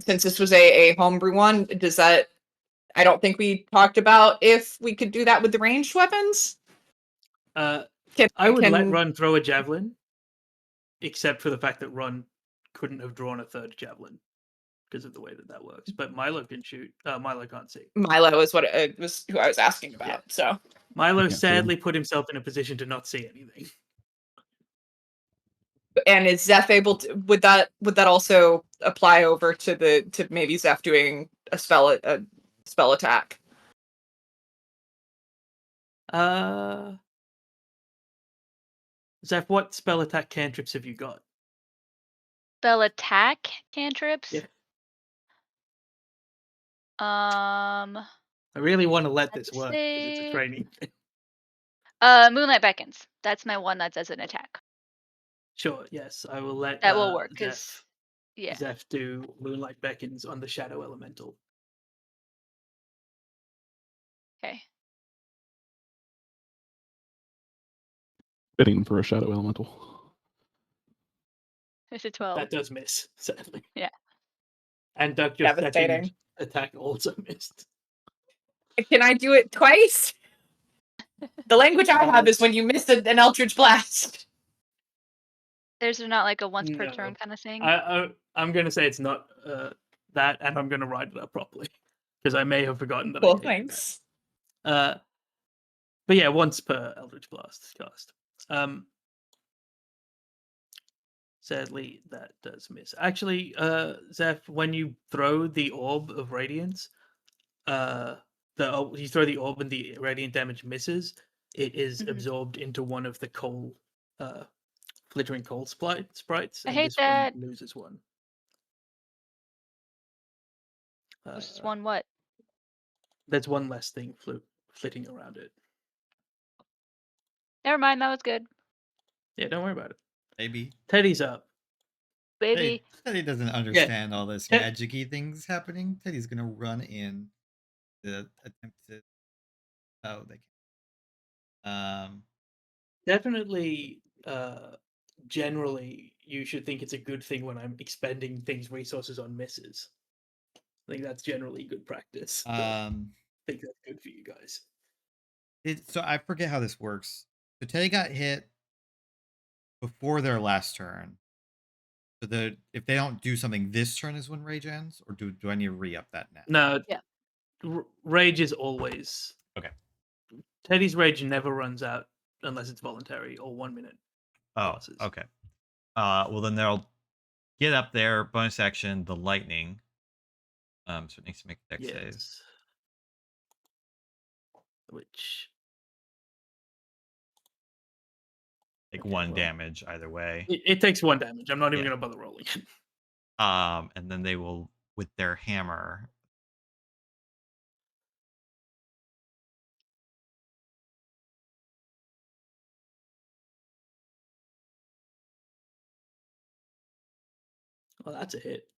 since this was a homebrew one, does that? I don't think we talked about if we could do that with the ranged weapons.
I would let Ron throw a javelin, except for the fact that Ron couldn't have drawn a third javelin because of the way that works. But Milo can shoot. Milo can't see.
Milo is what it was who I was asking about.
Yeah.
So
Milo
can't see
sadly put himself in a position to not see anything.
and is Zeph able to? Would that also apply over to maybe Zeph doing a spell attack?
Zeph, what spell attack cantrips have you got?
Spell attack cantrips.
Yeah.
Um.
I really want to let this
Let's
work because it's a
see.
training thing.
Moonlight Beckons. That's my one that's as an attack.
Sure, yes. I will let
That will work because
Zeph,
yeah.
Zeph do Moonlight Beckons on the Shadow Elemental.
Okay.
Bidding for a shadow elemental.
It's a 12.
That does miss, sadly.
Yeah.
And Doug, your second
Devastating.
attack also missed.
Can I do it twice? The language I have is when you miss an Eldritch Blast.
There's not like a once per
No.
turn kind of thing.
I'm going to say it's not that, and I'm going to write it up properly because I may have forgotten that.
Cool,
I did
thanks.
that. But yeah, once per Eldritch Blast cast. Sadly, that does miss. Actually, Zeph, when you throw the Orb of Radiance, you throw the orb and the radiant damage misses, it is
Mhm.
absorbed into one of the coal, flittering coal sprites,
I
and
hate
this
that.
one loses one.
Just one what?
There's one less thing flitting around it.
Never mind. That was good.
Yeah, don't worry about it.
Maybe.
Teddy's up.
Baby.
Teddy doesn't understand all this magic-y things happening. Teddy's gonna run in to attempt to. Oh, they can.
Definitely, generally, you should think it's a good thing when I'm expending things resources on misses. I think that's generally good practice. I think that's good for you guys.
So I forget how this works. So Teddy got hit before their last turn. So if they don't do something this turn is when rage ends, or do I need to re-up that now?
No.
Yeah.
Rage is always
okay.
Teddy's rage never runs out unless it's voluntary or 1 minute.
Oh,
bosses.
okay. Well then they'll get up there. Bonus action, the lightning. So it needs to make a dex save.
Which
Take one damage either way.
it takes 1 damage. I'm not even
Yeah.
gonna bother rolling it.
And then they will with their hammer.
Well, that's a hit.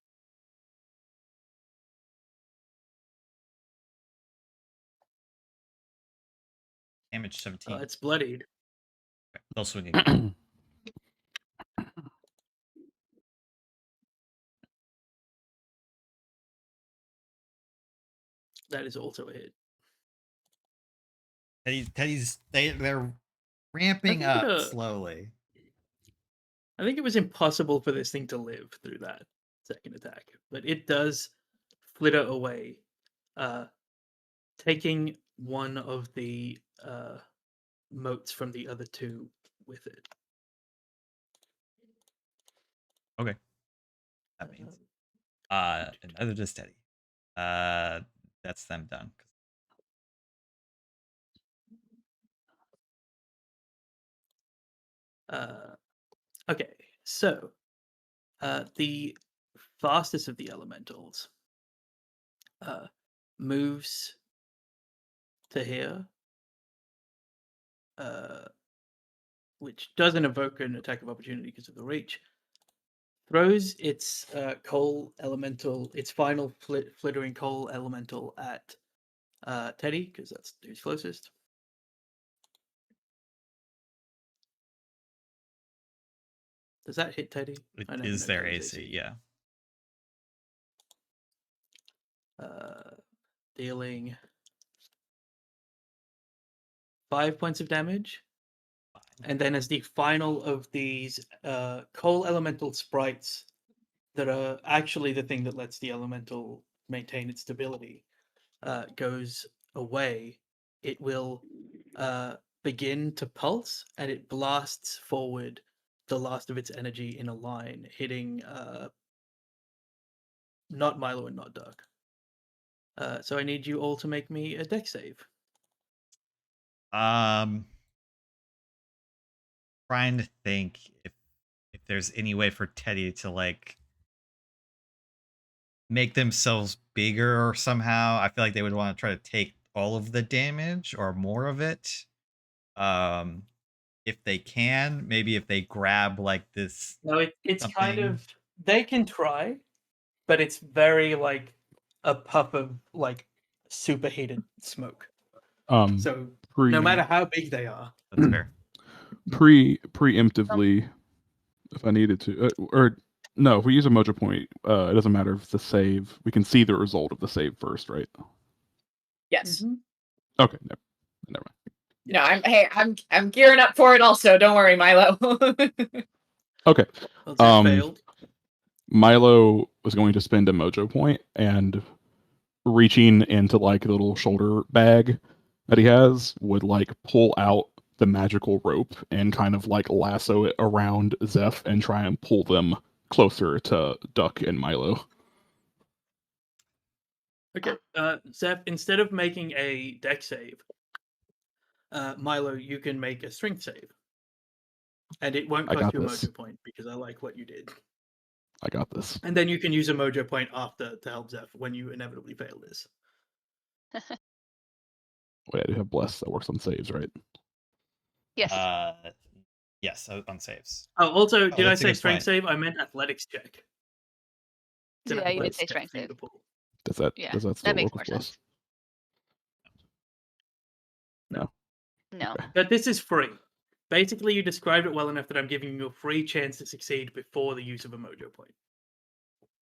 Damage 17.
It's bloodied.
Okay, they'll swing again.
That is also a hit.
They're ramping up slowly.
I think it was impossible for this thing to live through that second attack, but it does flitter away, taking one of the motes from the other two with it.
Okay. That means another just steady. That's them done.
Okay, so the fastest of the elementals moves to here which doesn't evoke an attack of opportunity because of the reach, throws its coal elemental, its final flittering coal elemental at Teddy, because that's who's closest. Does that hit Teddy?
It
I never
is
know
their
Teddy's
AC, yeah.
Dealing 5 points of damage. And then as the final of these coal elemental sprites that are actually the thing that lets the elemental maintain its stability goes away, it will begin to pulse, and it blasts forward the last of its energy in a line, hitting not Milo and not Duck. So I need you all to make me a deck save.
Trying to think if there's any way for Teddy to like make themselves bigger or somehow. I feel like they would want to try to take all of the damage or more of it. If they can, maybe if they grab like this.
No, it's kind
something.
of, they can try, but it's very like a puff of like superheated smoke. So no matter how big they are,
That's fair.
Preemptively, if I needed to, or no, if we use a mojo point, it doesn't matter if it's a save. We can see the result of the save first, right?
Yes.
Mhm.
Okay, never mind.
No, I'm gearing up for it also. Don't worry, Milo.
Okay.
well, that failed.
Milo was going to spend a mojo point and reaching into like the little shoulder bag that he has would like pull out the magical rope and kind of like lasso it around Zeph and try and pull them closer to Duck and Milo.
Okay, Zeph, instead of making a deck save, Milo, you can make a strength save. And it won't
I
cost
got
you a
this.
mojo point because I like what you did.
I got this.
And then you can use a mojo point after to help Zeph when you inevitably fail this.
Wait, I do have Bless that works on saves, right?
Yes.
Yes, on saves.
Oh, also, did I
that's a
say
good
strength
point.
save? I meant athletics check. It's an
Yeah, you did
athletics
say
check
strength
for you
save.
to pull.
Does that
Yeah,
still
that makes
work
more
with Bless?
sense.
No.
No.
Okay.
But this is free. Basically, you described it well enough that I'm giving you a free chance to succeed before the use of a mojo point.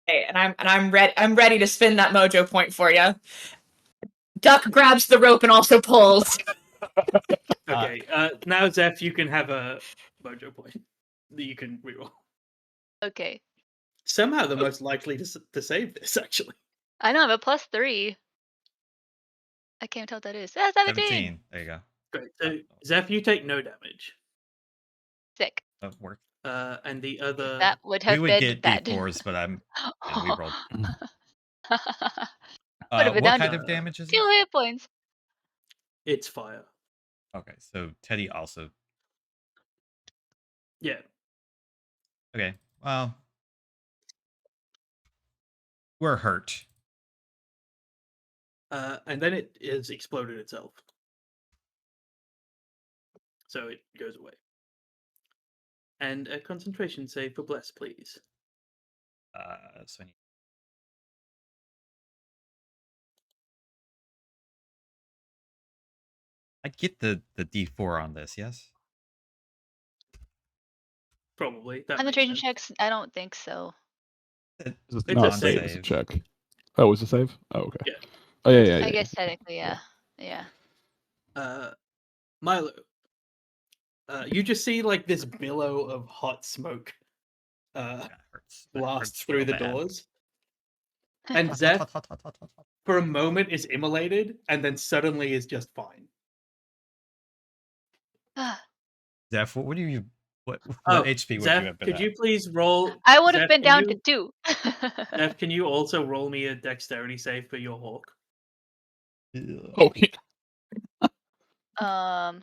Hey, and I'm ready. I'm ready to spin that mojo point for you. Duck grabs the rope and also pulls.
Okay, now Zeph, you can have a mojo point that you can reroll.
Okay.
Somehow the most likely to save this, actually.
I know, I'm a +3. I can't tell what that is. 17!
There you go.
Great. So, Zeph, you take no damage.
Sick.
That worked.
And the other...
That would
We
have
would
been
get
bad.
D4s, but and we rolled.
Would have been
What
down
kind
to
of damage is
2
it?
hit points.
It's fire.
Okay, so Teddy also.
Yeah.
Okay, well, we're hurt.
And then it is exploded itself. So it goes away. And a concentration save for Bless, please.
So I get the D4 on this, yes?
Probably. That makes
Concentration
sense.
checks? I don't think so.
It's
It's
not
a
a save, it's a
save.
check. Oh, it's a save? Oh, okay.
Yeah.
Oh, yeah.
I guess technically, yeah. Yeah.
Milo, you just see like this billow of hot smoke
That hurts. That
blast
hurts
through
real
the
bad.
doors. And Zeph, for a moment, is immolated and then suddenly is just fine.
Zeph, what do you what
Oh,
HP would
Zeph,
you have been
could
at?
you please roll?
I would have
Zeph,
been
can
down
you-
to 2.
Zeph, can you also roll me a dexterity save for your hawk?
Oh, yeah.
Oh,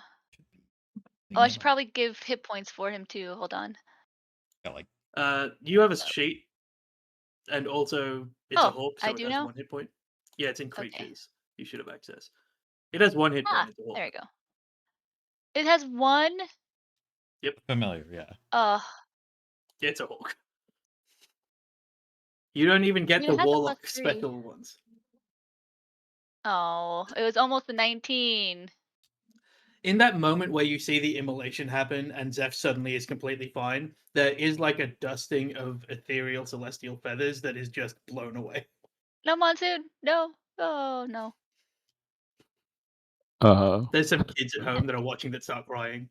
I should probably give hit points for him too. Hold on.
Got like
You have a sheet, and also it's a
Oh,
hawk, so
I
it
do
has
now?
1 hit point. Yeah, it's in
Okay.
creatures. You should have access. It has 1 hit point. It's a hawk.
There we go. It has one.
Familiar, yeah.
It's a hawk. You don't even get
Yeah,
the
it has a
warlock
+3.
special ones.
Oh, it was almost a 19.
In that moment where you see the immolation happen and Zeph suddenly is completely fine, there is like a dusting of ethereal celestial feathers that is just blown away.
No, Monsoon. No. Oh no.
There's some kids at home that are watching that start crying.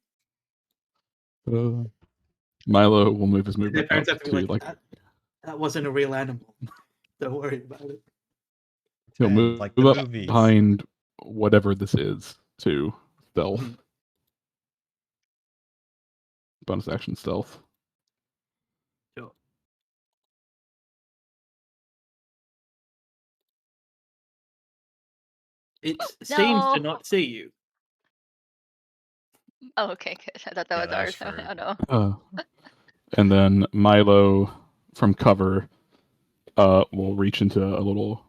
Milo will move his
Their
movement up
parents have to be
to
like,
like
that wasn't a real animal. Don't worry about it.
he'll
And
move
like the
up
movies.
behind whatever this is to stealth.
Mhm.
Bonus action stealth.
Sure. It seems to
No.
not see you.
Oh, okay, good. I thought that
Yeah,
was
that was
ours.
for-
Oh no.
And then Milo from cover will reach into a little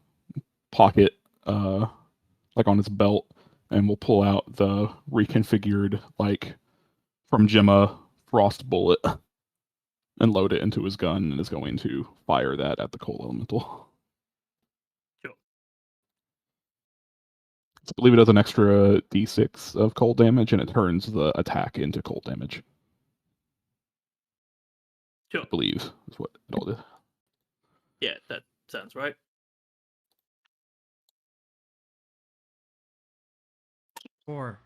pocket like on his belt and will pull out the reconfigured like from Gemma frost bullet and load it into his gun and is going to fire that at the cold elemental.
Sure.
I believe it does an extra d6 of cold damage and it turns the attack into cold damage.
Sure.
I believe is what it all did.
Yeah, that sounds right.
Four.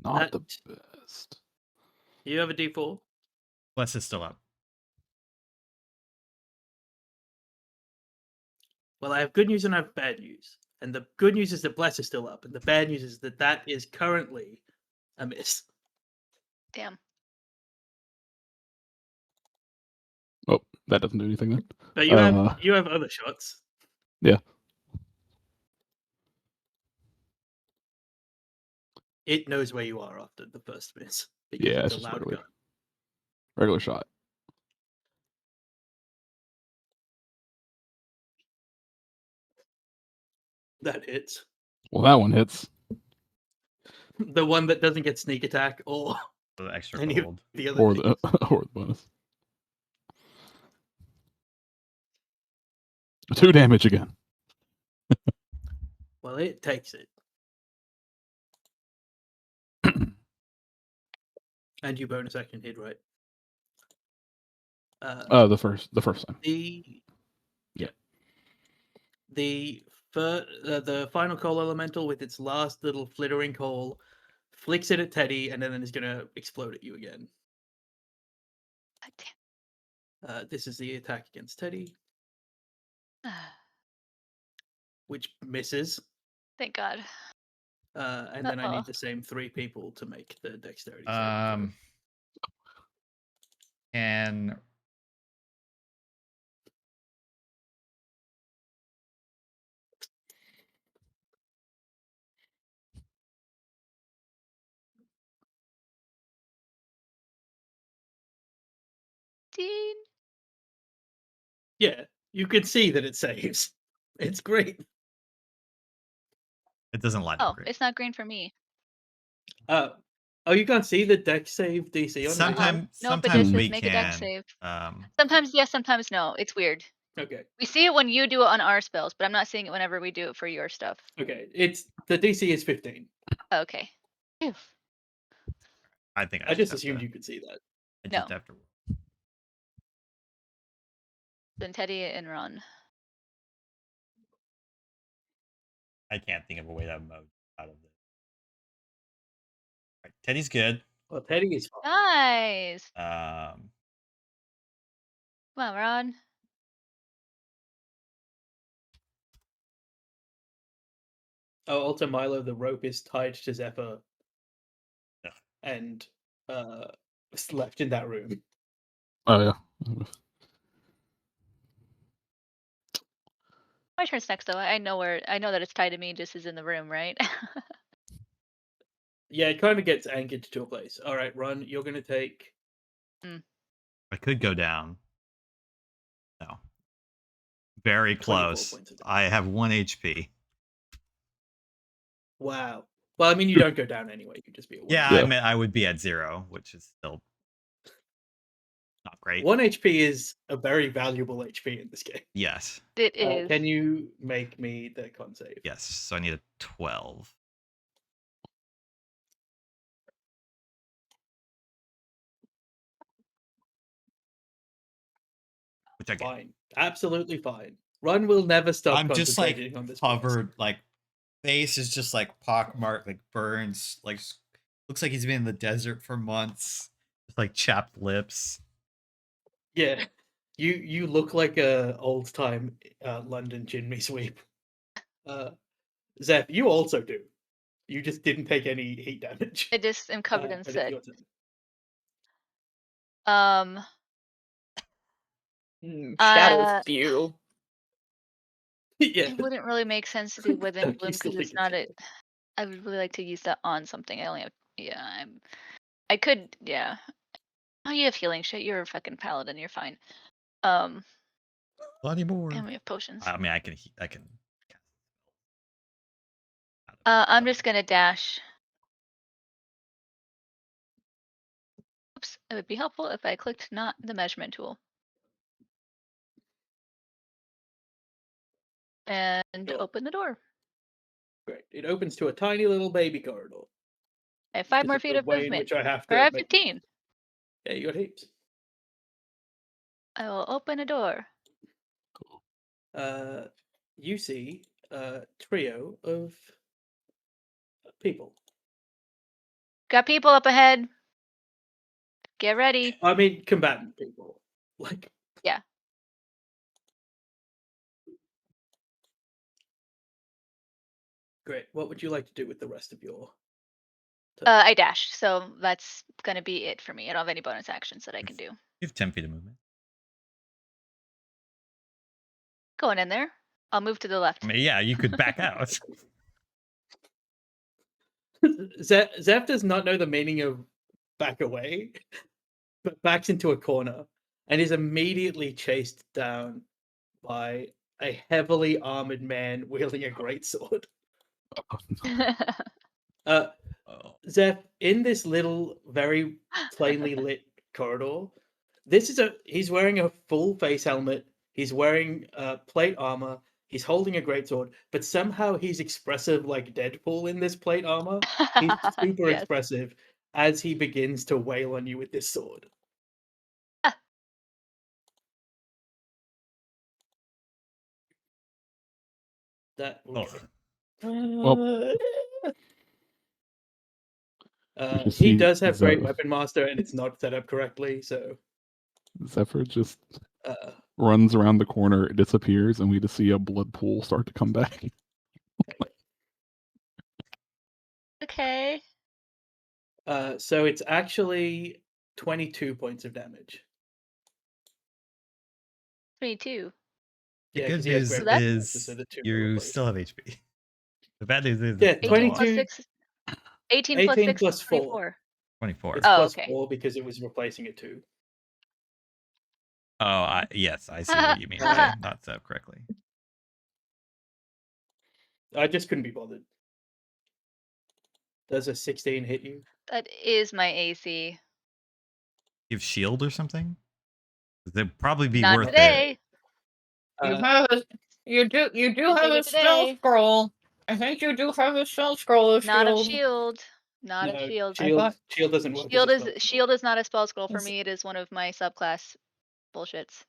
Not
That-
the best.
You have a D4.
Bless is still up.
Well, I have good news and I have bad news. And the good news is that Bless is still up, and the bad news is that that is currently a miss.
Damn.
Oh, that doesn't do anything then.
But you have other shots.
Yeah.
It knows where you are after the first miss. Because
Yeah,
it's
it's
a
just
loud
regular.
gun.
Regular shot.
That hits.
Well, that one hits.
The one that doesn't get sneak attack or
For the extra
any of
gold.
the other
Or
things.
the or the bonus. 2 damage again.
Well, it takes it. And you bonus action hit, right?
The first time.
The final coal elemental with its last little flittering coal flicks it at Teddy and then is gonna explode at you again.
God damn.
This is the attack against Teddy, which misses.
Thank God.
And then I need the same 3 people to make the dexterity saving throw.
And
Dean.
Yeah, you can see that it saves. It's great.
it doesn't line up
Oh,
great.
it's not green for me.
Oh, you can't see the dex save DC on it?
Sometimes
Nope, it
sometimes
just
we
says make a dex
can.
save.
Um,
Sometimes yes, sometimes no. It's weird.
Okay.
We see it when you do it on our spells, but I'm not seeing it whenever we do it for your stuff.
Okay. The DC is 15.
Okay. Phew.
I think
I just
have
assumed
to,
you could see that.
I just
No.
have to.
Then Teddy and Ron.
I can't think of a way to mode out of this. Right, Teddy's good.
Well, Teddy is fine.
Nice.
Um,
Come on, Ron.
Oh, also Milo, the rope is tied to Zephyr
Ugh.
and it's left in that room.
Oh yeah.
My turn's next though. I know that it's tied to me just as in the room, right?
Yeah, it kind of gets anchored to a place. All right, Ron, you're going to take...
I could go down. No. Very
24
close.
points of damage.
I have 1 HP.
Wow. Well, I mean, you don't go down anyway. You just be at 1.
Yeah,
Yeah.
I meant I would be at 0, which is still not great.
1 HP is a very valuable HP in this game.
Yes.
It is.
Can you make me the con save?
Yes. So I need a 12. Which I get.
Fine. Absolutely fine. Run will never stop
I'm just like
concentrating on this. boss.
covered, like face is just like pockmarked, like burns, like looks like he's been in the desert for months. Just like chapped lips.
Yeah. You look like a old time London chimney sweep. Zeph, you also do. You just didn't take any heat damage.
I just am covered in
but it's
soot.
your turn.
Shadow
Uh,
spew.
Yeah.
It wouldn't really make sense to do within
Don't
bloom
use the
because it's
lead
not
shadow.
I would really like to use that on something. I only have I could Oh, you have healing shit. You're a fucking paladin. You're fine.
Bloody board.
And we have potions.
I mean, I can.
I'm just gonna dash. Oops, it would be helpful if I clicked not the measurement tool. And
Sure.
open the door.
Great. It opens to a tiny little baby corridor.
I have 5
This
more
is
feet
the
of
way in
movement.
which I have
Or
to
I have
make-
15.
Yeah, you got heaps.
I will open a door.
You see a trio of people.
Got people up ahead. Get ready.
I mean, combatant people. Like,
Yeah.
great. What would you like to do with the rest of your turn?
I dash, so that's gonna be it for me. I don't have any bonus actions that I can do.
You have 10 feet of movement.
Going in there. I'll move to the left.
I mean, yeah, you could back out.
Zeph does not know the meaning of back away, but backs into a corner and is immediately chased down by a heavily armored man wielding a greatsword.
Oh.
Zeph, in this little, very plainly lit corridor, he's wearing a full face helmet, he's wearing plate armor, he's holding a greatsword, but somehow he's expressive like Deadpool in this plate armor. He's super
Yes.
expressive as he begins to wail on you with this sword. That will
Oh.
You
he
see
does have great
Zeph.
weapon master, and it's not set up correctly. So
Zephyr just
uh,
runs around the corner, it disappears, and we just see a blood pool start to come back.
Okay.
So it's actually 22 points of damage.
22.
The
Yeah,
good
'cause he has
news
great
that's-
weapon master,
is
so the two are
you
replaced.
still have HP. The bad news is
Yeah,
it's
18
not
22
plus 6. 18 plus
18
6
plus
is
4.
24.
24.
It's
Oh,
plus
okay.
4 because it was replacing it 2.
Oh, yes, I see what you mean by not set up correctly.
I just couldn't be bothered. Does a 16 hit you?
That is my AC.
You have shield or something? They'd probably be
Not
worth
today.
You
Uh,
have a, you do
Didn't
have
take
a
it
spell
today.
scroll. I think you do have a spell scroll of
Not
shield.
a shield. Not
no,
a shield.
shield doesn't work.
Shield
as a spell scroll.
shield is not a spell scroll for
Is-
me. It is one of my subclass bullshits.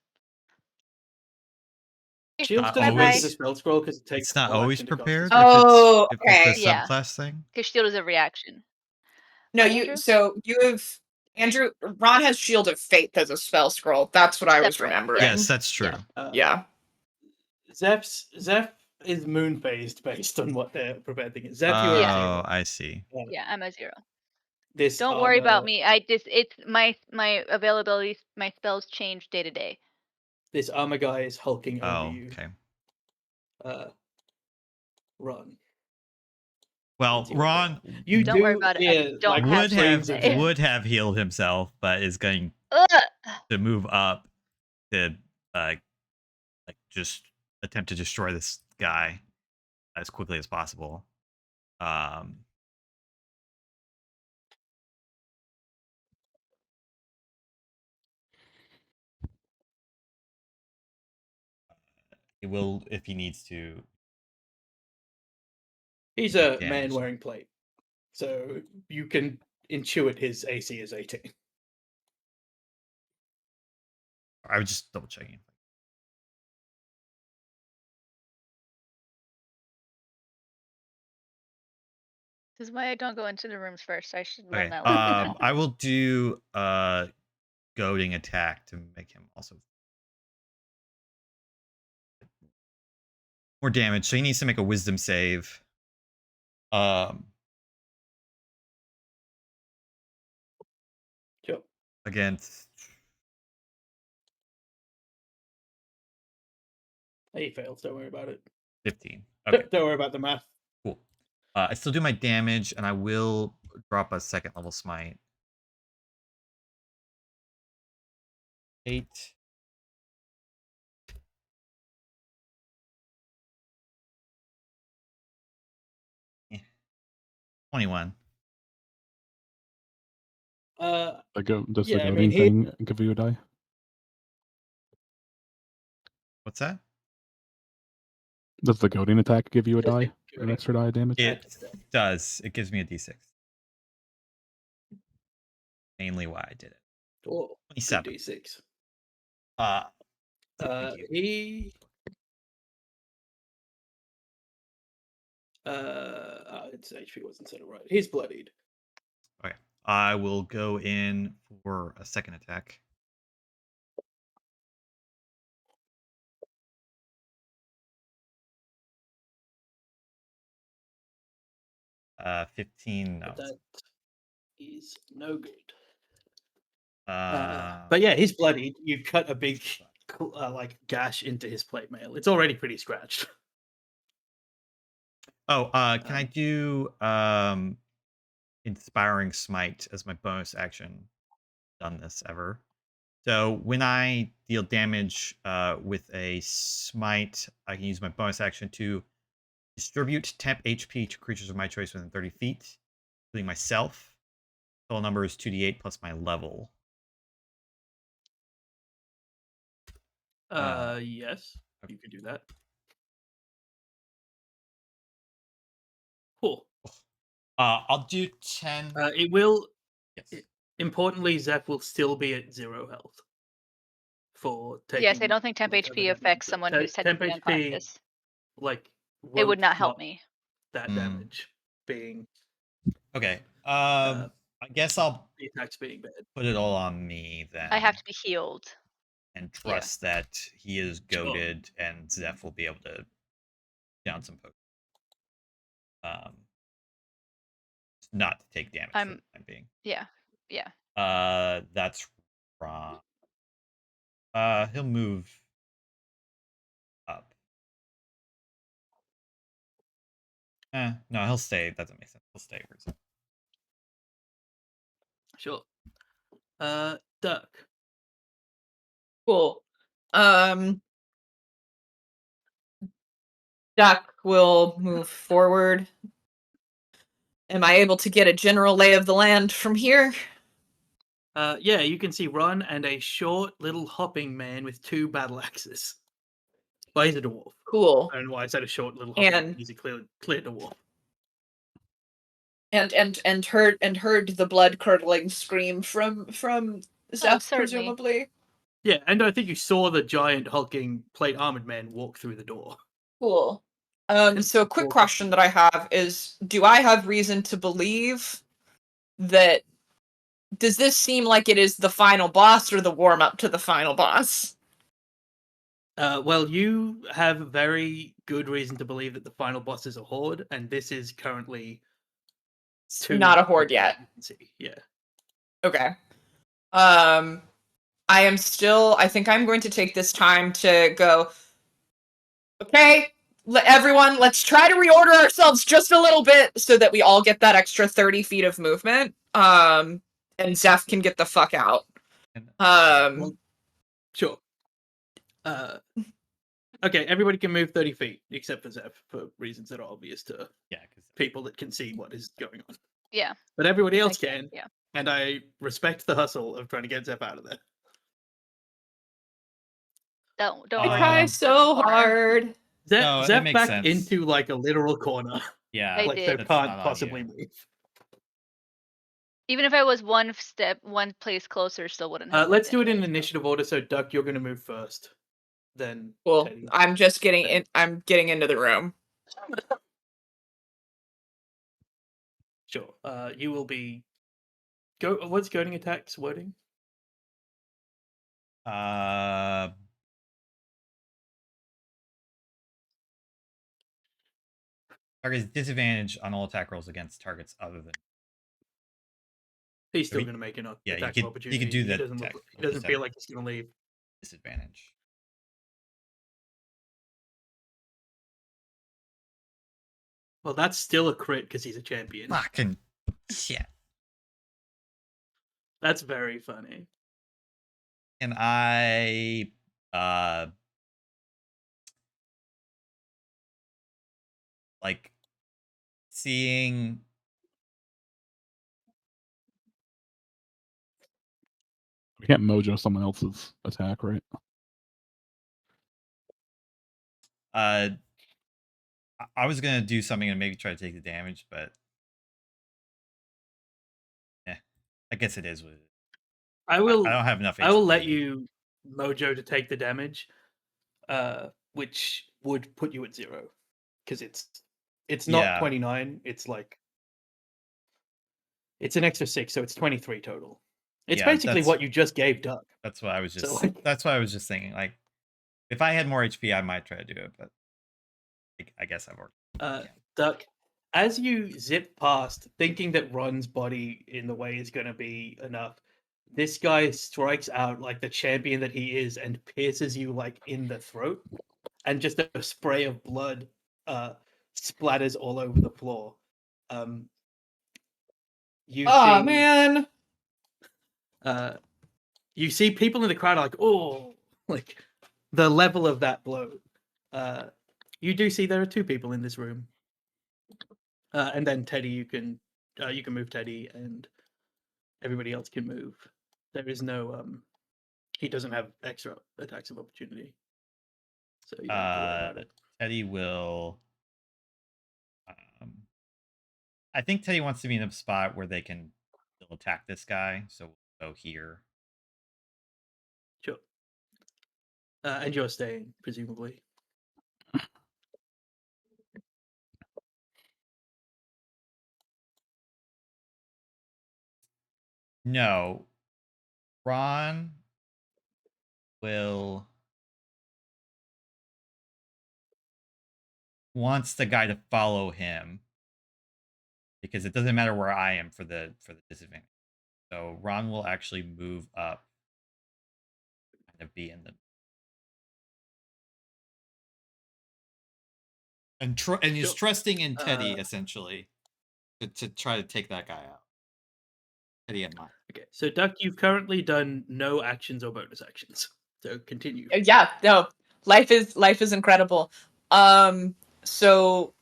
Shield
Not
doesn't work
always-
as a spell scroll because it takes.
It's not
full
always
action to cast a
prepared
spell.
Oh,
if it's a
Yeah.
subclass thing.
Because shield is a reaction.
No,
Right,
you.
Andrew?
So you have Andrew. Ron has Shield of Faith as a spell scroll. That's what I was
Separate.
remembering.
Yes, that's true.
Yeah.
Yeah.
Zeph is moon phased based on what their prepared thing is. Zeph,
Oh,
you are
Yeah.
at 0.
I see.
Yeah, I'm a 0.
This
Don't worry about
armor-
me. It's my availability, my spells change day to day.
This armor guy is hulking over
Oh,
you.
okay.
Run.
Well,
It's your
Ron
turn. You
Don't
do
worry about it. I
hear,
don't
like,
have
would
flames
have
of death.
would have healed himself, but is going
Ugh!
to move up to like just attempt to destroy this guy as quickly as possible. He will if he needs to.
He's a
Damage.
man wearing plate, so you can intuit his AC is 18.
I was just double checking.
This is why I don't go into the rooms first. I should learn
Okay.
that lesson.
I will do goading attack to make him also more damage. So he needs to make a wisdom save.
Sure.
Against
He fails. Don't worry about it.
15. Okay,
Don't worry about the math.
cool. I still do my damage, and I will drop a second level smite. 8. Yeah. 21.
Does the
Yeah, I
goading
mean, he-
thing give you a die?
What's that?
Does the goading attack give you a
Does the
die? An
goading
extra die of damage?
It does. It gives me a d6. Mainly why I did it.
Oh,
27.
D6.
Thank you.
He. Its HP wasn't set right. He's bloodied.
Okay. I will go in for a second attack. Uh, 15. No.
That is no good.
Uh,
But yeah, he's bloodied. You cut a big like gash into his plate mail. It's already pretty scratched.
can I do inspiring smite as my bonus action? Done this ever. So when I deal damage with a smite, I can use my bonus action to distribute temp HP to creatures of my choice within 30 feet, including myself. Total number is 2d8 plus my level.
Yes, you could do that. Cool.
I'll do 10.
It will.
Yes.
Importantly, Zeph will still be at 0 health. For taking.
Yes, I don't think temp
like, other
HP
damage,
affects
but
someone who's
temp
technically
HP,
unconscious.
Like,
It would
won't
not help
stop
me.
that
Mm.
damage being
Okay. I guess I'll
the attacks being bad.
put it all on me then.
I have to be healed.
and trust that he is
Sure.
goaded and Zeph will be able to down some poke. Not to take damage for
I'm-
the time being.
Yeah.
That's wrong. He'll move up. No, he'll stay. That doesn't make sense. He'll stay where he's at.
Sure. Dirk.
Cool. Duck will move forward. Am I able to get a general lay of the land from here?
Yeah, you can see Ron and a short little hopping man with 2 battle axes. Well, he's a dwarf.
Cool.
I don't know why I said a short little hopping man.
And-
He's a clear dwarf.
And heard the blood curdling scream from Zeph,
certainly.
presumably.
Yeah, and I think you saw the giant hulking plate armored man walk through the door.
Cool.
And
So a quick
cool.
question that I have is, do I have reason to believe that, does this seem like it is the final boss or the warm up to the final boss?
Well, you have very good reason to believe that the final boss is a horde, and this is currently
Not a horde yet.
you can see. Yeah.
Okay. I think I'm going to take this time to go, okay, everyone, let's try to reorder ourselves just a little bit so that we all get that extra 30 feet of movement. And Zeph can get the fuck out.
Well, sure. Okay, everybody can move 30 feet except for Zeph for reasons that are obvious to
Yeah, because
people that can see what is going on.
Yeah.
But everybody
I
else
can,
can,
Yeah.
and I respect the hustle of trying to get Zeph out of there.
Don't
I
worry.
try
Um,
so
Fine.
hard.
Zeph,
No, that
Zeph
makes
back
sense.
into like a literal corner,
Yeah,
I
like so
did.
that's
can't
not on
possibly
you.
move.
Even if I was one place closer, still wouldn't have.
Let's
moved
do it in
anyway, so.
initiative order. So Duck, you're gonna move first. Then
Well,
Teddy.
I'm just getting in. I'm getting into the room.
Sure. You will be. Go. What's goading attacks wording?
Target's disadvantage on all attack rolls against targets other than.
He's still
he-
gonna make an
yeah, he
attack
could-
of
he
opportunity.
could do
He
that
doesn't.
attack.
He doesn't
Just
feel
have
like he's gonna leave.
disadvantage.
Well, that's still a crit because he's a champion.
Fucking shit.
That's very funny.
And like seeing
We can't mojo someone else's attack, right?
I was gonna do something and maybe try to take the damage, but I guess it is what it is.
I will.
I don't have enough.
I will let
HP.
you mojo to take the damage, which would put you at 0 because it's not
Yeah.
29. It's like it's an extra 6, so it's 23 total. It's
Yeah,
basically
that's-
what you just gave Duck.
That's what I was just.
So, like-
That's what I was just thinking. Like, if I had more HP, I might try to do it, but I guess I've already.
Duck, as you zip past, thinking that Ron's body in the way is going to be enough, this guy strikes out like the champion that he is and pierces you like in the throat, and just a spray of blood splatters all over the floor. You
Oh
see,
man.
you see people in the crowd are like, oh, like the level of that blow. You do see there are 2 people in this room. And then Teddy, you can move Teddy, and everybody else can move. There is no he doesn't have extra attacks of opportunity, so you don't have to worry about it.
Teddy will. I think Teddy wants to be in a spot where they can still attack this guy, so we'll go here.
Sure. And you're staying, presumably.
No, Ron will wants the guy to follow him because it doesn't matter where I am for the disadvantage. So Ron will actually move up, kind of be in the and he's
Sure.
trusting in Teddy
Uh,
essentially to try to take that guy out. Teddy and mine.
Okay, so Duck, you've currently done no actions or bonus actions, so continue.
Yeah, no. Life is incredible. So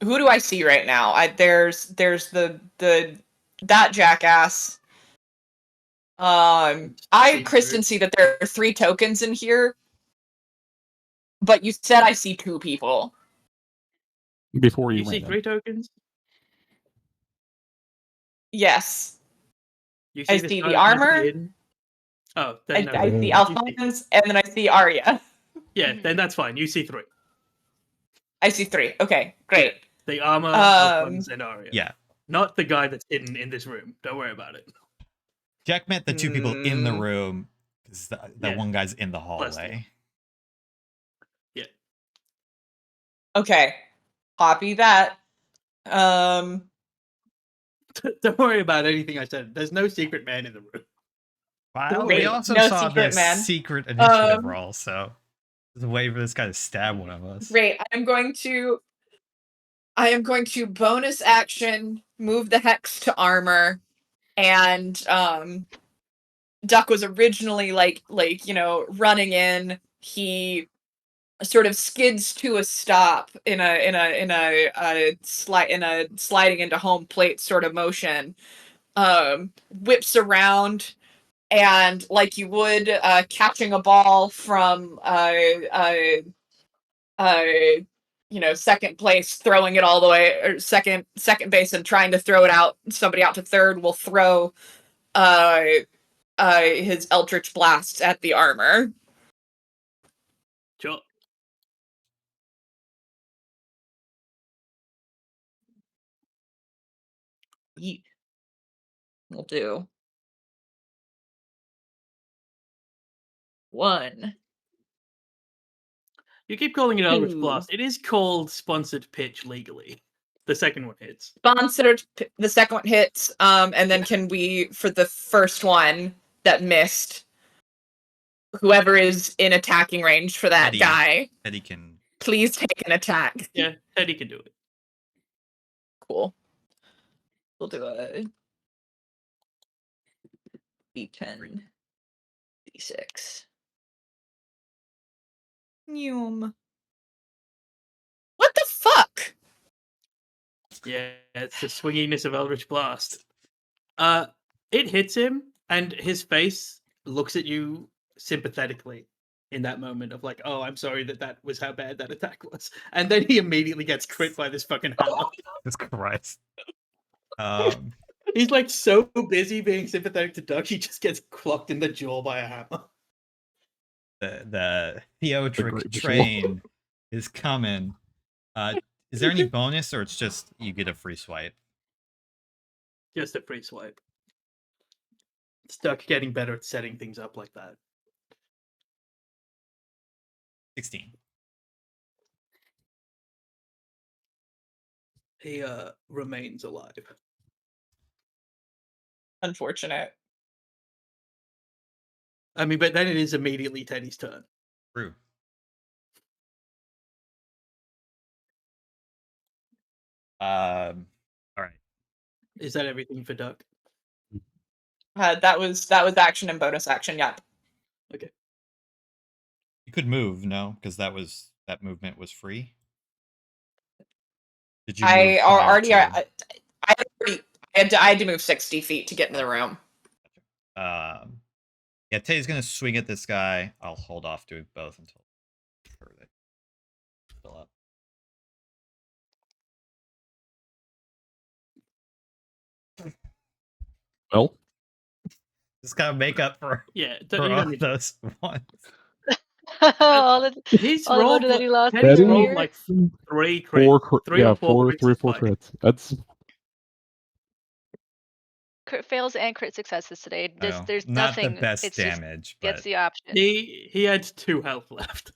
who do I see right now? There's the that jackass. Kristen, see that there are 3 tokens in here, but you said I see 2 people.
Before you
You see
ran
3 tokens.
Yes,
You
I
this
see
guy
the
who's
armor.
hidden. Oh, then no.
I see
You see-
Alphonse, and then I see Arya.
Yeah, then that's fine. You see 3.
I see 3. Okay, great.
The armor, Alphonse, and Arya.
Yeah.
Not the guy that's hidden in this room. Don't worry about it.
Jack meant the 2 people in the
Mm.
room because that
Yeah.
one guy's in the
Plus
hallway.
Okay, copy that.
Don't worry about anything I said. There's no secret man in the room.
Well,
Great.
we also
No
saw
secret
the
man.
secret initiative
Um,
roll, so there's a way for this guy to stab one of us.
Great. I am going to bonus action move the hex to armor, and Duck was originally like running in. He sort of skids to a stop in a sliding into home plate sort of motion. Whips around, and like you would catching a ball from second place, throwing it all the way, or second base and trying to throw it out, somebody out to third will throw his Eldritch Blast at the armor.
Sure.
Yeet. We'll do 1.
You keep calling it Eldritch
Ooh.
Blast. It is called Sponsored Pitch legally. The second one hits.
Sponsored. The second one hits. And then can we, for the first one that missed, whoever is in attacking range for that
Eddie.
guy,
Eddie can.
please take an attack.
Yeah, Teddy can do it.
Cool. We'll do a D10, D6. Yum. What the fuck?
Yeah, it's the swinginess of Eldritch Blast. It hits him, and his face looks at you sympathetically in that moment of like, oh, I'm sorry that was how bad that attack was. And then he immediately gets crit by this fucking hammer.
Jesus Christ.
He's like so busy being sympathetic to Duck, he just gets clocked in the jaw by a hammer.
The Theotric
great visual.
train is coming. Is there any bonus, or it's just you get a free swipe?
Just a free swipe. Duck getting better at setting things up like that.
16.
He remains alive.
Unfortunate.
I mean, but then it is immediately Teddy's turn.
True. All right.
Is that everything for Duck?
That was action and bonus action. Yep.
You could move, no, because that movement was free. Did you?
I
move
had to move 60 feet to get in the room.
Yeah, Teddy's gonna swing at this guy. I'll hold off doing both until they fill up.
Well,
Just gotta make up for
Yeah,
for
you
all
don't need to-
those ones.
all the
He's
all the
rolled.
money that he lost
Teddy's
Teddy-
rolled
earlier.
like 3 crits.
four,
Three or four crits
three,
is
four
fine.
crits. That's
Crit fails and crit successes today.
Oh,
There's
not
nothing.
the best
it's just
damage,
gets
but
the option.
He had 2 health left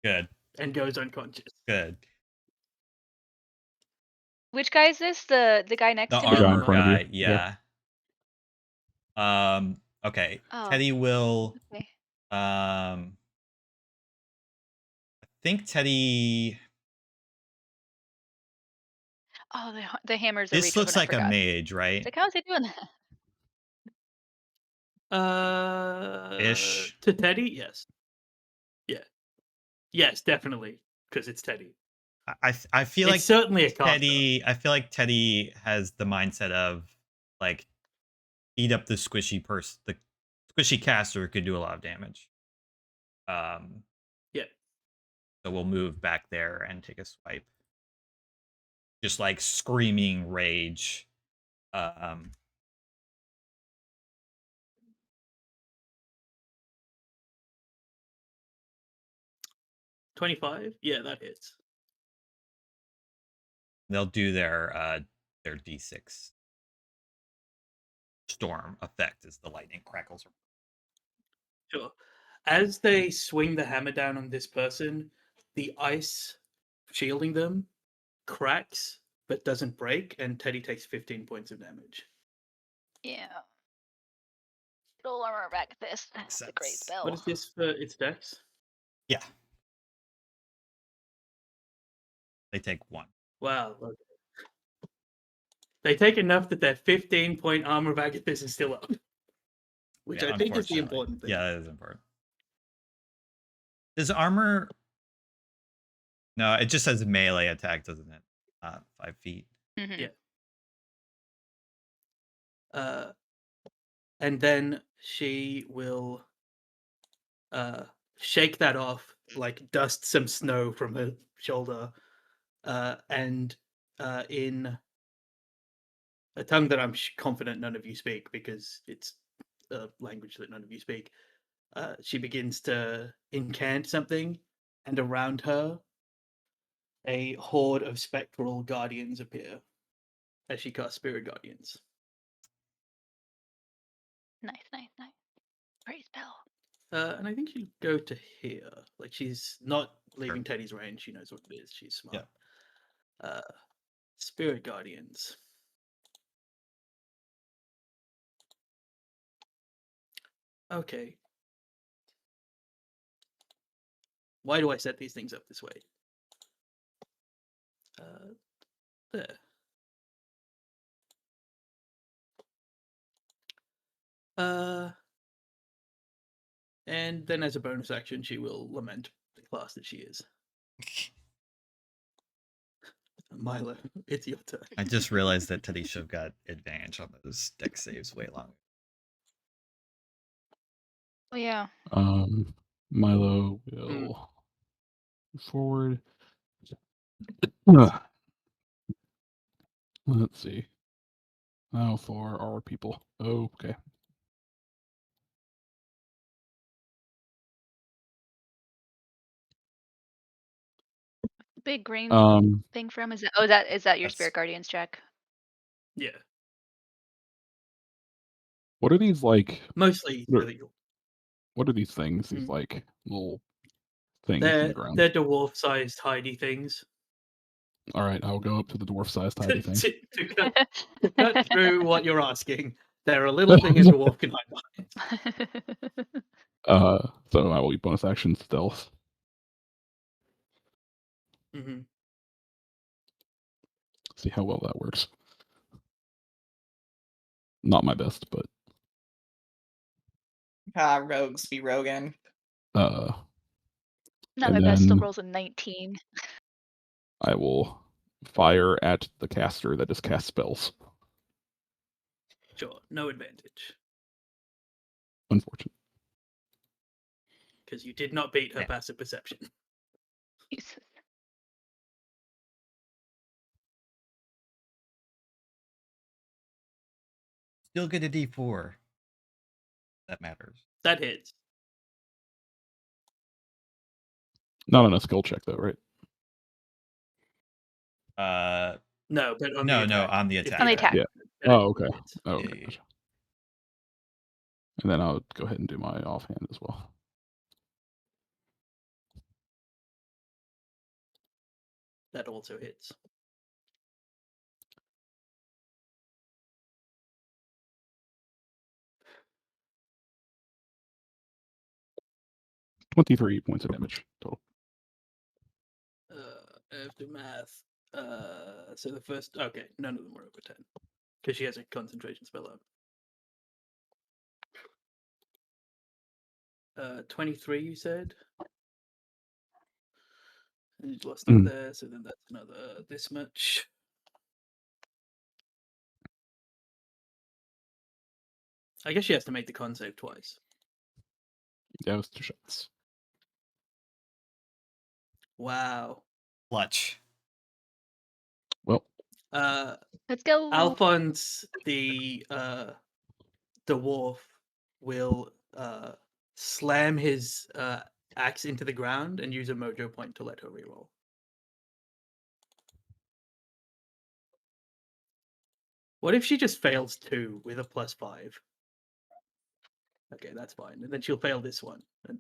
good,
and goes unconscious.
good.
Which guy is this? The guy next
The
to me?
guy in
armor
front of you.
guy, yeah. Okay.
Oh.
Teddy will.
Okay.
I think Teddy.
Oh, the hammers are
This
reach
looks
weapon, I
like a
forgot.
mage, right?
Like, how's he doing that?
Ish.
To Teddy, yes. Yeah. Yes, definitely, because it's Teddy.
I feel
It's
like
certainly a caster.
Teddy. I feel like Teddy has the mindset of like eat up the squishy person. The squishy caster could do a lot of damage.
Yeah.
So we'll move back there and take a swipe. Just like screaming rage.
25? Yeah, that hits.
They'll do their D6 storm effect as the lightning crackles.
Sure. As they swing the hammer down on this person, the ice shielding them cracks but doesn't break, and Teddy takes 15 points of damage.
Yeah. Full armor back at this. That's a great
sense.
spell.
What is this for its dex?
Yeah. They take 1.
Wow. Okay. They take enough that their 15-point armor of Agathis is still up. Which
Yeah,
I think is the
unfortunately.
important thing.
Yeah, that is important. Does armor? No, it just says melee attack, doesn't it? 5 feet.
Mhm.
Yeah. And then she will shake that off, like dust some snow from her shoulder, and in a tongue that I'm confident none of you speak because it's a language that none of you speak, she begins to incant something, and around her, a horde of spectral guardians appear as she casts Spirit Guardians.
Nice, nice, nice. Great spell.
And I think she'll go to here. Like, she's not leaving Teddy's range. She knows what it is. She's smart. Spirit Guardians. Okay. Why do I set these things up this way? There. And then as a bonus action, she will lament the class that she is. Milo, it's your turn.
I just realized that Teddy should have got advantage on those deck saves way longer.
Oh yeah.
Milo will move forward. Let's see. How far are people? Oh, okay.
Big green thing from is that is that your
That's-
Spirit Guardians, Jack?
Yeah,
What are these like?
mostly.
What are these things? These
Mm.
like little things in
They're
the ground.
they're dwarf-sized hidey things.
All right, I'll go up to the dwarf-sized tiny thing.
to cut through what you're asking, they're a little thing a dwarf can hide behind.
So I will use bonus action stealth.
Mm-hmm.
See how well that works. Not my best, but
Rogues be rogan.
Not
and
my best. Still
then
rolls a 19.
I will fire at the caster that just casts spells.
Sure, no advantage
Unfortunate.
because you did not beat her
Yeah.
passive perception.
Jesus.
Still get a D4. That matters.
That hits.
Not on a skill check though, right?
No, but on
No,
the
no,
attack.
on the
If
attack.
On the attack.
Yeah.
then
Oh, okay.
hits.
Oh,
Yeah,
okay.
yeah,
Gotcha. And then I'll go ahead and do my offhand as well.
That also hits.
$23 points of damage total.
After math. So the first. Okay, none of them were over 10 because she has a concentration spell up. 23, you said. And you lost it there, so then that's another this much. I guess she has to make the con save twice.
Yeah, it was 2 shots.
Wow.
Clutch.
Well,
Let's go.
Alphonse, the dwarf, will slam his axe into the ground and use a mojo point to let her reroll. What if she just fails 2 with a +5? Okay, that's fine. And then she'll fail this one. And...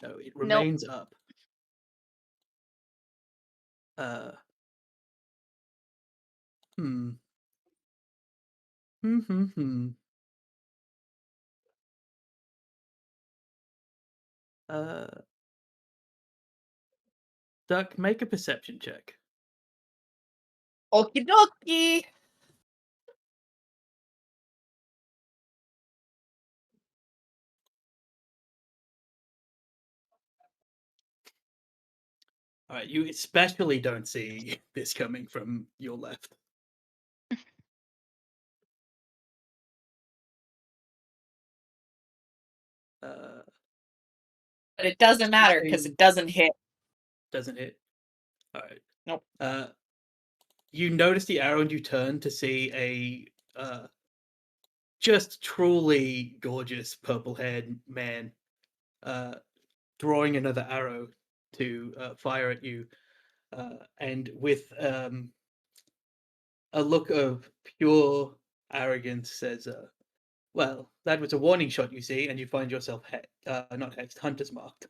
No, it remains up. Hmm. Duck, make a perception check.
Okie dokie.
All right, you especially don't see this coming from your left. Uh,
But it doesn't matter because
16.
it doesn't hit.
Doesn't hit. All right.
Nope.
You notice the arrow and you turn to see a just truly gorgeous purple-haired man drawing another arrow to fire at you, and with a look of pure arrogance says, "Well, that was a warning shot, you see, and you find yourself not hexed, hunter's marked,"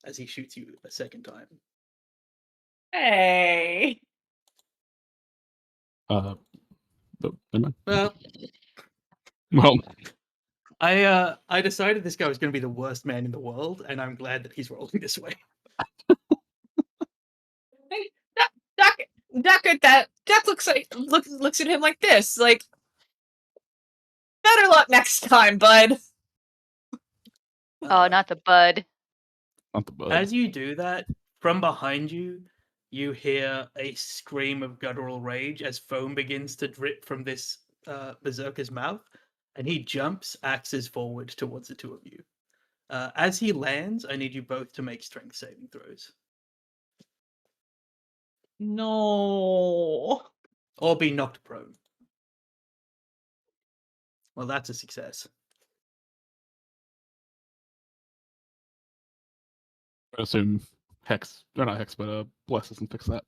as he shoots you a second time.
Hey.
But never mind.
Well,
Well,
I decided this guy was going to be the worst man in the world, and I'm glad that he's rolling this way.
Hey, Duck at that. Duck looks at him like this, like, better luck next time, bud.
Oh, not the bud.
not the bud.
As you do that, from behind you, you hear a scream of guttural rage as foam begins to drip from this berserker's mouth, and he jumps, axes forward towards the two of you. As he lands, I need you both to make strength saving throws,
No.
or be knocked prone. Well, that's a success.
I assume Hex, or not Hex, but Bless doesn't fix that.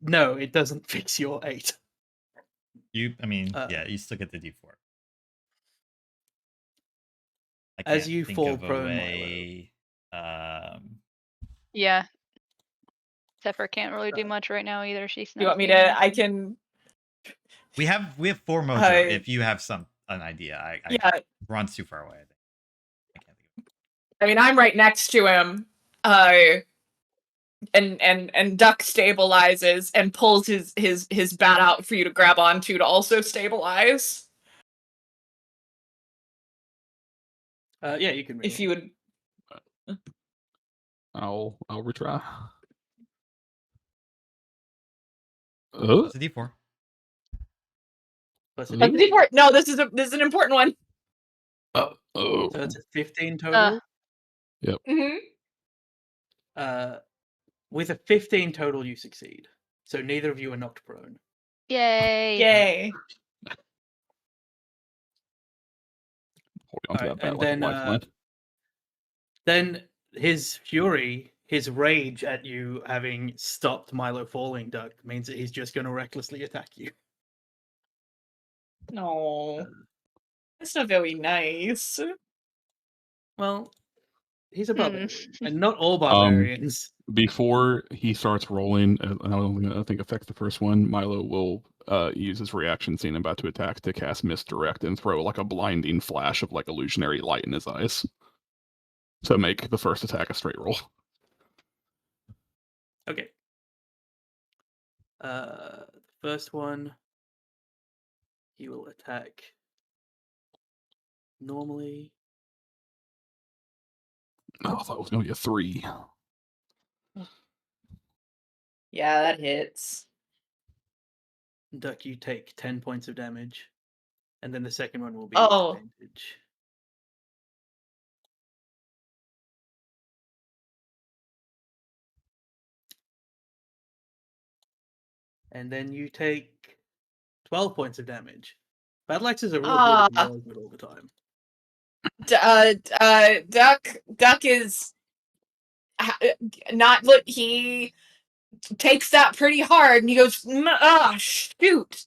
No, it doesn't fix your 8.
I mean,
Uh,
yeah, you still get the D4. I
As
can't
you
think
fall
of a
prone, Milo.
way.
Yeah. Zephyr can't really do much right now either. She's
You want me to? I can.
We have 4 mojo.
I-
If you have an idea,
Yeah.
Ron's too far away. I think. I can't think of it.
I mean, I'm right next to him. And Duck stabilizes and pulls his bat out for you to grab onto to also stabilize.
Yeah, you can.
If
Reroll.
you would.
I'll retry.
It's a D4.
Plus
Oh.
a
That's
D8.
important. No, this is an important one.
Oh.
So it's a 15 total.
Mm-hmm.
With a 15 total, you succeed. So neither of you are knocked prone.
Yay.
Yay.
Hold on to
Alright,
that bat
and
like
then,
a lifeline.
Then his fury, his rage at you having stopped Milo falling, Duck, means that he's just going to recklessly attack you.
No. That's not very nice.
Well, he's a
Hmm.
barbarian, and not all barbarians.
Before he starts rolling, and I don't think I think affects the first one, Milo will use his reaction scene about to attack to cast Misdirect and throw like a blinding flash of like illusionary light in his eyes to make the first attack a straight roll.
Okay. First one, he will attack normally.
Oh, I thought it was going to be a 3.
Yeah, that hits.
Duck, you take 10 points of damage. And then the second one will be
Oh.
advantage. And then you take 12 points of damage. Battle axes are real good if you roll good all the time.
Duck is not. Look, he takes that pretty hard, and he goes, shoot.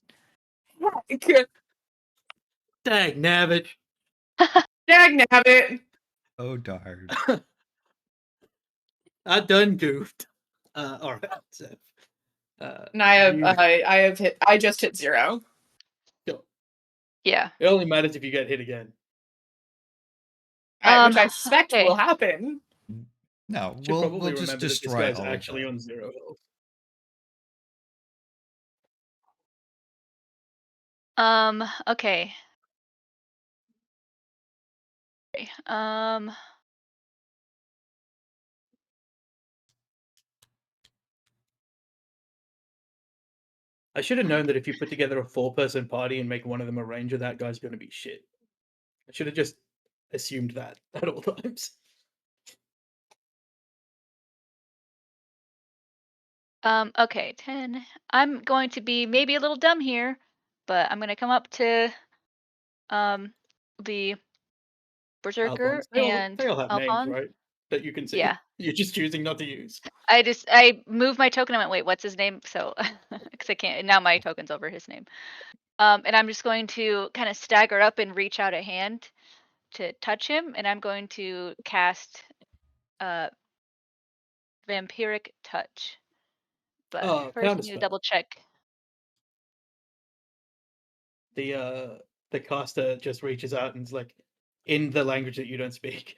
Dag nabbit.
Dagnabbit.
Oh darn.
I done goofed. Alright, Seth.
And I just hit 0.
Yeah.
It only matters if you get hit again.
Which I suspect
okay.
will happen.
No,
Should probably
we'll just
remember that this
destroy
guy's
all of
actually
them.
on 0 health.
Okay.
I should have known that if you put together a 4-person party and make one of them a ranger, that guy's going to be shit. I should have just assumed that at all times.
Okay, 10. I'm going to be maybe a little dumb here, but I'm gonna come up to the berserker
Alphonse. They
and
all have names,
Alphonse.
right? That you can see.
Yeah.
You're just choosing not to use.
I moved my token. I went, wait, what's his name? So, because I can't. Now my token's over his name. And I'm just going to kind of stagger up and reach out a hand to touch him, and I'm going to cast vampiric touch. But
Oh,
first, I need to
counterspell.
double check.
The caster just reaches out and is like, in the language that you don't speak,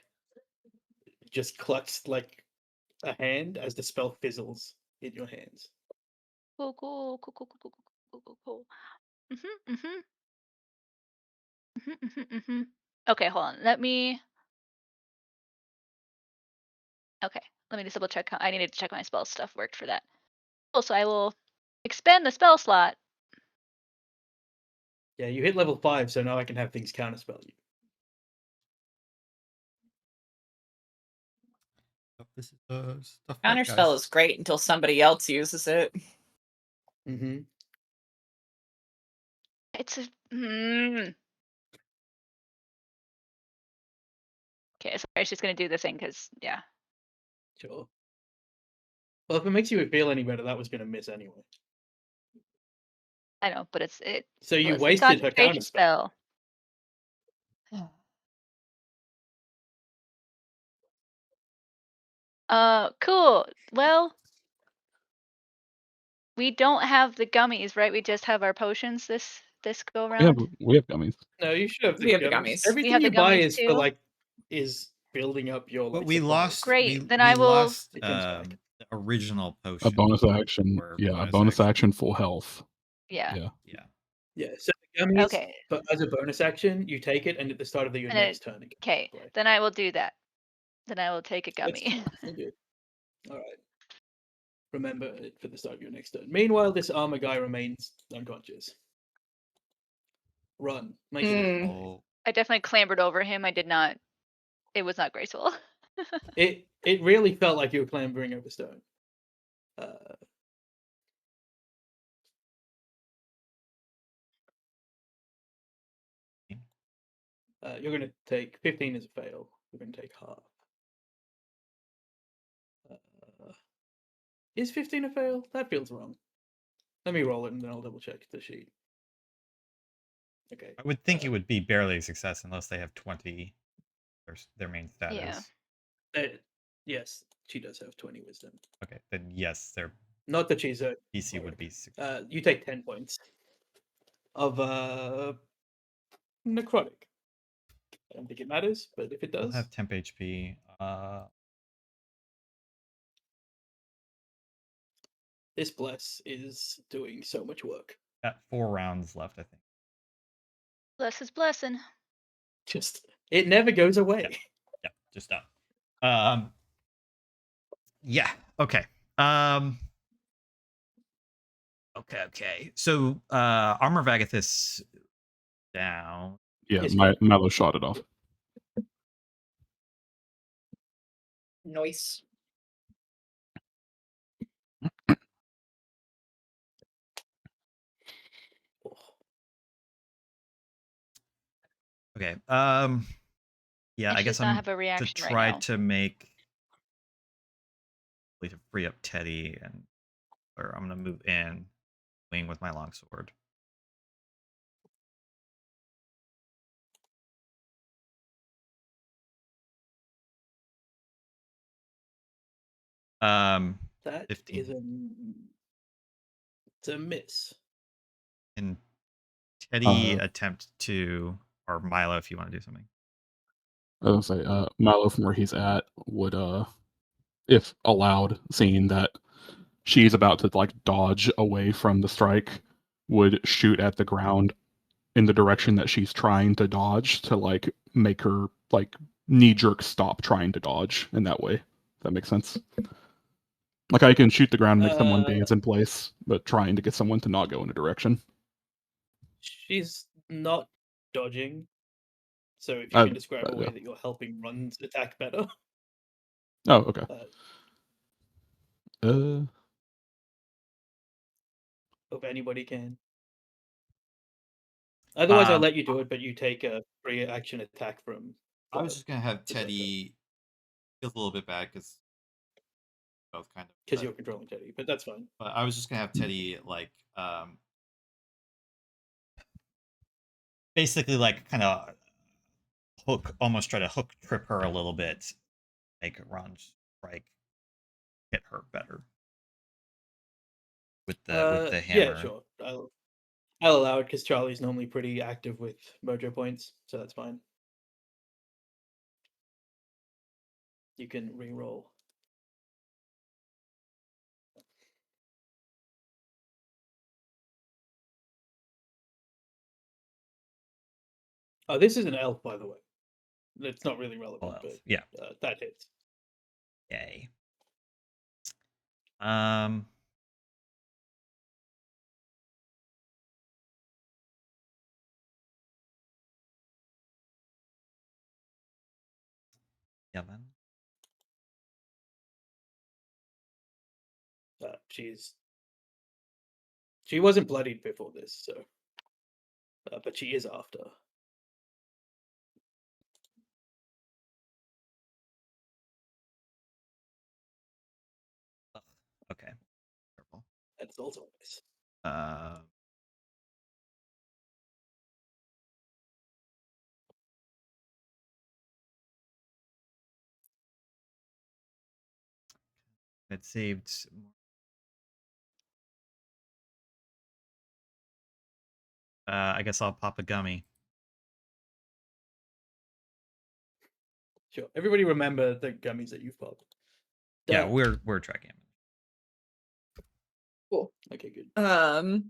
just clucks like a hand as the spell fizzles in your hands.
Cool. Okay, hold on. Let me just double check. I needed to check my spell stuff worked for that. Also, I will expand the spell slot.
Yeah, you hit level 5, so now I can have things counterspell you.
This is stuff.
Counterspell is great until somebody else uses it.
Mm-hmm.
It's a. Okay, so I was just gonna do the thing because yeah.
Sure. Well, if it makes you feel any better, that was going to miss anyway.
I know, but it's.
So you
Well, it's a
wasted her
concentration
counterspell.
Cool. Well, we don't have the gummies, right? We just have our potions this go round.
We have gummies.
No, you should have the
We have the
gummies.
gummies.
Everything
have the
you buy
gummies
is
too?
for like building up your.
But
like,
we
supplies.
lost.
Great, then
we
I will-
lost
It comes back.
the original potion.
A bonus action.
or
Yeah, a bonus action full health.
Yeah.
Yeah.
Yeah.
Yeah, so the gummies,
Okay.
but as a bonus action, you take it, and at the start of your
And
next turn.
Okay.
play.
Then I will do that. Then I will take a
That's
gummy.
good. All right. Remember it for the start of your next turn. Meanwhile, this armor guy remains unconscious. Run. Make it.
Oh,
I definitely clambered over him. I did not. It was not graceful.
It really felt like you were clambering over stone. You're going to take 15 as a fail. You're going to take half. Is 15 a fail? That feels wrong. Let me roll it and then I'll double check the sheet. Okay.
I would think it would be barely a success unless they have 20. Their main status.
Yeah.
Yes, she does have 20 wisdom.
Okay, then yes, their
Not that she's a.
DC would be 6.
You take 10 points of necrotic. I don't think it matters, but if it
They'll
does,
have temp HP.
this bless is doing so much work.
Got 4 rounds left, I think.
Bless his blessing.
Just it never goes away.
Yeah, just done. Yeah. Okay. Okay. So, Armor of Agathis down.
Yeah,
Yes,
Milo shot it off.
Noise.
Okay. Yeah,
And
I
she
guess
does not
I'm
have a reaction
to
right
try
now.
to make to free up Teddy or I'm gonna move in, wing with my longsword.
That
15.
is it's a miss.
And Teddy attempt to, or Milo, if you want to do something.
I was gonna say, Milo from where he's at would, if allowed, seeing that she's about to like dodge away from the strike, would shoot at the ground in the direction that she's trying to dodge to like make her like knee jerk stop trying to dodge in that way. If that makes sense. Like I can shoot the ground, make someone
Uh,
dance in place, but trying to get someone to not go in a direction.
She's not dodging. So if you can describe a way
yeah.
that you're helping runs attack better,
Oh, okay.
uh, if anybody can. Otherwise, I'll
Um,
let you do it, but you take a free action attack from.
I was just gonna have
Zephyr.
Teddy feels a little bit bad because both kind of.
Because you're controlling Teddy, but that's fine.
But I was just gonna have Teddy like
basically like kind of almost try to hook trip her a little bit, make Ron strike, hit her better with the hammer.
Yeah, sure. I'll allow it because Charlie's normally pretty active with mojo points, so that's fine. You can re-roll. Oh, this is an elf, by the way. It's not really relevant,
elf.
but
Yeah.
That hits.
Yay. Yeah, man.
She wasn't bloodied before this, so but she is after.
Okay. Purple.
That's also nice.
It saved. I guess I'll pop a gummy.
Sure. Everybody remember the gummies that you've popped.
Yeah,
Duck.
we're tracking.
Cool.
Okay, good.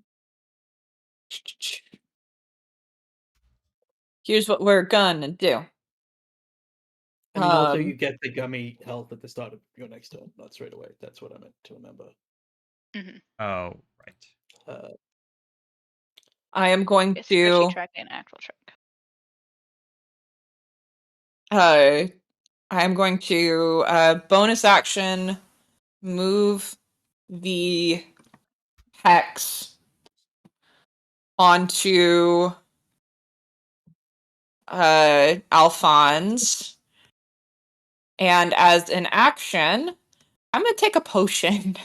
Here's what we're gonna do.
I mean, also you get the gummy health at the start of your next turn, not straight away. That's what I meant to remember.
Oh, right.
I am going
Is
to.
spreadsheet track and actual track.
I am going to bonus action move the hex onto Alphonse. And as an action, I'm gonna take a potion.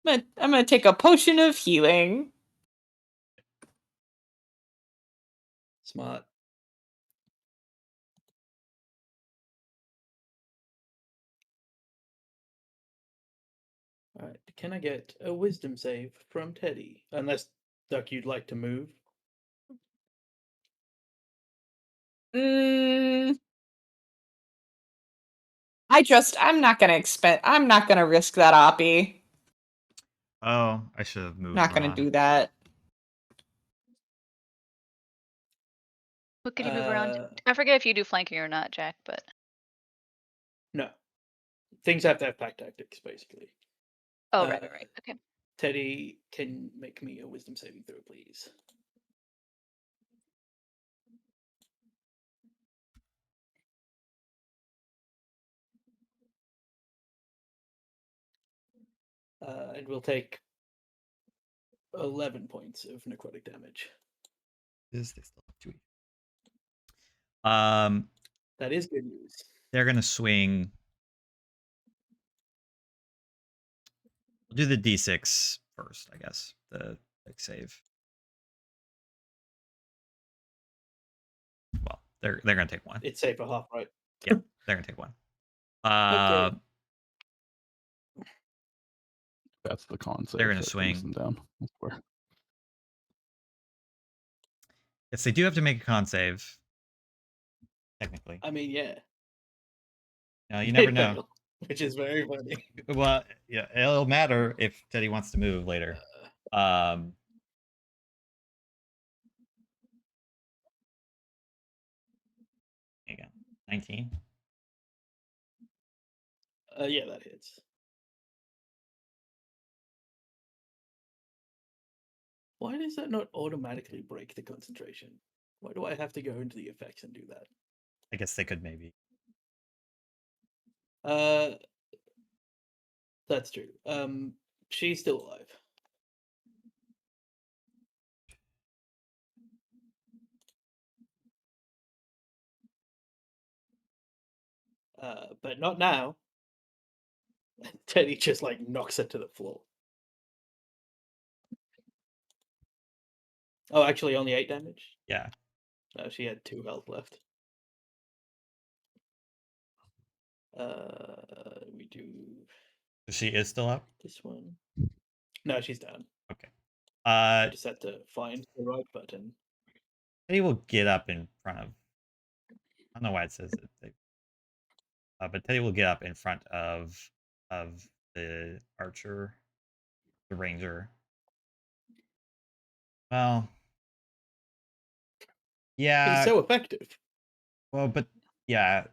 I'm gonna take a potion of healing.
Smart. All right. Can I get a wisdom save from Teddy? Unless, Duck, you'd like to move.
I'm not gonna risk that oppie.
Oh, I should have moved.
Not gonna do that.
What could you move around? I forget if you do flanking or not, Jack, but
No. Things have to have pack tactics, basically.
oh, right. Okay.
Teddy can make me a wisdom saving throw, please. And we'll take 11 points of necrotic damage.
They still have 2
That is good news.
They're gonna swing. We'll do the D6 first, I guess. The save. Well, they're gonna take one.
It's safe for half, right?
Yeah, they're gonna take one.
Okay.
That's the con save.
They're gonna
that brings
swing.
them down. I swear.
Yes, they do have to make a con save. Technically.
I mean, yeah.
No, you never
They
know.
fail, which is very funny.
Well, yeah, it'll matter if Teddy wants to move later. Hang on. 19.
Yeah, that hits. Why does that not automatically break the concentration? Why do I have to go into the effects and do that?
I guess they could maybe.
That's true. She's still alive. But not now. Teddy just like knocks her to the floor. Oh, actually, only 8 damage.
Yeah.
No, she had 2 health left. We do
She is still up.
this one. No, she's down.
Okay.
I just had to find the right button.
Teddy will get up in front of. I don't know why it says it. But Teddy will get up in front of the archer, the ranger. Well, yeah.
He's so effective.
Well, but yeah,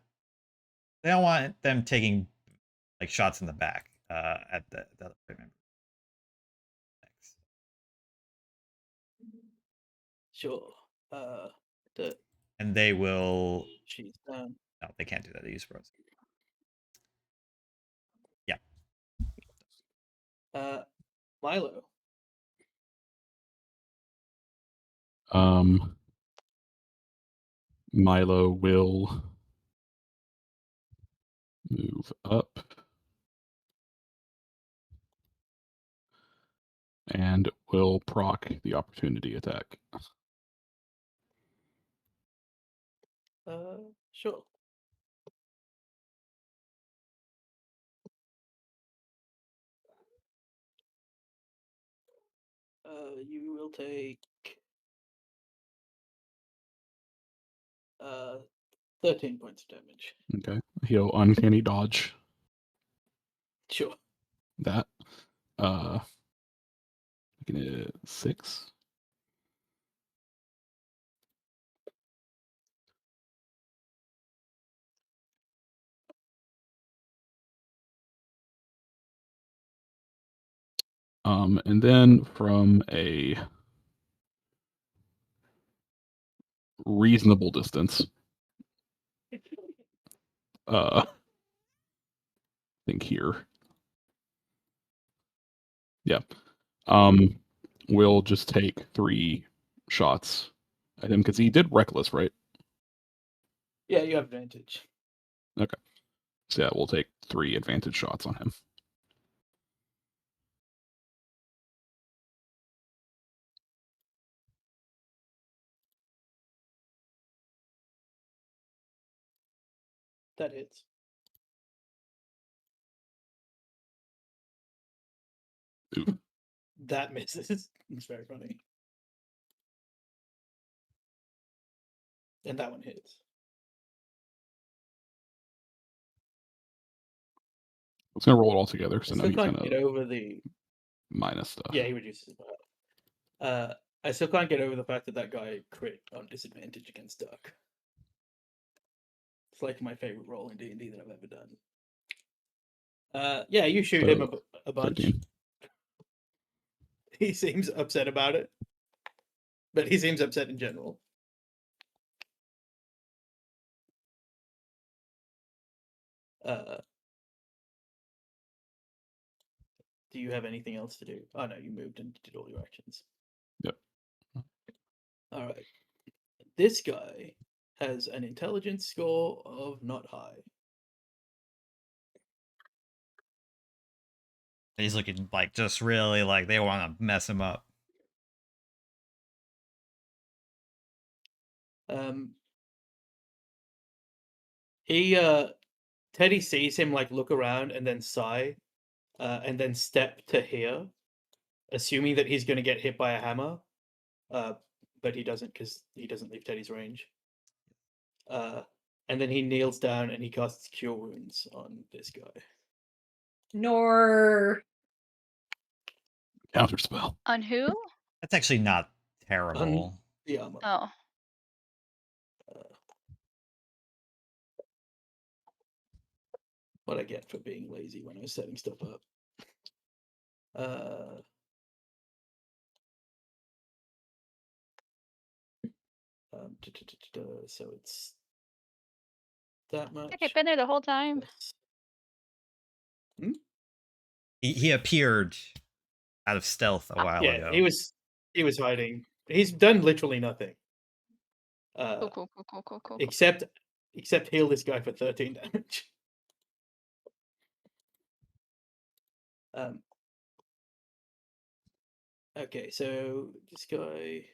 they don't want them taking like shots in the back at the other member. Next.
Sure.
And they will.
She's down.
No, they can't do that. They use bros.
Milo.
Milo will move up and will proc the opportunity attack.
Sure. You will take 13 points of damage.
Okay. He'll uncanny dodge
Sure.
that. Making it 6. And then from a reasonable distance, I think here. Yeah. We'll just take 3 shots at him because he did reckless, right?
Yeah, you have advantage.
Okay. So yeah, we'll take 3 advantage shots on him.
That hits.
Ooh.
That misses. It's very funny. And that one hits.
Let's gonna roll it all together.
I
So now
still
he's
can't
gonna
get over the.
minus stuff.
Yeah, he reduces his power. I still can't get over the fact that that guy crit on disadvantage against Duck. It's like my favorite roll in D&D that I've ever done. Yeah, you shoot him a bunch.
13.
He seems upset about it, but he seems upset in general. Do you have anything else to do? Oh no, you moved and did all your actions.
Yep.
All right. This guy has an intelligence score of not high.
He's looking like just really like they want to mess him up.
Teddy sees him like look around and then sigh, and then step to here, assuming that he's going to get hit by a hammer, but he doesn't because he doesn't leave Teddy's range. And then he kneels down and he casts Cure Wounds on this guy.
Nor.
Counter spell.
On who?
That's actually not terrible.
The armor.
Oh.
what I get for being lazy when I was setting stuff up. So it's that much.
I've been there the whole time.
plus-
He appeared out of stealth a while
Yeah,
ago.
he was hiding. He's done literally nothing.
Cool.
Except heal this guy for 13 damage. Okay, so this guy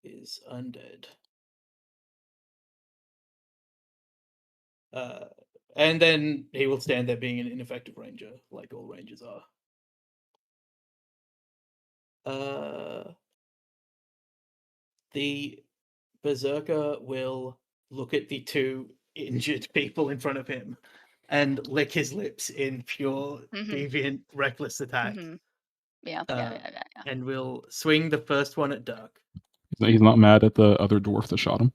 is undead. And then he will stand there being an ineffective ranger, like all rangers are. The berserker will look at the two injured people in front of him and lick his lips in pure deviant, reckless attack.
Yeah.
And will swing the first one at Duck.
He's not mad at the other dwarf that shot him.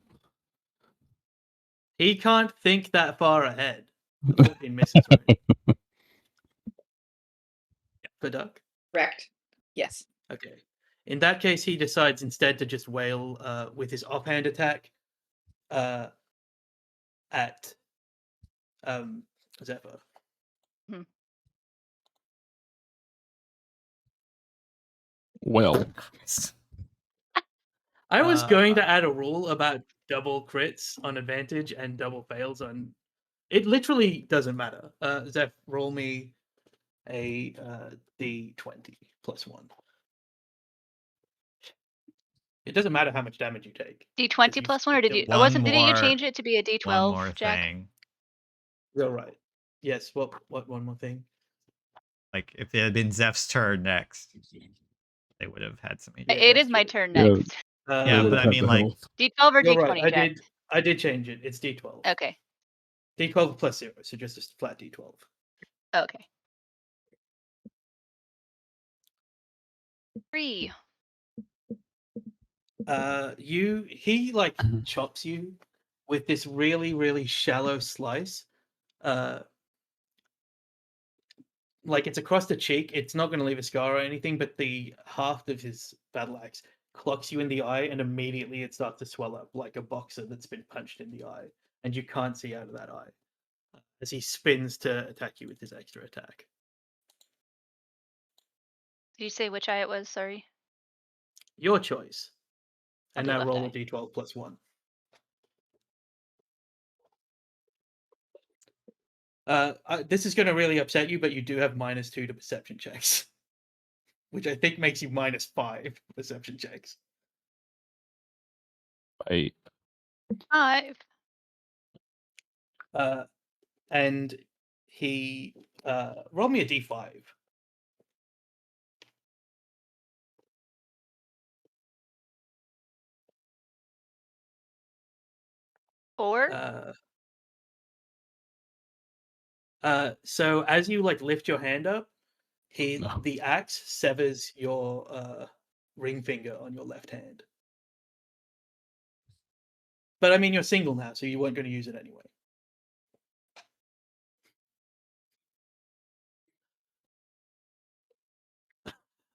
He can't think that far ahead. The 14 misses, right? For Duck?
Correct. Yes.
Okay. In that case, he decides instead to just wail with his offhand attack at Zephyr.
Well,
I was going to add a rule about double crits on advantage and double fails on. It literally doesn't matter. Zeph, roll me a d20 plus 1. It doesn't matter how much damage you take.
D20 plus 1, or did you? It wasn't. Didn't you change it to be a D12?
One more
Jack?
thing.
You're right. Yes. What one more thing?
Like if it had been Zeph's turn next, they would have had some.
Yeah,
It is
that's
my
true.
turn
Yeah.
next.
Yeah,
They
but I
have
mean,
the
like,
health.
D12 or
You're
D20,
right.
Jack?
I did change it. It's d12.
Okay.
D12 plus 0, so just a flat d12.
Okay. 3.
He like chops you with this really, really shallow slice. Like it's across the cheek. It's not going to leave a scar or anything, but the haft of his battle axe clocks you in the eye, and immediately it starts to swell up like a boxer that's been punched in the eye, and you can't see out of that eye as he spins to attack you with his extra attack.
Did you say which eye it was? Sorry.
Your choice.
I'll
And
do
now
left
roll
eye.
a d12 plus 1. This is going to really upset you, but you do have -2 to perception checks, which I think makes you -5 perception checks.
8.
5.
And he roll me a d5.
4.
So as you like lift your hand up,
No.
the axe severs your ring finger on your left hand. But I mean, you're single now, so you weren't going to use it anyway.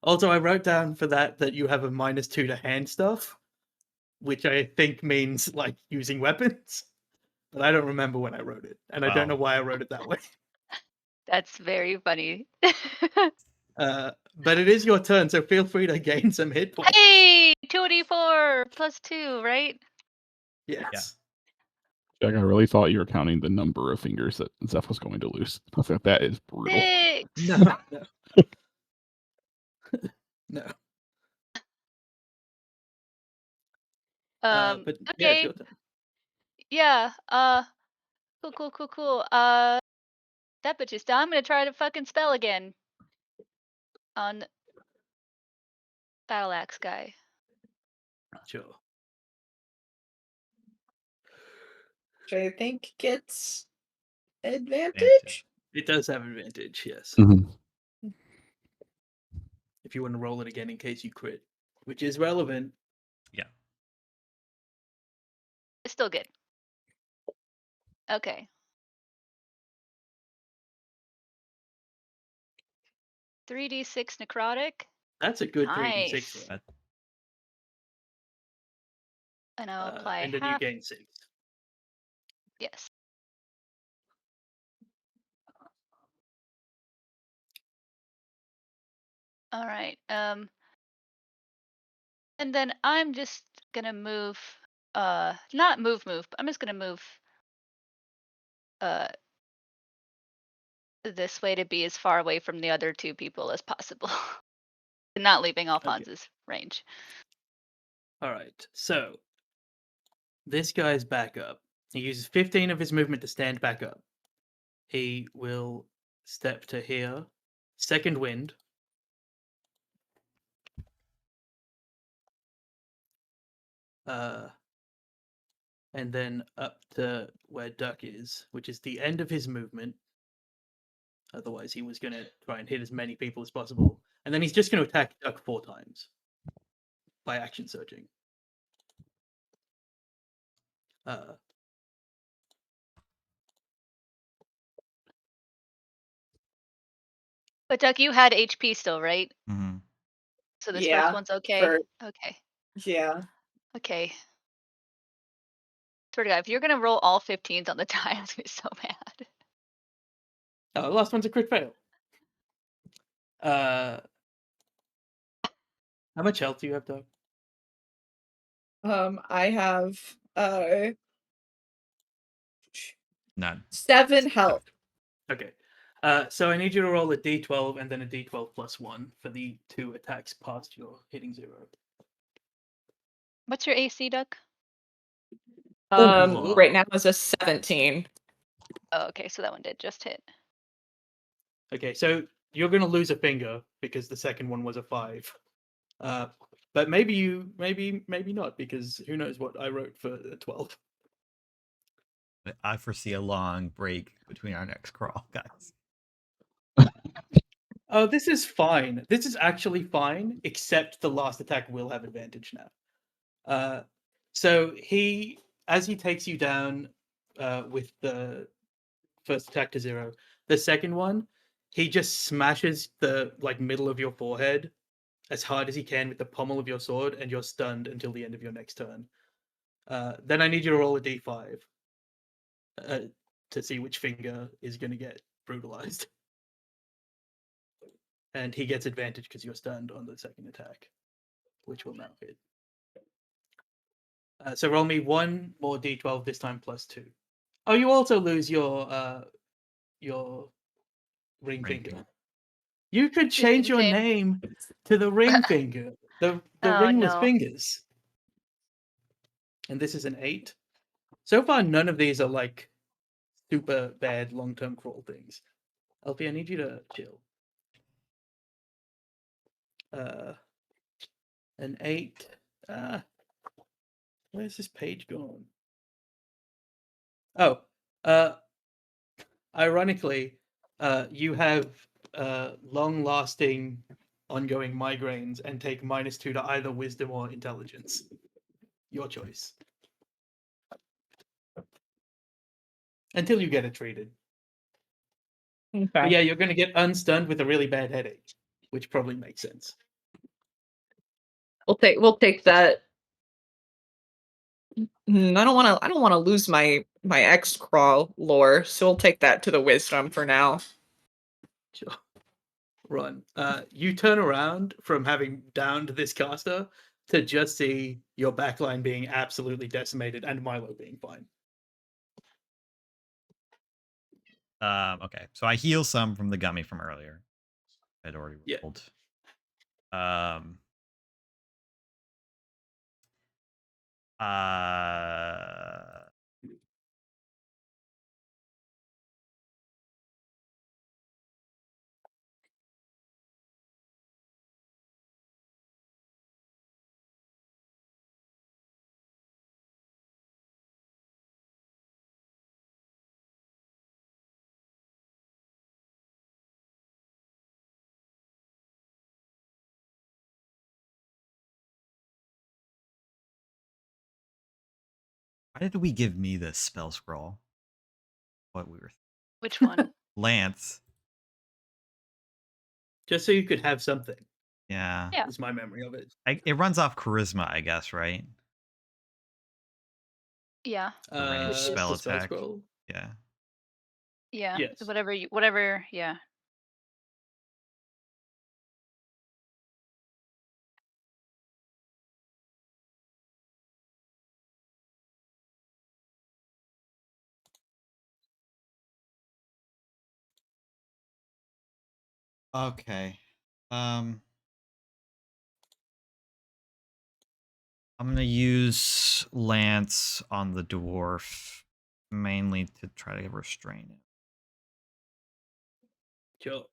Also, I wrote down for that you have a -2 to hand stuff, which I think means like using weapons. But I don't remember when I wrote it, and I don't know
Wow.
why I wrote it that way.
That's very funny.
But it is your turn, so feel free to gain some hit points.
Hey, 2d4 plus 2, right?
Yes.
Jack, I really thought you were counting the number of fingers that Zeph was going to lose. I was like, that is brutal.
6.
No. No. But yeah, it's
Okay.
your turn.
Yeah. Cool. That bitch is done. I'm gonna try to fucking spell again on Battle Axe guy.
Sure.
Which I think gets advantage.
It does have advantage, yes.
Mhm.
If you want to roll it again in case you crit, which is relevant.
Yeah.
It's still good. Okay. 3d6 necrotic.
That's a good 3d6
Nice.
roll.
That-
And I'll apply
And then you
half.
gain 6.
Yes. All right. And then I'm just gonna move. Not move, but I'm just gonna move. This way to be as far away from the other two people as possible, and not leaving Alphonse's range.
All right. So this guy's back up. He uses 15 of his movement to stand back up. He will step to here. Second wind. And then up to where Duck is, which is the end of his movement. Otherwise, he was going to try and hit as many people as possible. And then he's just going to attack Duck 4 times by action surging.
But Duck, you had HP still, right?
Mhm.
So this
Yeah,
first one's okay.
for-
Okay.
Yeah.
Okay. Swear to God, if you're gonna roll all 15s on the die, I'm gonna be so mad.
Oh, the last one's a crit fail. How much health do you have, Doug?
I have
None.
7 health.
Okay. So I need you to roll a d12 and then a d12 plus 1 for the 2 attacks past your hitting 0.
What's your AC, Duck?
Right now is a 17.
Oh, okay, so that one did just hit.
Okay, so you're going to lose a finger because the second one was a 5. But maybe not, because who knows what I wrote for a 12.
I foresee a long break between our next crawl, guys.
Oh, this is fine. This is actually fine, except the last attack will have advantage now. So as he takes you down with the first attack to 0, the second one, he just smashes the middle of your forehead as hard as he can with the pommel of your sword, and you're stunned until the end of your next turn. Then I need you to roll a d5 to see which finger is going to get brutalized. And he gets advantage because you're stunned on the second attack, which will now hit. So roll me 1 more d12, this time plus 2. Oh, you also lose your ring
Ring
finger.
finger.
You could change your
name.
name to the ring finger. The
Oh,
ringless
no.
fingers. And this is an 8. So far, none of these are super bad long-term crawl things. LP, I need you to chill. An 8. Where's this page gone? Oh, ironically, you have long-lasting, ongoing migraines and take -2 to either wisdom or intelligence. Your choice. Until you get it treated.
Okay.
But yeah, you're going to get unstunned with a really bad headache, which probably makes sense.
We'll take that. I don't want to lose my X crawl lore, so we'll take that to the wisdom for now.
Sure. Run. You turn around from having downed this caster to just see your backline being absolutely decimated and Milo being fine.
Okay, so I heal some from the gummy from earlier. I'd already
Yeah.
rolled. Why did we give me this spell scroll? What we were
Which one?
Lance.
Just so you could have something.
Yeah.
Yeah.
Is my memory of it.
It runs off charisma, I guess, right?
Yeah.
The ranged
It's
spell
the spell
attack.
scroll.
Yeah.
Yeah.
Yes.
Whatever, yeah.
Okay. I'm gonna use Lance on the dwarf, mainly to try to restrain it.
Sure.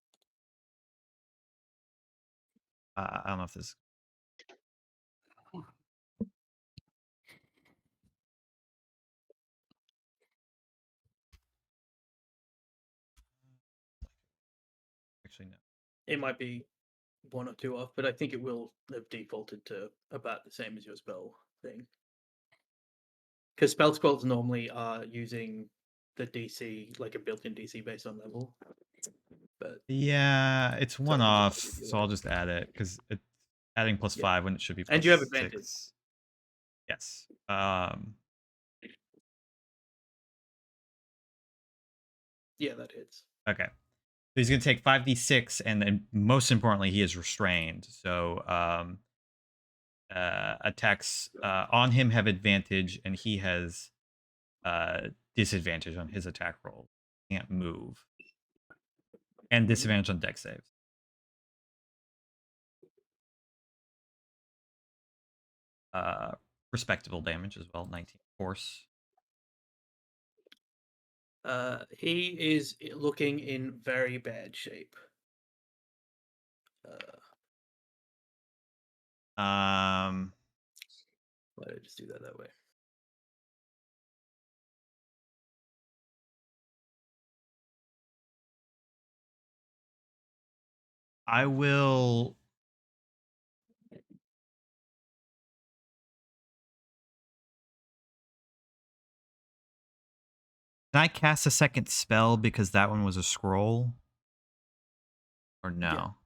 I don't know if this. Actually, no.
It might be 1 or 2 off, but I think it will have defaulted to about the same as your spell thing. Because spell scrolls normally are using the DC, like a built-in DC based on level. But
Yeah, it's
I
one
think
off,
it'll be
so I'll just add it because it's adding
Yeah.
+5 when it should be
And you have
+6.
advantage.
Yes.
Yeah, that hits.
Okay. So he's going to take 5d6, and then most importantly, he is restrained. So attacks on him have advantage, and he has disadvantage on his attack roll. Can't move. And disadvantage on dex saves. Respectable damage as well, 19 force.
He is looking in very bad shape. Why did I just do that way?
I will. Can I cast a second spell because that one was a scroll? Or no?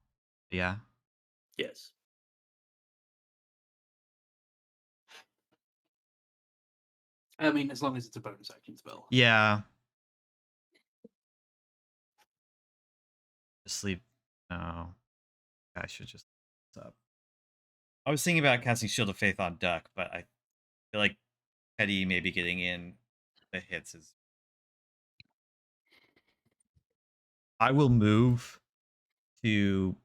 Yeah.
Yes. I mean, as long as it's a bonus action spell.
Yeah. Just sleep. No. I should just up. I was thinking about casting Shield of Faith on Duck, but I feel like Teddy maybe getting in the hits is. I will move to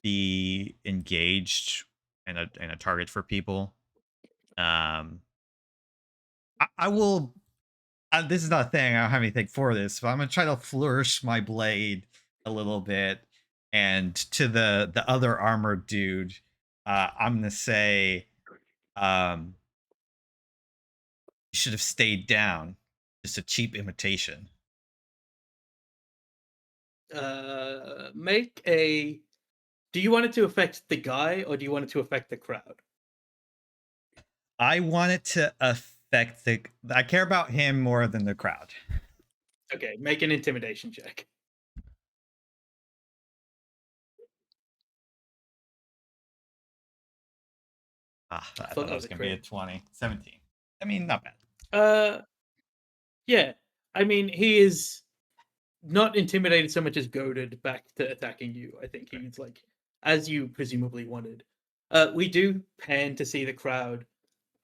be engaged and a target for people. I will. This is not a thing. I don't have anything for this, but I'm gonna try to flourish my blade a little bit, and to the other armored dude, I'm gonna say, you should have stayed down. Just a cheap imitation.
Make a. Do you want it to affect the guy, or do you want it to affect the crowd?
I want it to affect the. I care about him more than the crowd.
Okay, make an intimidation check.
I thought that was gonna be a 20. 17. I mean, not bad.
Yeah. I mean, he is not intimidated so much as goaded back to attacking you. I think he's like, as you presumably wanted. We do pan to see the crowd,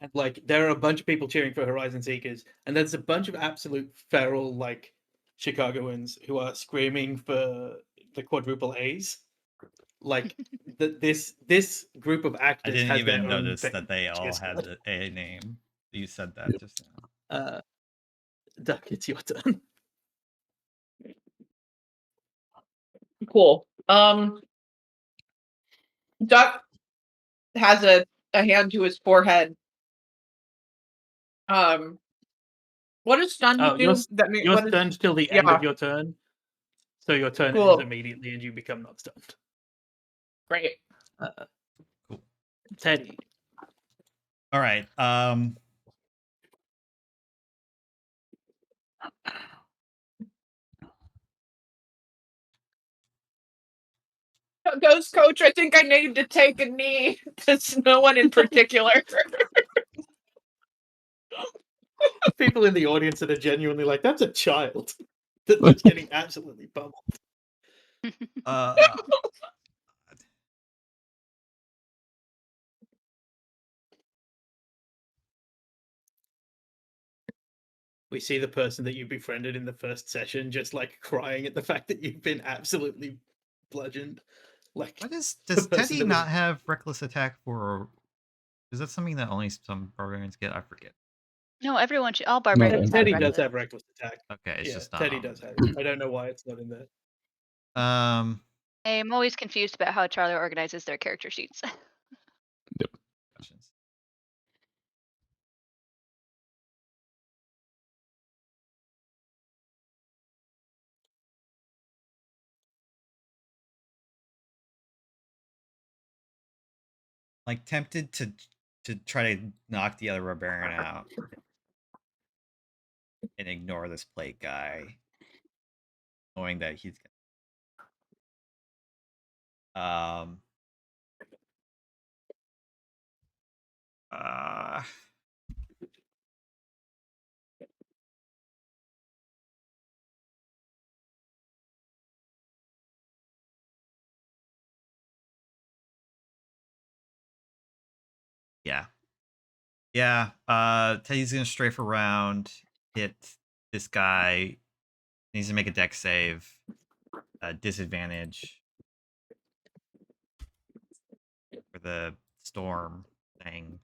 and like there are a bunch of people cheering for Horizon Seekers, and there's a bunch of absolute feral like Chicagoans who are screaming for the quadruple A's. Like this group of
I
actors
didn't
has their
even
own
notice
thing.
that they all
Cheers,
had
God.
a name. You said that just now.
Duck, it's your turn.
Cool. Duck has a hand to his forehead. What does stun
Oh,
do? That mean
you're
what is
stunned till the end of
yeah.
your turn. So your turn ends
Cool.
immediately and you become not stunned.
Great.
Cool.
Teddy.
All right.
Ghost Coach, I think I need to take a knee. There's no one in particular.
People in the audience that are genuinely like, that's a child. That's getting absolutely pummeled.
Uh,
We see the person that you befriended in the first session just like crying at the fact that you've been absolutely bludgeoned. Like,
what is
the
does
person
Teddy
that was-
not have reckless attack for? Is that something that only some barbarians get? I forget.
No, everyone should. All barbarians. have
Teddy
reckless.
does have reckless attack.
Okay, it's
Yeah,
just not
Teddy
on
does
there.
have it. I don't know why it's not in there.
I'm always confused about how Charlie organizes their character sheets.
Questions. Like tempted to try to knock the other barbarian out and ignore this plate guy, knowing that he's um uh yeah. Yeah, Teddy's gonna strafe around, hit this guy. Needs to make a deck save. Disadvantage for the storm thing.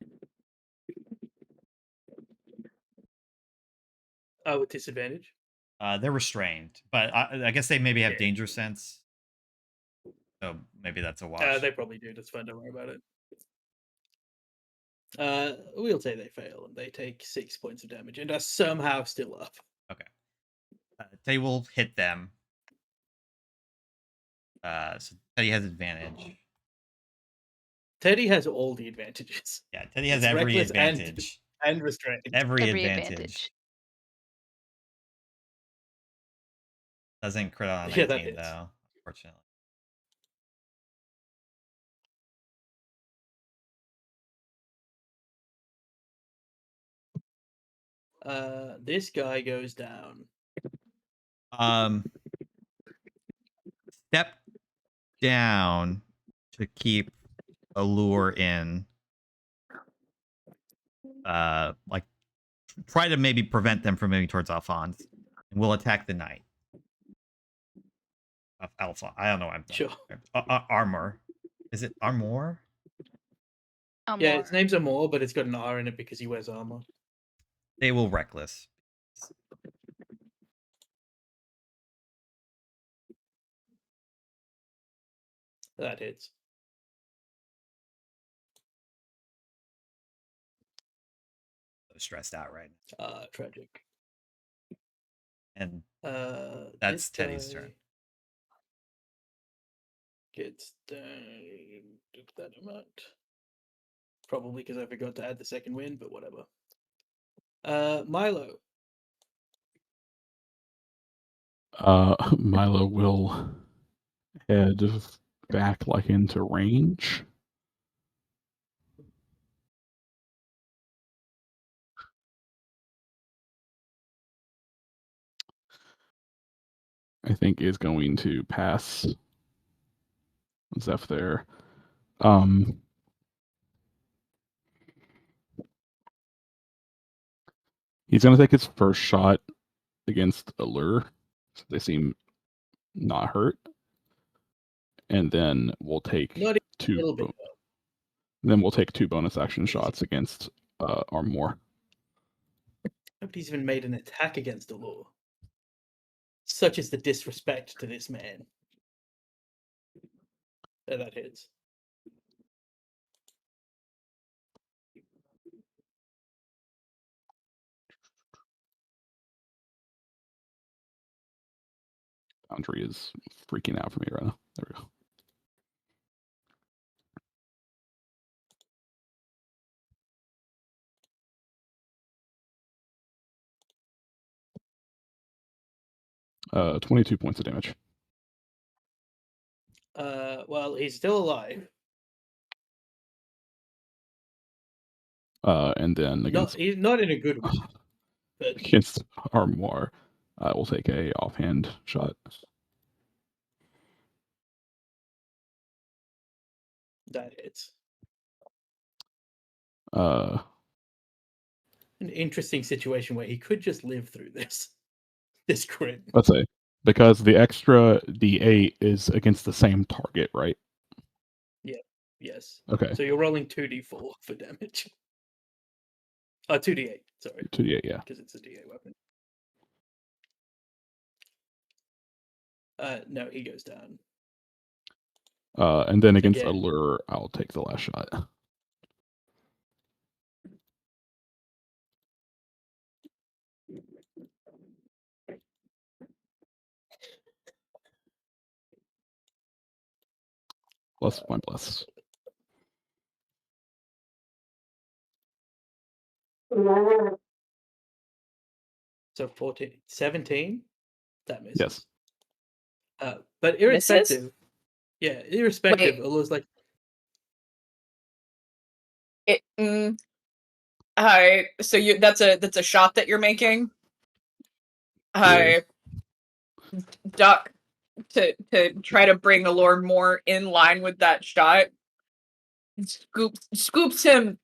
Oh, with disadvantage?
They're restrained, but I guess they maybe have
Yeah.
danger sense. So maybe that's a wash.
They probably do. That's fine. Don't worry about it. We'll say they fail and they take 6 points of damage and are somehow still up.
Teddy will hit them. So Teddy has advantage.
Teddy has all the advantages
Yeah, Teddy has
It's
every
reckless and-
advantage.
and restrained.
Every
Every
advantage.
advantage.
Doesn't crit on a
Yeah, that
19
hits.
though, unfortunately.
This guy goes down.
Step down to keep Allure in. Like try to maybe prevent them from moving towards Alphonse. And we'll attack the knight. Alpha. I don't know.
Sure.
Armor. Is it armor?
Yeah, his name's Amor, but it's got an R in it because he wears armor.
They will reckless.
That hits.
So stressed out right now.
Tragic.
And
That's
that's Teddy's turn.
Gets that amount. Probably because I forgot to add the second win, but whatever. Milo.
Milo will head back like into range. I think is going to pass Zeph there. He's going to take his first shot against Allure. So they seem not hurt. And then we'll take
Not a little
two.
bit.
Then we'll take 2 bonus action shots against Armor.
Nobody's even made an attack against the law. Such is the disrespect to this man. That hits.
Foundry is freaking out for me right now. There we go. Uh, 22 points of damage.
Well, he's still alive.
And then
He's not in a good way. But
against Armoire, we'll take a offhand shot.
that hits.
Uh,
An interesting situation where he could just live through this crit.
let's say because the extra D8 is against the same target, right?
Yes.
Okay,
So you're rolling 2d4 for damage. 2d8. Sorry,
2D8, yeah.
because it's a d8 weapon. No, he goes down.
And then against
Again.
Allure, I'll take the last shot. Plus my plus.
So 17. That misses.
Yes.
But
Misses?
irrespective, Allure's like,
Hi. So that's a shot that you're making. Hi. Duck to try to bring Allure more in line with that shot. Scoops him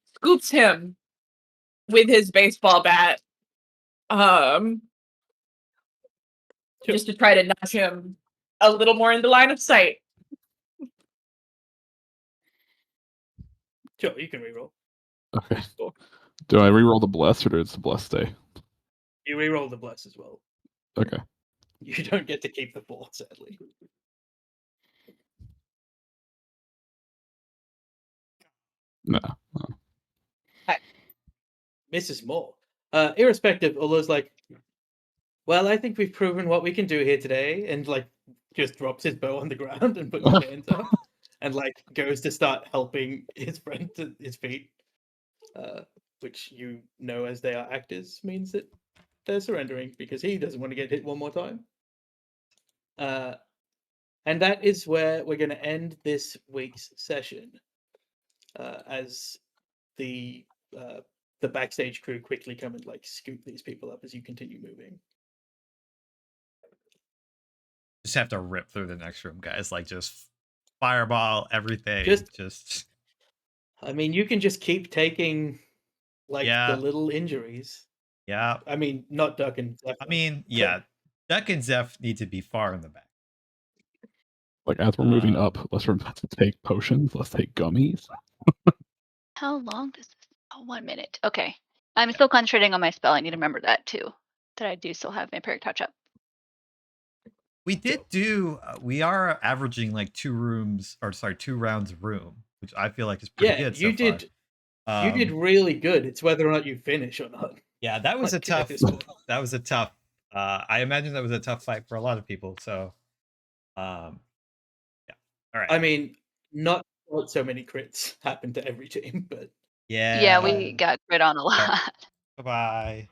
with his baseball bat. Just to try to nudge him a little more into line of sight.
sure, you can reroll.
Okay. Do I reroll the bless or does the bless stay?
You reroll the bless as well.
Okay.
You don't get to keep the 4, sadly.
No.
Misses more. Irrespective, Allure's like, well, I think we've proven what we can do here today, and like just drops his bow on the ground and puts his hands up, and like goes to start helping his friend to his feet, which you know as they are actors means that they're surrendering because he doesn't want to get hit one more time. And that is where we're going to end this week's session, as the backstage crew quickly come and like scoop these people up as you continue moving.
Just have to rip through the next room, guys. Like just fireball everything. Just
I mean, you can just keep taking like
Yeah.
the little injuries.
yeah.
I mean, not Duck and Zephyr.
I mean, yeah. Duck and Zeph need to be far in the back.
Like as we're moving up, let's remember to take potions. Let's take gummies.
How long does this? Oh, 1 minute. Okay. I'm still concentrating on my spell. I need to remember that too. That I do still have vampiric touch up.
We did do. We are averaging like 2 rounds a room, which I feel like is pretty
Yeah,
good.
you
so far.
did. You did really good. It's whether or not you finish or not.
Yeah, that was a
Like, at
tough.
this point.
That was a tough. I imagine that was a tough fight for a lot of people. So, yeah. All right.
I mean, not so many crits happen to every team, but
yeah.
Yeah, we got grid on a lot.
Bye bye.